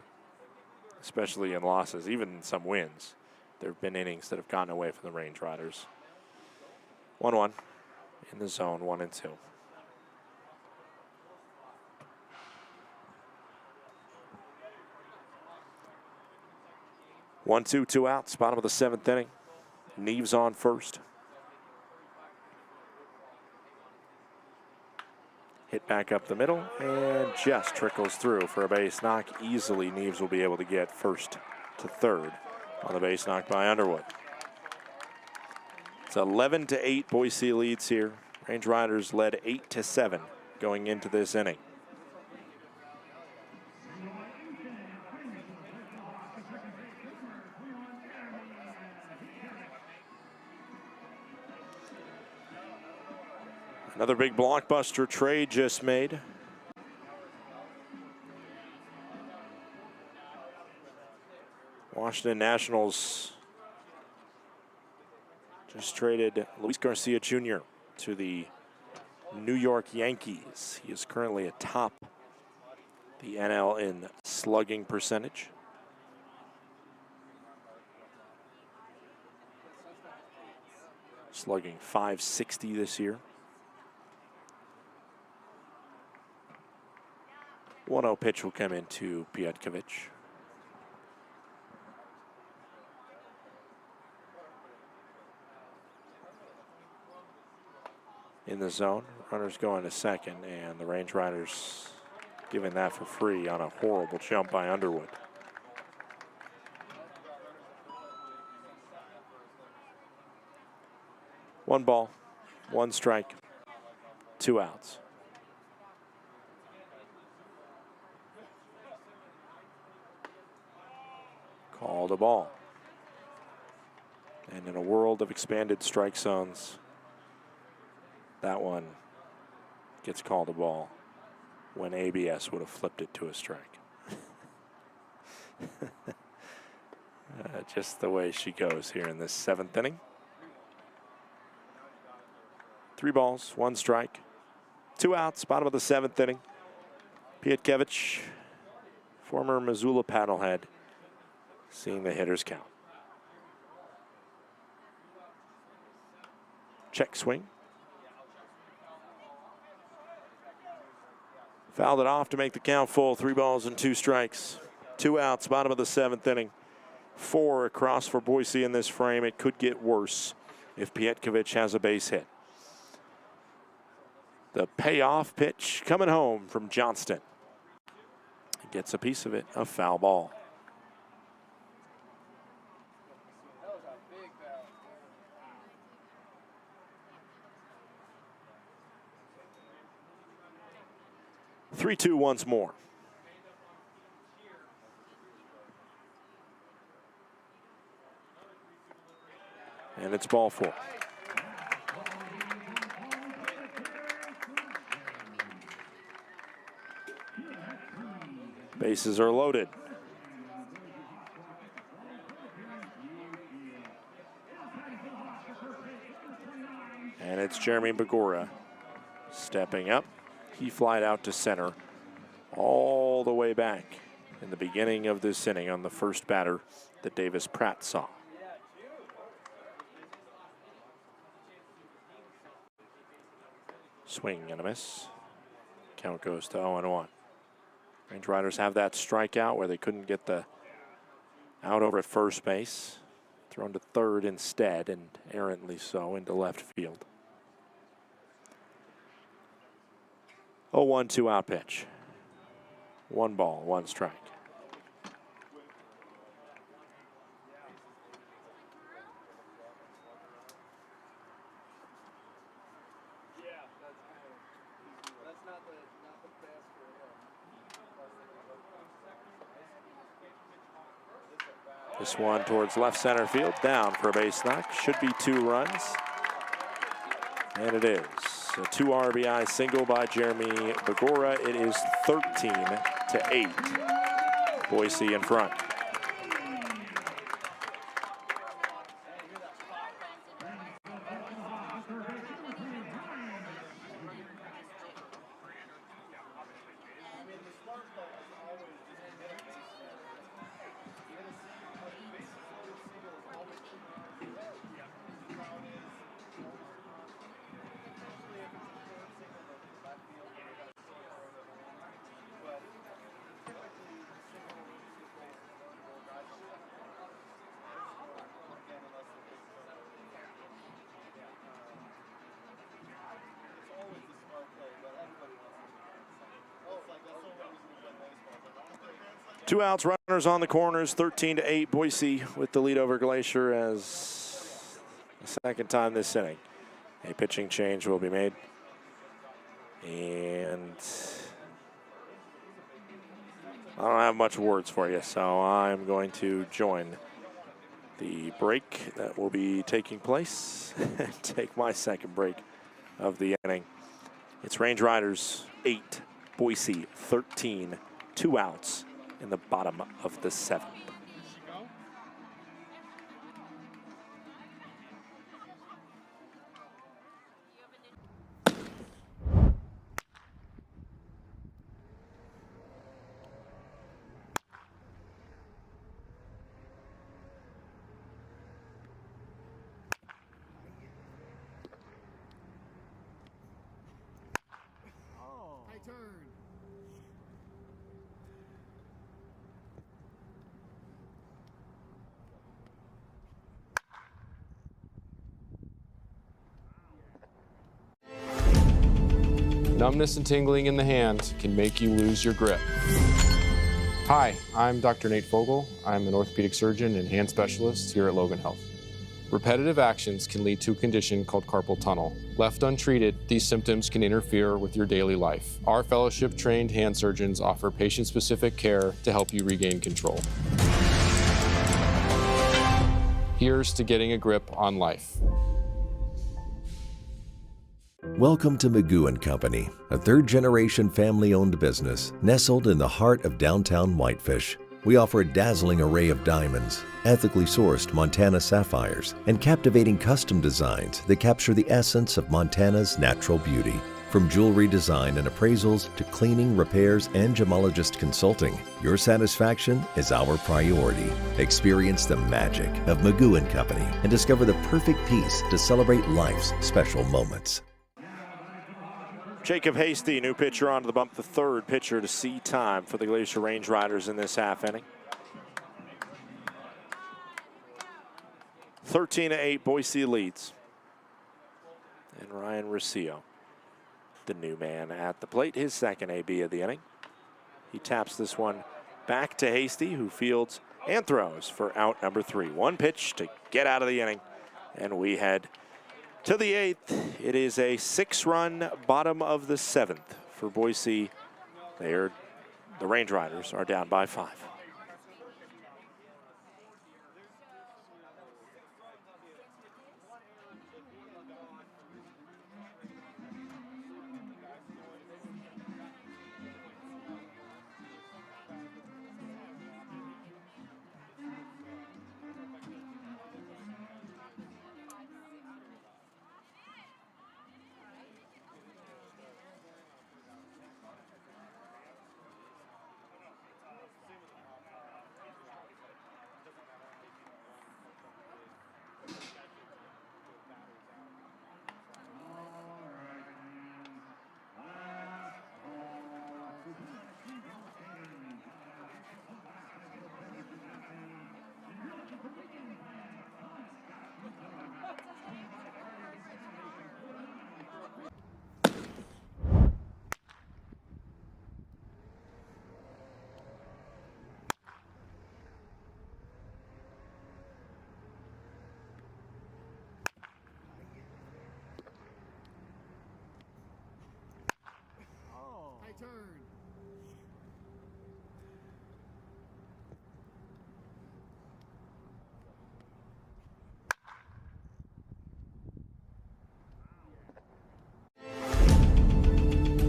especially in losses, even in some wins. There have been innings that have gotten away from the Range Riders. 1-1 in the zone, 1-2. One, two outs, bottom of the 7th inning. Neves on first. Hit back up the middle and just trickles through for a base knock. Easily, Neves will be able to get first to third on the base knock by Underwood. It's 11-8 Boise leads here. Range Riders led 8-7 going into this inning. Another big blockbuster trade just made. Washington Nationals just traded Luis Garcia Jr. to the New York Yankees. He is currently a top the NL in slugging percentage. Slugging .560 this year. 1-0 pitch will come into Pietkovic. In the zone, runners going to second, and the Range Riders giving that for free on a horrible jump by Underwood. One ball, one strike, 2 outs. Called a ball. And in a world of expanded strike zones, that one gets called a ball when ABS would have flipped it to a strike. Just the way she goes here in this 7th inning. 3 balls, 1 strike, 2 outs, bottom of the 7th inning. Pietkovic, former Missoula paddlehead, seeing the hitters count. Check swing. Fouled it off to make the count full. 3 balls and 2 strikes. 2 outs, bottom of the 7th inning. 4 across for Boise in this frame. It could get worse if Pietkovic has a base hit. The payoff pitch coming home from Johnston. He gets a piece of it, a foul ball. Three-two once more. And it's ball 4. Bases are loaded. And it's Jeremy Begora stepping up. He flied out to center all the way back in the beginning of this inning on the first batter that Davis Pratt saw. Swing and a miss. Count goes to 0-1. Range Riders have that strikeout where they couldn't get the out over at first base. Thrown to third instead, and errantly so into left field. 0-1, 2-out pitch. 1 ball, 1 strike. This one towards left center field, down for a base knock. Should be 2 runs. And it is. A 2 RBI single by Jeremy Begora. It is 13-8. Boise in front. Two outs, runners on the corners, 13-8. Boise with the lead over Glacier as the second time this inning. A pitching change will be made. And I don't have much words for you, so I'm going to join the break that will be taking place and take my second break of the inning. It's Range Riders 8, Boise 13, 2 outs in the bottom of the 7th. Numbness and tingling in the hand can make you lose your grip. Hi, I'm Dr. Nate Fogel. I'm an orthopedic surgeon and hand specialist here at Logan Health. Repetitive actions can lead to a condition called carpal tunnel. Left untreated, these symptoms can interfere with your daily life. Our fellowship-trained hand surgeons offer patient-specific care to help you regain control. Here's to getting a grip on life. Welcome to Magoo & Company, a third-generation family-owned business nestled in the heart of downtown Whitefish. We offer a dazzling array of diamonds, ethically sourced Montana sapphires, and captivating custom designs that capture the essence of Montana's natural beauty. From jewelry design and appraisals to cleaning, repairs, and gemologist consulting, your satisfaction is our priority. Experience the magic of Magoo & Company and discover the perfect piece to celebrate life's special moments. Jacob Hasty, new pitcher onto the bump, the third pitcher to see time for the Glacier Range Riders in this half inning. 13-8, Boise leads. And Ryan Rocio, the new man at the plate, his second AB of the inning. He taps this one back to Hasty, who fields and throws for out number 3. One pitch to get out of the inning, and we head to the 8th. It is a 6-run bottom of the 7th for Boise. The Range Riders are down by 5.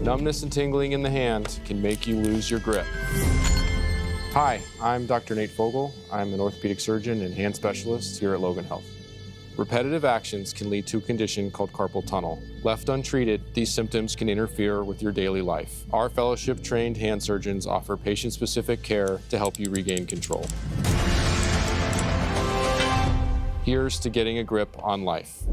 Numbness and tingling in the hand can make you lose your grip. Hi, I'm Dr. Nate Fogel. I'm an orthopedic surgeon and hand specialist here at Logan Health. Repetitive actions can lead to a condition called carpal tunnel. Left untreated, these symptoms can interfere with your daily life. Our fellowship-trained hand surgeons offer patient-specific care to help you regain control. Here's to getting a grip on life.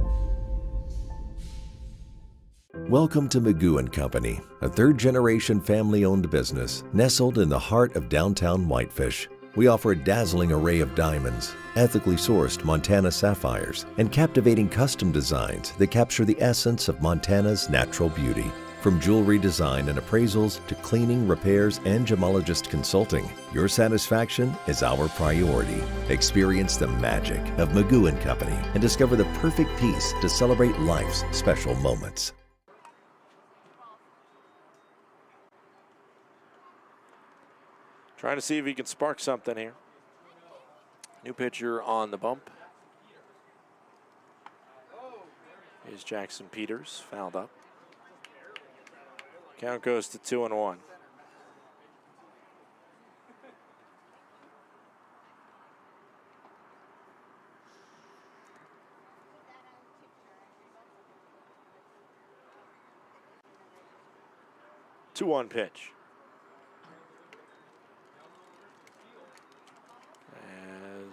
Welcome to Magoo & Company, a third-generation family-owned business nestled in the heart of downtown Whitefish. We offer a dazzling array of diamonds, ethically sourced Montana sapphires, and captivating custom designs that capture the essence of Montana's natural beauty. From jewelry design and appraisals to cleaning, repairs, and gemologist consulting, your satisfaction is our priority. Experience the magic of Magoo & Company and discover the perfect piece to celebrate life's special moments. Trying to see if he can spark something here. New pitcher on the bump is Jackson Peters, fouled up. Count goes to 2-1. Two-one pitch.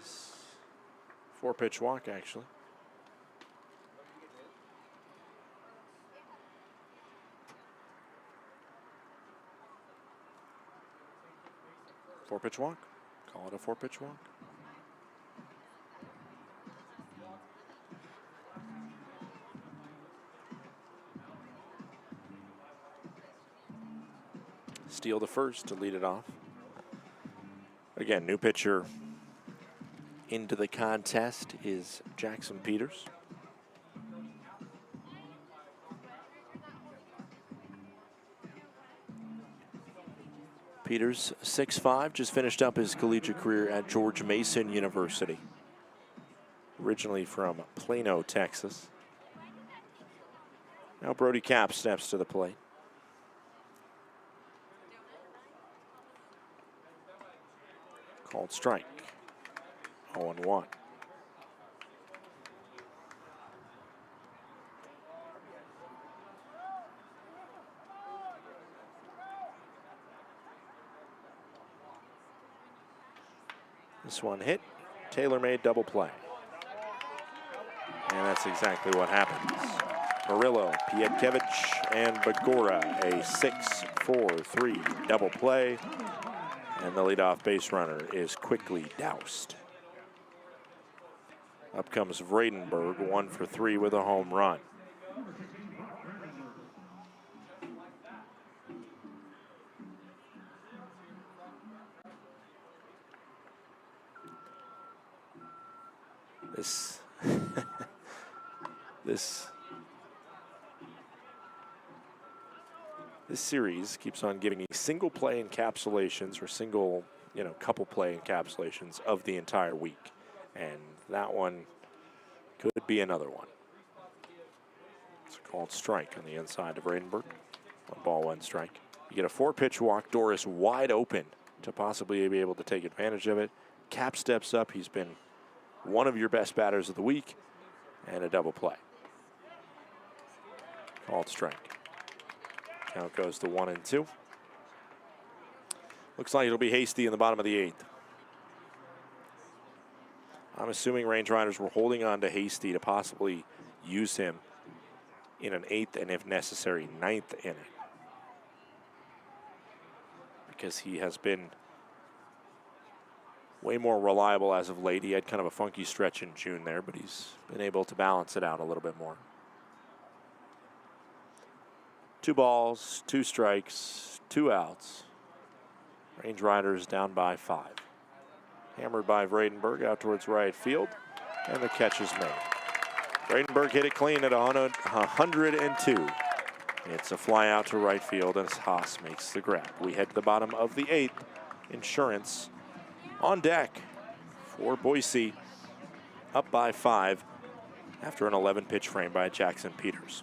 As 4-pitch walk, actually. Four-pitch walk. Call it a 4-pitch walk. steal the first to lead it off. Again, new pitcher into the contest is Jackson Peters. Peters, 6'5", just finished up his collegiate career at George Mason University. Originally from Plano, Texas. Now Brody Cap steps to the plate. Called strike. 0-1. This one hit, tailor-made double play. And that's exactly what happens. Murillo, Pietkevich, and Bagora, a 6-4-3 double play. And the leadoff base runner is quickly doused. Up comes Vredenberg, 1 for 3 with a home run. This series keeps on giving me single play encapsulations or single, couple play encapsulations of the entire week. And that one could be another one. It's a called strike on the inside of Vredenberg. 1-1 strike. You get a 4-pitch walk. Doris wide open to possibly be able to take advantage of it. Cap steps up. He's been one of your best batters of the week, and a double play. Called strike. Count goes to 1-2. Looks like it'll be Hasty in the bottom of the 8th. I'm assuming Range Riders were holding on to Hasty to possibly use him in an 8th and, if necessary, 9th inning. Because he has been way more reliable as of late. He had kind of a funky stretch in June there, but he's been able to balance it out a little bit more. 2 balls, 2 strikes, 2 outs. Range Riders down by 5. Hammered by Vredenberg out towards right field, and the catch is made. Vredenberg hit it clean at 102. It's a fly out to right field as Haas makes the grab. We head to the bottom of the 8th. Insurance on deck for Boise, up by 5 after an 11-pitch frame by Jackson Peters.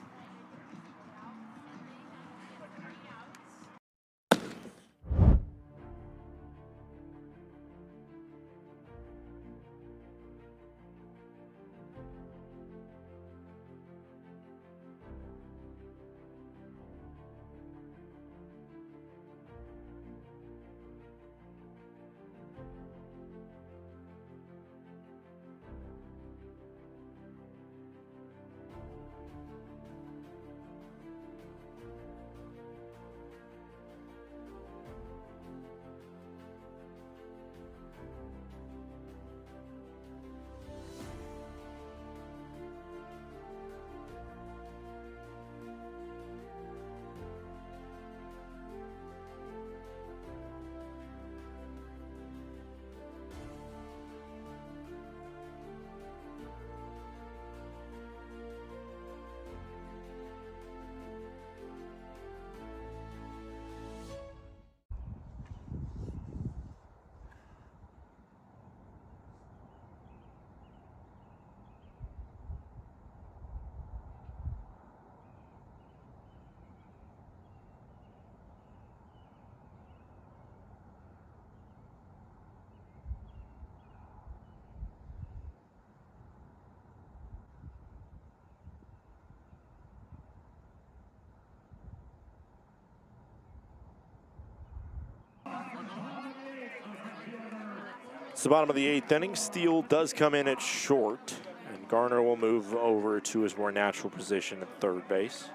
It's the bottom of the 8th inning. Steele does come in at short, and Garner will move over to his more natural position at third base.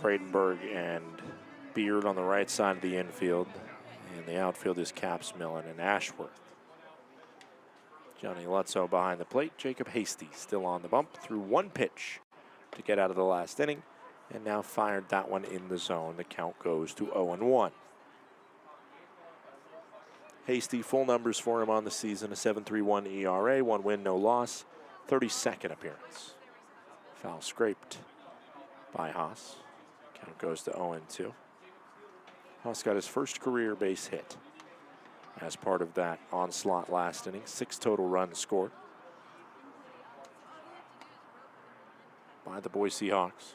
Vredenberg and Beard on the right side of the infield, and the outfield is Caps, Millen, and Ashworth. Johnny Lutzow behind the plate. Jacob Hasty still on the bump through 1 pitch to get out of the last inning, And now fired that one in the zone. The count goes to 0-1. Hasty, full numbers for him on the season, a 7.31 ERA, 1 win, no loss, 32nd appearance. Foul scraped by Haas. Count goes to 0-2. Haas got his first career base hit as part of that onslaught last inning. 6 total runs scored by the Boise Hawks.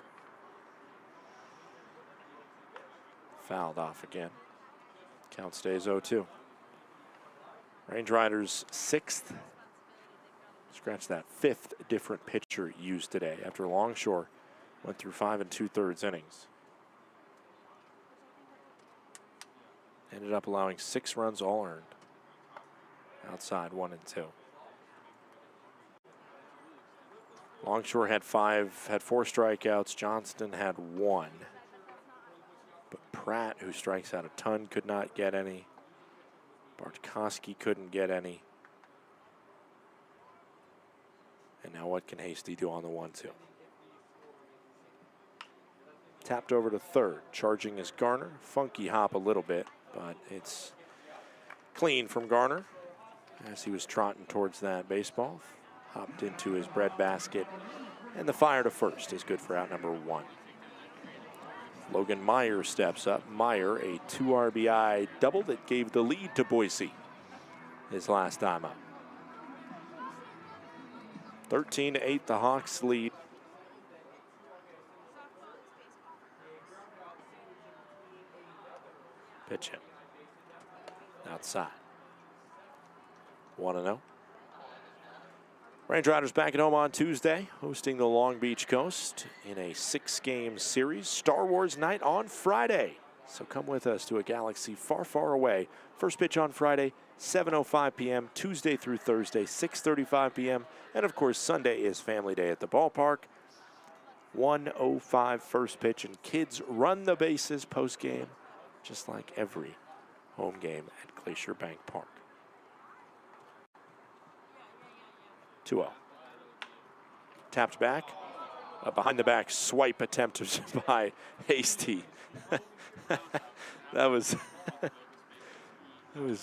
Fouled off again. Count stays 0-2. Range Riders 6th, scratch that, 5th different pitcher used today after Longshore went through 5 2/3 innings. Ended up allowing 6 runs all earned. Outside 1 and 2. Longshore had 4 strikeouts. Johnston had 1. But Pratt, who strikes out a ton, could not get any. Bartkowski couldn't get any. And now what can Hasty do on the 1-2? Tapped over to third. Charging is Garner. Funky hop a little bit, but it's clean from Garner as he was trotting towards that baseball. Hopped into his breadbasket. And the fire to first is good for out number 1. Logan Meyer steps up. Meyer, a 2 RBI double that gave the lead to Boise his last time up. 13-8, the Hawks lead. Pitch him. Outside. 1-0. Range Riders back at home on Tuesday, hosting the Long Beach Coast in a 6-game series. Star Wars night on Friday. So come with us to a galaxy far, far away. First pitch on Friday, 7:05 p.m., Tuesday through Thursday, 6:35 p.m. And of course, Sunday is Family Day at the ballpark. 1:05 first pitch, and kids run the bases post-game, just like every home game at Glacier Bank Park. 2-0. Tapped back. A behind-the-back swipe attempted by Hasty. that was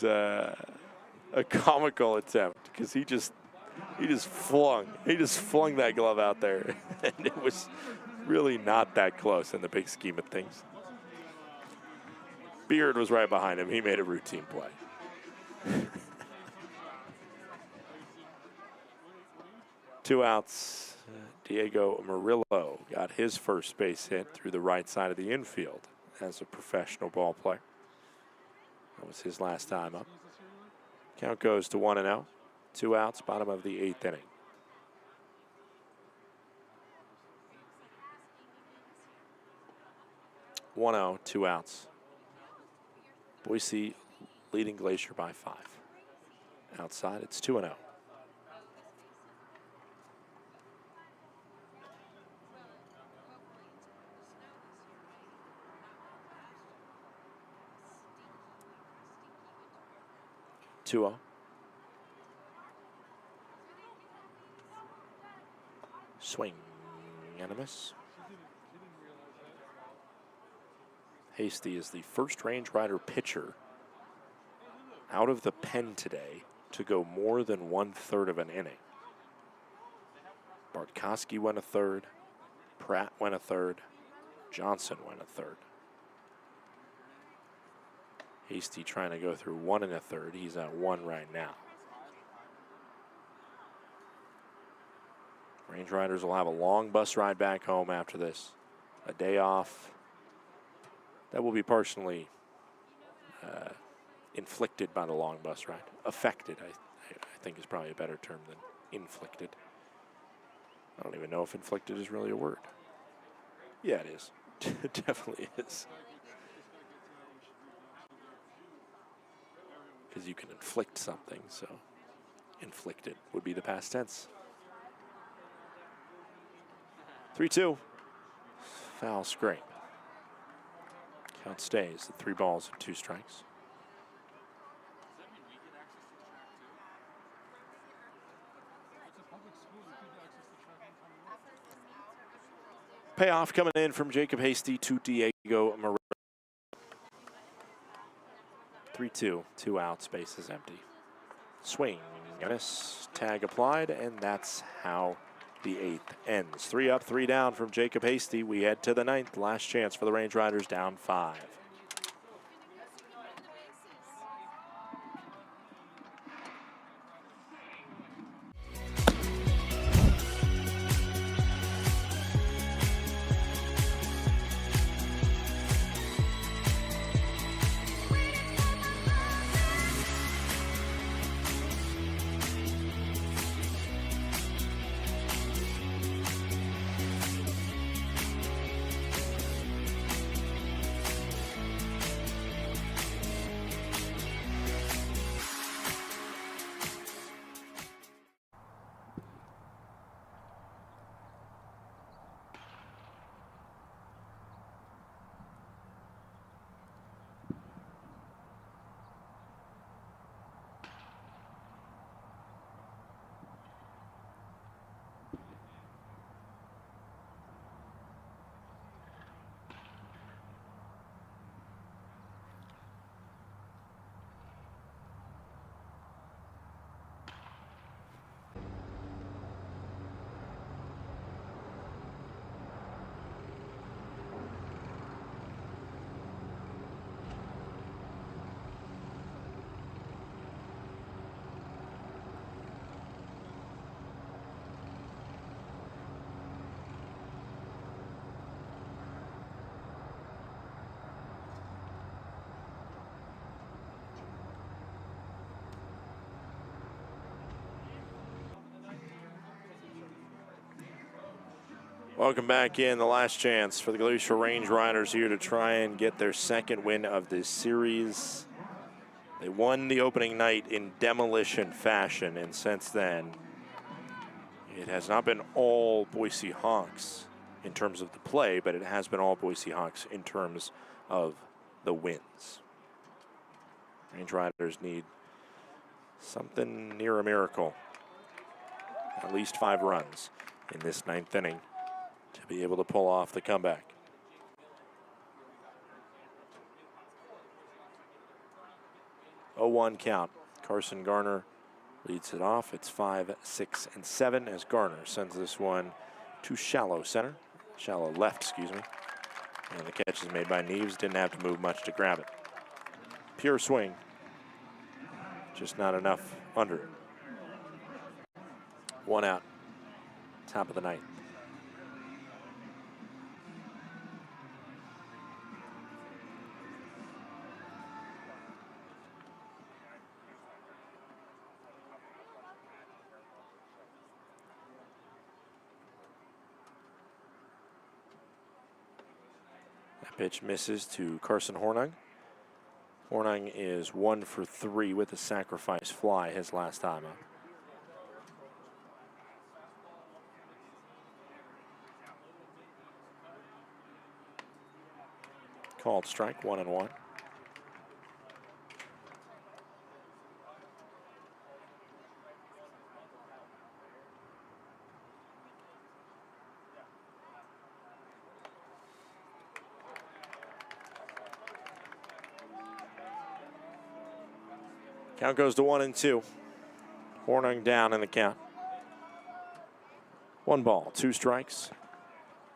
a comical attempt because he just flung that glove out there, and it was really not that close in the big scheme of things. Beard was right behind him. He made a routine play. 2 outs. Diego Murillo got his first base hit through the right side of the infield as a professional ball player. That was his last time up. Count goes to 1-0. 2 outs, bottom of the 8th inning. (1-0), 2 outs. Boise leading Glacier by 5. Outside, it's 2-0. Swing and a miss. Hasty is the first Range Rider pitcher out of the pen today to go more than 1/3 of an inning. Bartkowski went a third. Pratt went a third. Johnson went a third. Hasty trying to go through 1 1/3. He's at 1 right now. Range Riders will have a long bus ride back home after this. A day off. That will be partially inflicted by the long bus ride. Affected, I think, is probably a better term than inflicted. I don't even know if inflicted is really a word. Yeah, it is. It definitely is. Because you can inflict something, so inflicted would be the past tense. 3-2. Foul scrape. Count stays at 3 balls and 2 strikes. Payoff coming in from Jacob Hasty to Diego Moreno. 3-2, 2 outs, base is empty. Swing, miss, tag applied, and that's how the 8th ends. 3 up, 3 down from Jacob Hasty. We head to the 9th. Last chance for the Range Riders, down 5. Welcome back in. The last chance for the Glacier Range Riders here to try and get their 2nd win of this series. They won the opening night in demolition fashion, and since then, it has not been all Boise Hawks in terms of the play, but it has been all Boise Hawks in terms of the wins. Range Riders need something near a miracle. At least 5 runs in this 9th inning to be able to pull off the comeback. Oh, 1 count. Carson Garner leads it off. It's 5, 6, and 7 as Garner sends this one to shallow center. Shallow left, excuse me. And the catch is made by Neves. Didn't have to move much to grab it. Pure swing. Just not enough under it. 1 out. Top of the 9th. Pitch misses to Carson Hornung. Hornung is 1 for 3 with a sacrifice fly his last time up. Called strike, 1-1. Count goes to 1-2. Hornung down in the count. 1 ball, 2 strikes,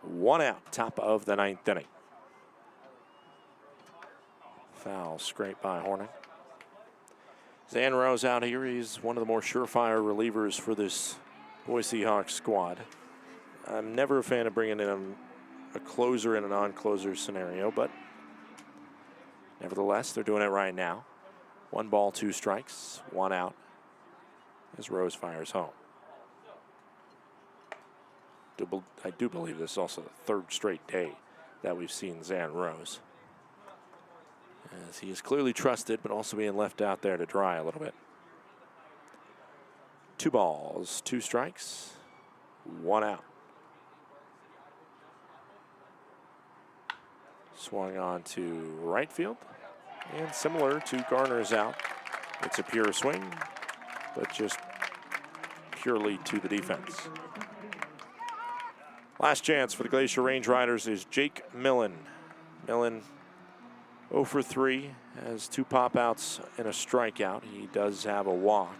1 out, top of the 9th inning. Foul scraped by Hornung. Zan Rose out here. He's one of the more surefire relievers for this Boise Hawks squad. I'm never a fan of bringing in a closer in a non-closer scenario, but nevertheless, they're doing it right now. 1 ball, 2 strikes, 1 out as Rose fires home. I do believe this is also the 3rd straight day that we've seen Zan Rose, as he is clearly trusted, but also being left out there to dry a little bit. 2 balls, 2 strikes, 1 out. Swung on to right field. And similar to Garner's out, it's a pure swing, but just purely to the defense. Last chance for the Glacier Range Riders is Jake Millen. Millen 0 for 3, has 2 pop-outs and a strikeout. He does have a walk.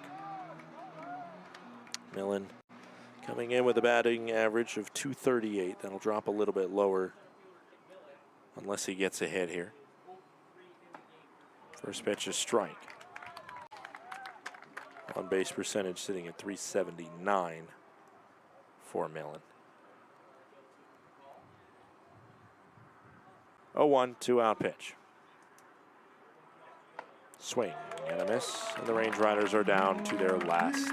Millen coming in with a batting average of .238. That'll drop a little bit lower unless he gets a hit here. First pitch is strike. On base percentage sitting at .379 for Millen. 0-1, 2-out pitch. Swing and a miss, and the Range Riders are down to their last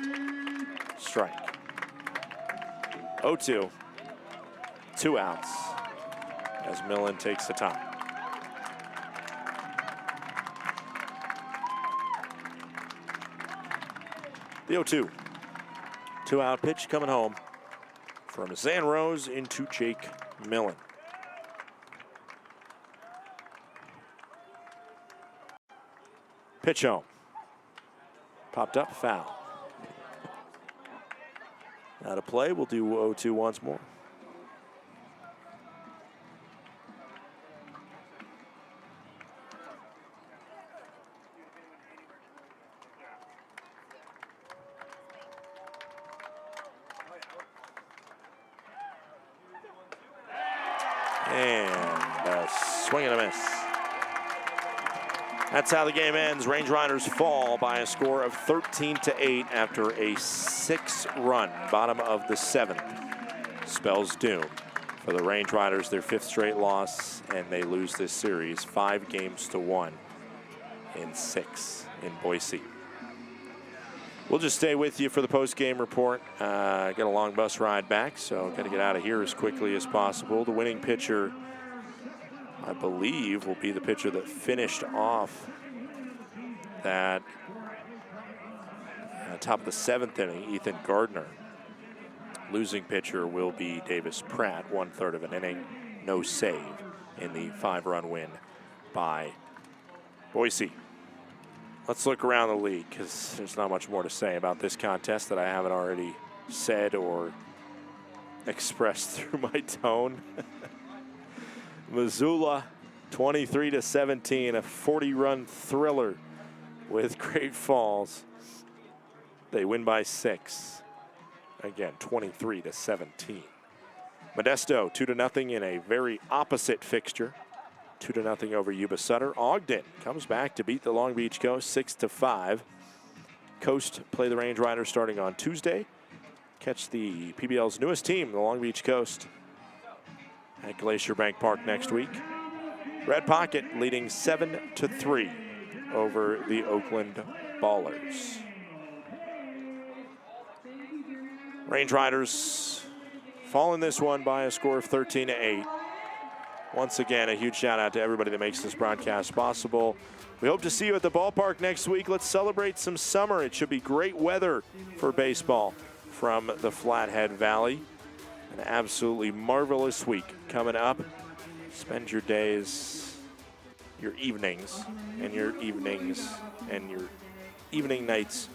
strike. 0-2, 2 outs as Millen takes the top. The 0-2, 2-out pitch coming home from Zan Rose into Jake Millen. Pitch home. Popped up, foul. Out of play, we'll do 0-2 once more. And a swing and a miss. That's how the game ends. Range Riders fall by a score of 13-8 after a 6-run bottom of the 7th. Spells doom for the Range Riders, their 5th straight loss, and they lose this series 5-1 in 6 in Boise. We'll just stay with you for the post-game report. Got a long bus ride back, so got to get out of here as quickly as possible. The winning pitcher, I believe, will be the pitcher that finished off that top of the 7th inning, Ethan Gardner. Losing pitcher will be Davis Pratt, 1/3 of an inning, no save in the 5-run win by Boise. Let's look around the league because there's not much more to say about this contest that I haven't already said or expressed through my tone. Missoula 23-17, a 40-run thriller with Great Falls. They win by 6. Again, 23-17. Modesto 2-0 in a very opposite fixture. 2-0 over Yuba Sutter. Ogden comes back to beat the Long Beach Coast 6-5. Coast play the Range Riders starting on Tuesday. Catch the PBL's newest team, the Long Beach Coast, at Glacier Bank Park next week. Red Pocket leading 7-3 over the Oakland Ballers. Range Riders fall in this one by a score of 13-8. Once again, a huge shout out to everybody that makes this broadcast possible. We hope to see you at the ballpark next week. Let's celebrate some summer. It should be great weather for baseball from the Flathead Valley. An absolutely marvelous week coming up. Spend your days, your evenings, and your evenings, and your evening nights.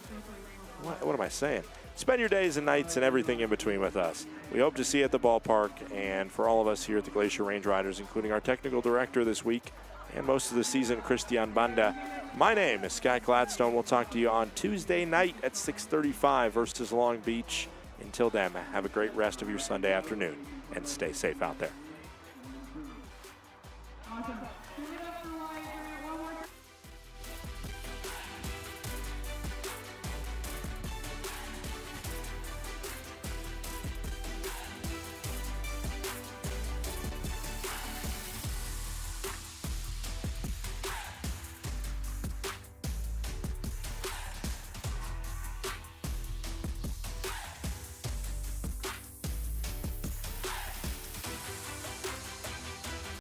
What am I saying? Spend your days and nights and everything in between with us. We hope to see you at the ballpark, and for all of us here at the Glacier Range Riders, including our technical director this week and most of the season, Christian Banda. My name is Sky Gladstone. We'll talk to you on Tuesday night at 6:35 versus Long Beach. Until then, have a great rest of your Sunday afternoon and stay safe out there.